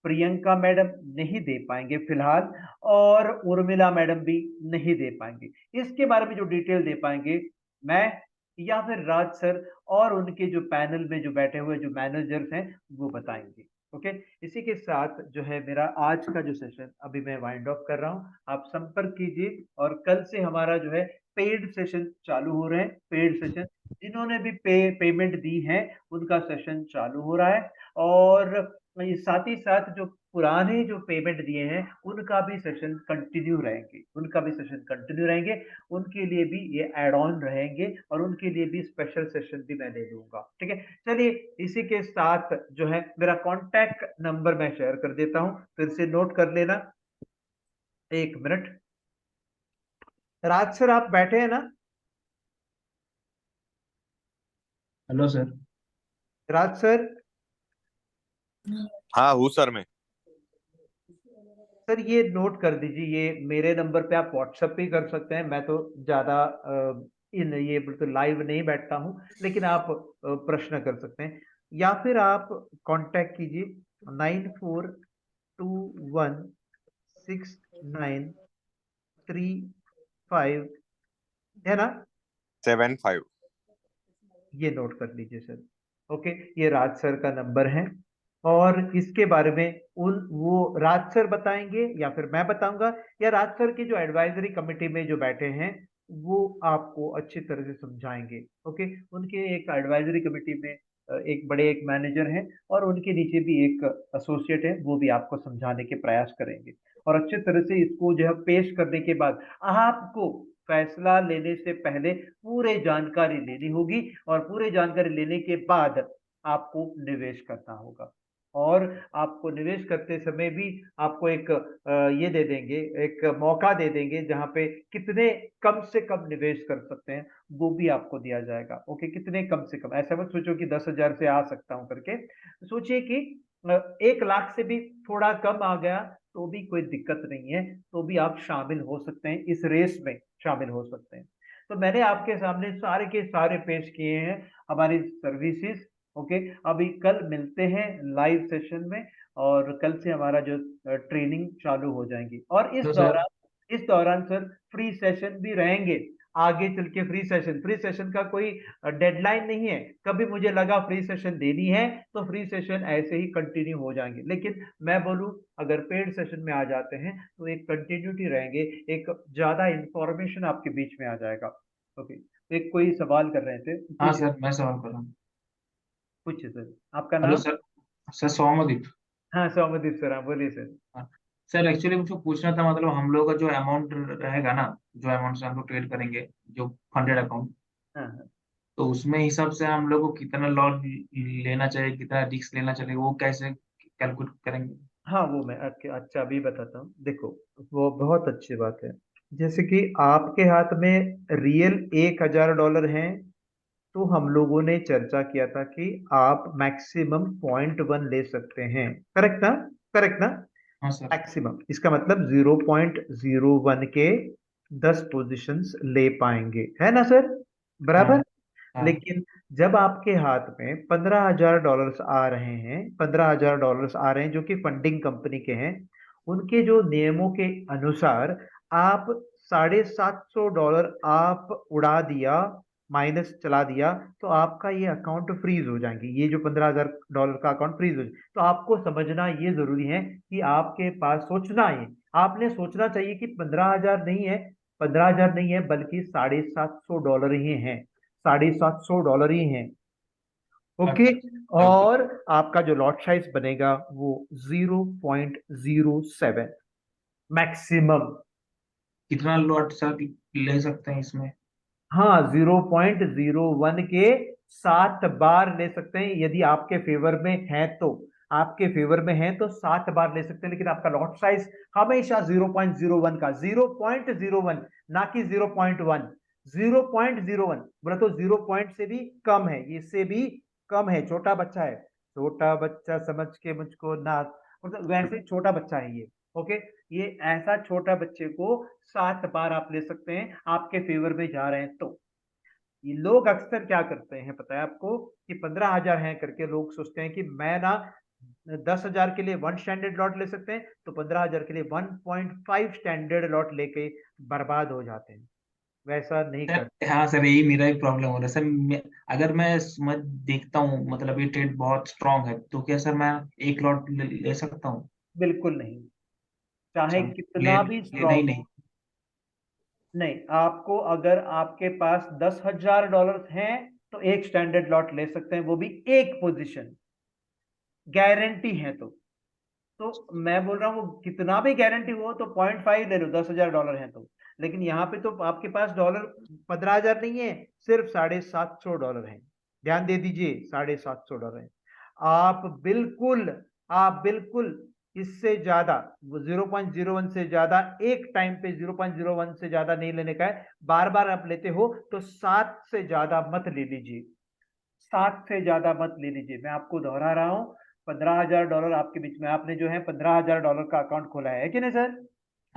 प्रियंका मैडम नहीं दे पाएंगे फिलहाल, और उर्मिला मैडम भी नहीं दे पाएंगे। इसके बारे में जो डिटेल दे पाएंगे मैं या फिर राज सर और उनके जो पैनल में जो बैठे हुए जो मैनेजर्स हैं वो बताएंगे। ओके, इसी के साथ जो है मेरा आज का जो सेशन अभी मैं वाइंड ऑफ कर रहा हूं। आप संपर्क कीजिए और कल से हमारा जो है पेड सेशन चालू हो रहे हैं। पेड सेशन जिन्होंने भी पेमेंट दी है उनका सेशन चालू हो रहा है, और साथ ही साथ जो पुराने जो पेमेंट दिए हैं उनका भी सेशन कंटिन्यू रहेंगे, उनका भी सेशन कंटिन्यू रहेंगे। उनके लिए भी ये एड ऑन रहेंगे और उनके लिए भी स्पेशल सेशन भी मैं ले लूंगा। ठीक है, चलिए इसी के साथ जो है मेरा कॉन्टैक्ट नंबर मैं शेयर कर देता हूं, फिर से नोट कर लेना। एक मिनट, राज सर आप बैठे हैं ना? Hello sir. राज सर, हाँ हूँ सर मैं। सर ये नोट कर दीजिए, ये मेरे नंबर पे आप व्हाट्सएप पे कर सकते हैं। मैं तो ज्यादा इन ये बिल्कुल लाइव नहीं बैठता हूँ, लेकिन आप प्रश्न कर सकते हैं या फिर आप कांटेक्ट कीजिए 94216935, है ना? 75। ये नोट कर लीजिए सर। ओके, ये राज सर का नंबर है, और इसके बारे में वो राज सर बताएंगे या फिर मैं बताऊंगा, या राज सर की जो एडवाइजरी कमेटी में जो बैठे हैं वो आपको अच्छी तरह से समझाएंगे। ओके, उनके एक एडवाइजरी कमेटी में एक बड़े एक मैनेजर हैं और उनके नीचे भी एक एसोसिएट है, वो भी आपको समझाने के प्रयास करेंगे। और अच्छी तरह से इसको जो है पेश करने के बाद आपको फैसला लेने से पहले पूरे जानकारी लेनी होगी, और पूरे जानकारी लेने के बाद आपको निवेश करना होगा। और आपको निवेश करते समय भी आपको एक ये दे देंगे, एक मौका दे देंगे जहां पे कितने कम से कम निवेश कर सकते हैं वो भी आपको दिया जाएगा। ओके, कितने कम से कम, ऐसा मत सोचो कि 10,000 से आ सकता हूं करके। सोचिए कि 1 लाख से भी थोड़ा कम आ गया तो भी कोई दिक्कत नहीं है, तो भी आप शामिल हो सकते हैं, इस रेस में शामिल हो सकते हैं। तो मैंने आपके सामने सारे के सारे पेश किए हैं हमारी सर्विसेज। ओके, अभी कल मिलते हैं लाइव सेशन में, और कल से हमारा जो ट्रेनिंग चालू हो जाएंगी। और तो सर इस दौरान सर फ्री सेशन भी रहेंगे। आगे चल के फ्री सेशन का कोई डेडलाइन नहीं है। कभी मुझे लगा फ्री सेशन देनी है तो फ्री सेशन ऐसे ही कंटिन्यू हो जाएंगे, लेकिन मैं बोलूं अगर पेड सेशन में आ जाते हैं तो एक कंटिन्यूटी रहेंगे, एक ज्यादा इंफॉर्मेशन आपके बीच में आ जाएगा। ओके, एक कोई सवाल कर रहे थे, हाँ पूछिए। सर, मैं सवाल कर रहा हूँ। पूछिए सर, आपका हेलो नाम? सर। सर सौमदीप। हाँ, सौम्यदीप सर, हाँ बोलिए सर। हाँ। सर एक्चुअली मुझे पूछना था, मतलब हम लोग का जो अमाउंट रहेगा ना, जो अमाउंट से हम लोग ट्रेड करेंगे, जो फंडेड अकाउंट, हाँ हाँ तो उसमें हिसाब से हम लोग को कितना लॉस लेना चाहिए, कितना रिस्क लेना चाहिए, वो कैसे कैलकुलेट करेंगे? हाँ, वो मैं अच्छा अभी बताता हूँ। देखो, वो बहुत अच्छी बात है। जैसे कि आपके हाथ में रियल $1,000 हैं, तो हम लोगों ने चर्चा किया था कि आप मैक्सिमम 0.1 ले सकते हैं। करेक्ट ना? करेक्ट ना? हाँ सर। मैक्सिमम इसका मतलब 0.01 के 10 पोजीशंस ले पाएंगे, है ना सर? हाँ। बराबर। हाँ। लेकिन जब आपके हाथ में $15,000 आ रहे हैं, $15,000 आ रहे हैं जो कि फंडिंग कंपनी के हैं, उनके जो नियमों के अनुसार आप $750 आप उड़ा दिया, माइनस चला दिया, तो आपका ये अकाउंट फ्रीज हो जाएंगे। ये जो $15,000 का अकाउंट फ्रीज हो जाए, तो आपको समझना ये जरूरी है कि आपके पास सोचना है, आपने सोचना चाहिए कि 15,000 नहीं है, 15,000 नहीं है, बल्कि $750 ही हैं, $750 ही हैं। ओके, अच्छा। ओके। और आपका जो लॉट साइज बनेगा वो 0.07, मैक्सिमम। कितना लॉट सर ले सकते हैं इसमें? हाँ, 0.01 के 7 बार ले सकते हैं, यदि आपके फेवर में है तो। आपके फेवर में है तो 7 बार ले सकते हैं, लेकिन आपका लॉट साइज हमेशा 0.01 का, 0.01, ना कि 0.1। 0.01 बोला तो 0 पॉइंट से भी कम है, इससे भी कम है, छोटा बच्चा है। छोटा बच्चा समझ के मुझको ना, मतलब वैसे छोटा बच्चा है ये। ओके, ये ऐसा छोटा बच्चे को 7 बार आप ले सकते हैं, आपके फेवर में जा रहे हैं तो। ये लोग अक्सर क्या करते हैं पता है आपको, कि 15,000 है करके लोग सोचते हैं कि मैं ना 10,000 के लिए 1 स्टैंडर्ड लॉट ले सकते हैं, तो 15,000 के लिए 1.5 स्टैंडर्ड लॉट लेके बर्बाद हो जाते हैं। वैसा नहीं कर। सर हाँ सर, यही मेरा एक प्रॉब्लम हो रहा है सर। अगर मैं देखता हूँ मतलब ये ट्रेड बहुत स्ट्रांग है, तो क्या सर मैं एक लॉट ले सकता हूँ? बिल्कुल नहीं, चाहे अच्छा, कितना भी लेना ही स्ट्रांग नहीं। हो। नहीं, आपको अगर आपके पास $10,000 हैं तो एक स्टैंडर्ड लॉट ले सकते हैं, वो भी एक पोजीशन, गारंटी है तो मैं बोल रहा हूँ वो कितना भी गारंटी हो तो 0.5 ले लो, $10,000 है तो। लेकिन यहाँ पे तो आपके पास डॉलर 15,000 नहीं है, सिर्फ $750 है। ध्यान दे दीजिए, $750 है। आप बिल्कुल इससे ज्यादा, 0.01 से ज्यादा एक टाइम पे 0.01 से ज्यादा नहीं लेने का है। बार बार आप लेते हो तो 7 से ज्यादा मत ले लीजिए, 7 से ज्यादा मत ले लीजिए। मैं आपको दोहरा रहा हूँ, $15,000 आपके बीच में, आपने जो है $15,000 का अकाउंट खोला है कि नहीं सर?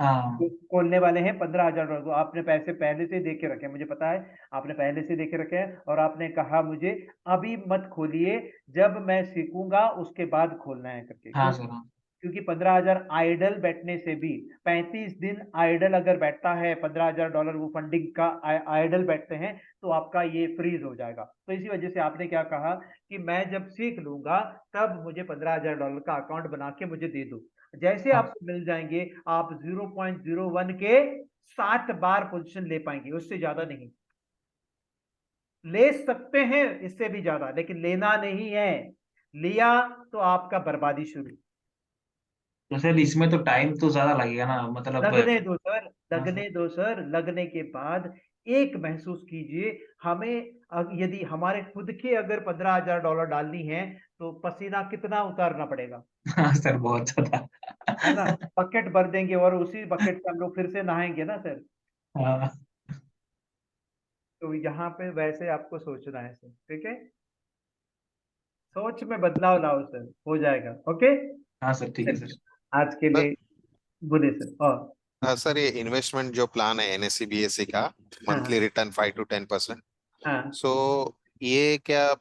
जो हाँ खोलने वाले हैं $15,000, तो आपने पैसे पहले से दे के रखे हैं, मुझे पता है आपने पहले से दे के रखे हैं, और आपने कहा मुझे अभी मत खोलिए, जब मैं सीखूंगा उसके बाद खोलना है करके। हाँ क्यों? सर हाँ। क्योंकि 15,000 आइडल बैठने से भी, 35 दिन आइडल अगर बैठता है, $15,000 वो फंडिंग का आइडल बैठते हैं, तो आपका ये फ्रीज हो जाएगा। तो इसी वजह से आपने क्या कहा कि मैं जब सीख लूंगा तब मुझे $15,000 का अकाउंट बना के मुझे दे दो। जैसे हाँ आपको मिल जाएंगे, आप 0.01 के 7 बार पोजीशन ले पाएंगे, उससे ज्यादा नहीं। ले सकते हैं इससे भी ज्यादा, लेकिन लेना नहीं है। लिया तो आपका बर्बादी शुरू। तो सर इसमें तो टाइम तो ज्यादा लगेगा ना, मतलब। लगने दो सर, हाँ सर। लगने दो सर, लगने के बाद एक महसूस कीजिए, हमें यदि हमारे खुद के अगर $15,000 डालनी है तो पसीना कितना उतारना पड़ेगा, हाँ सर, बहुत ज्यादा। है ना? बकेट भर देंगे और उसी बकेट से हम लोग फिर से नहाएंगे ना सर। हाँ तो यहाँ पे वैसे आपको सोचना है सर, ठीक है? सोच में बदलाव लाओ सर, हो जाएगा। ओके, हाँ सर, ठीक है चलिए सर। आज के सर लिए बोलिए सर। और सर ये इन्वेस्टमेंट जो प्लान है एनएससी बीएससी का, हाँ मंथली हाँ रिटर्न 5 to 10%। हाँ। सो ये क्या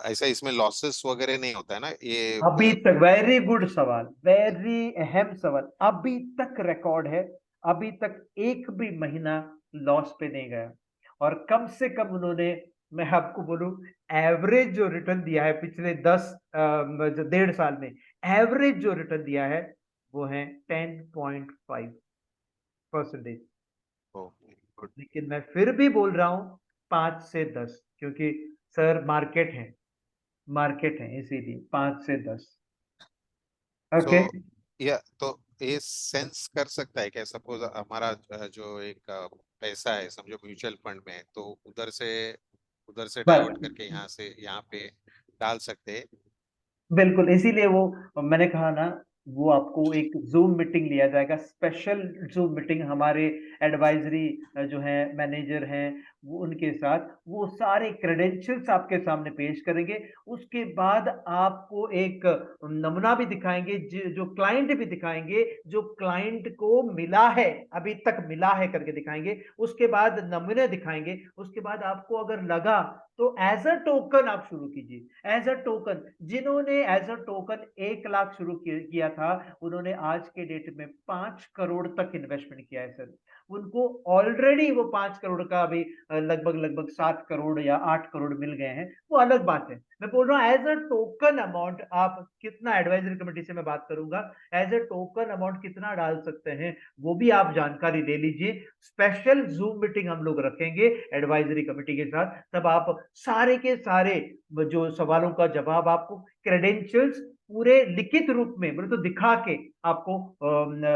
ऐसा इसमें लॉसेस वगैरह नहीं होता है ना ये अभी तक, वेरी गुड सवाल, वेरी अहम सवाल, अभी तक रिकॉर्ड है, अभी तक एक भी महीना लॉस पे नहीं गया। और कम से कम उन्होंने, मैं आपको बोलूं, एवरेज जो रिटर्न दिया है पिछले 10 डेढ़ साल में, एवरेज जो रिटर्न दिया है वो है 10.5%। Okay good. लेकिन मैं फिर भी बोल रहा हूं 5 से 10, क्योंकि सर मार्केट है इसीलिए 5 से 10। So okay. या तो ये सेंस कर सकता है क्या, सपोज हमारा जो एक पैसा है समझो म्यूचुअल फंड में है, तो उधर से डाइवर्ट बस करके यहाँ से यहाँ पे डाल सकते हैं। बिल्कुल, इसीलिए वो मैंने कहा ना, वो आपको एक जूम मीटिंग लिया जाएगा, स्पेशल जूम मीटिंग हमारे एडवाइजरी जो है मैनेजर हैं, वो उनके साथ वो सारे क्रेडेंशियल्स आपके सामने पेश करेंगे। उसके बाद आपको एक नमूना भी दिखाएंगे, जो क्लाइंट भी दिखाएंगे, जो क्लाइंट को मिला है, अभी तक मिला है करके दिखाएंगे। उसके बाद नमूने दिखाएंगे। उसके बाद आपको अगर लगा तो एज अ टोकन आप शुरू कीजिए, एज अ टोकन। जिन्होंने एज अ टोकन 1 लाख शुरू किया था, उन्होंने आज के डेट में 5 करोड़ तक इन्वेस्टमेंट किया है सर। उनको ऑलरेडी वो 5 करोड़ का अभी लगभग लगभग 7 करोड़ या 8 करोड़ मिल गए हैं, वो अलग बात है। मैं बोल रहा हूँ एज अ टोकन अमाउंट आप कितना, एडवाइजरी कमेटी से मैं बात करूंगा, एज अ टोकन अमाउंट कितना डाल सकते हैं वो भी आप जानकारी ले लीजिए। स्पेशल जूम मीटिंग हम लोग रखेंगे एडवाइजरी कमेटी के साथ, तब आप सारे के सारे जो सवालों का जवाब, आपको क्रेडेंशियल्स पूरे लिखित रूप में बोले तो दिखा के आपको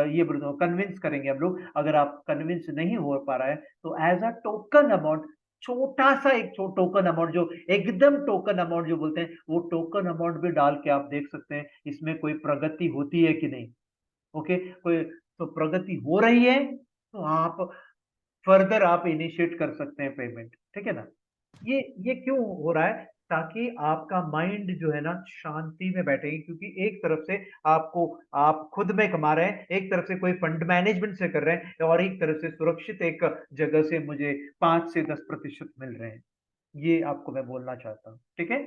ये बोले तो कन्विंस करेंगे हम लोग। अगर आप कन्विंस नहीं हो पा रहा है तो एज अ टोकन अमाउंट, छोटा सा एक टोकन अमाउंट, जो एकदम टोकन अमाउंट जो बोलते हैं, वो टोकन अमाउंट भी डाल के आप देख सकते हैं इसमें कोई प्रगति होती है कि नहीं। ओके, कोई तो प्रगति हो रही है तो आप फर्दर आप इनिशिएट कर सकते हैं पेमेंट, ठीक है ना। ये क्यों हो रहा है, ताकि आपका माइंड जो है ना शांति में बैठेगी, क्योंकि एक तरफ से आपको आप खुद में कमा रहे हैं, एक तरफ से कोई फंड मैनेजमेंट से कर रहे हैं, और एक तरफ से सुरक्षित एक जगह से मुझे 5 से 10% मिल रहे हैं। ये आपको मैं बोलना चाहता हूँ, ठीक है।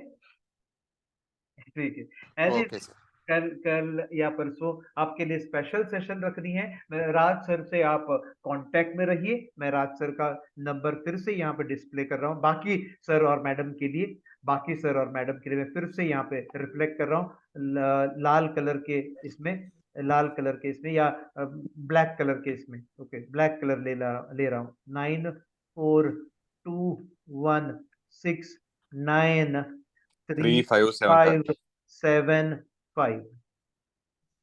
ठीक है, ऐसे ओके सर। कल कल या परसों आपके लिए स्पेशल सेशन रखनी है। मैं राज सर से आप कांटेक्ट में रहिए। मैं राज सर का नंबर फिर से यहाँ पे डिस्प्ले कर रहा हूँ, बाकी सर और मैडम के लिए, बाकी सर और मैडम के लिए मैं फिर से यहाँ पे रिफ्लेक्ट कर रहा हूँ, लाल कलर के इसमें, लाल कलर के इसमें या ब्लैक कलर के इसमें। ओके, ब्लैक कलर ले रहा हूँ 9421693575।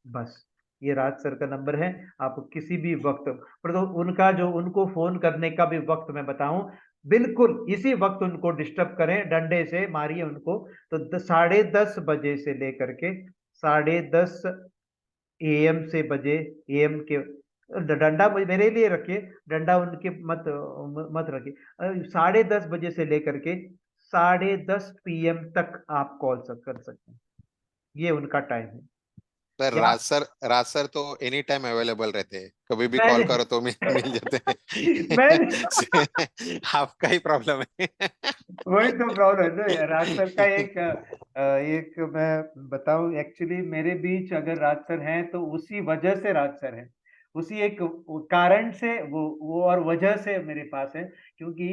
बस ये राज सर का नंबर है। आप किसी भी वक्त, पर तो उनका जो उनको फोन करने का भी वक्त मैं बताऊं, बिल्कुल इसी वक्त उनको डिस्टर्ब करें, डंडे से मारिए उनको। तो 10:30 बजे से लेकर के 10:30 AM से बजे, AM के डंडा मेरे लिए रखिए, डंडा उनके मत रखिए। 10:30 बजे से लेकर के 10:30 PM तक आप कॉल कर सकते हैं, ये उनका टाइम है। पर या राज सर तो एनी टाइम अवेलेबल रहते हैं, कभी भी मैं कॉल नहीं करो तो मिल जाते मैं हैं। आपका ही प्रॉब्लम है। वही तो प्रॉब्लम है ना राज सर का। एक मैं बताऊं, एक्चुअली मेरे बीच अगर राज सर हैं तो उसी वजह से राज सर हैं, उसी एक कारण से वो और वजह से मेरे पास है, क्योंकि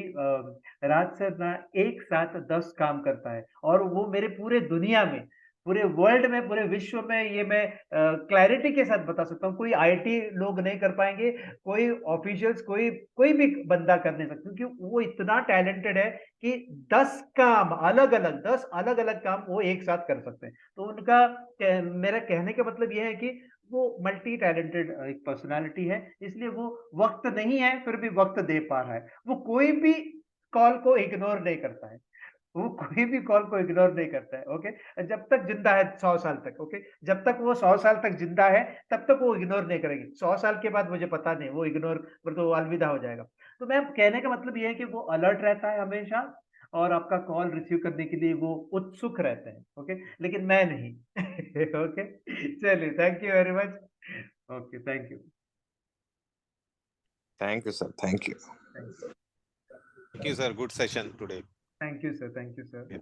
राज सर ना एक साथ 10 काम करता है, और वो मेरे पूरे दुनिया में, पूरे वर्ल्ड में, पूरे विश्व में, ये मैं क्लैरिटी के साथ बता सकता हूँ, कोई IT लोग नहीं कर पाएंगे, कोई ऑफिशियल्स, कोई भी बंदा कर नहीं सकता, क्योंकि वो इतना टैलेंटेड है कि 10 काम अलग अलग, 10 अलग अलग काम वो एक साथ कर सकते हैं। तो उनका मेरा कहने का मतलब यह है कि वो मल्टी टैलेंटेड एक पर्सनालिटी है, इसलिए वो वक्त नहीं है फिर भी वक्त दे पा रहा है। वो कोई भी कॉल को इग्नोर नहीं करता है, वो कोई भी कॉल को इग्नोर नहीं करता है। ओके, जब तक जिंदा है 100 साल तक, ओके, जब तक वो 100 साल तक जिंदा है तब तक वो इग्नोर नहीं करेगी। 100 साल के बाद मुझे पता नहीं, वो इग्नोर फिर तो वो अलविदा हो जाएगा। तो मैं कहने का मतलब ये है कि वो अलर्ट रहता है हमेशा, और आपका कॉल रिसीव करने के लिए वो उत्सुक रहते हैं। ओके, लेकिन मैं नहीं। ओके, चलिए, thank you very much. Okay, thank you. Thank you sir, thank you. Thank Thank you, sir. Good session today. You sir, thank you sir.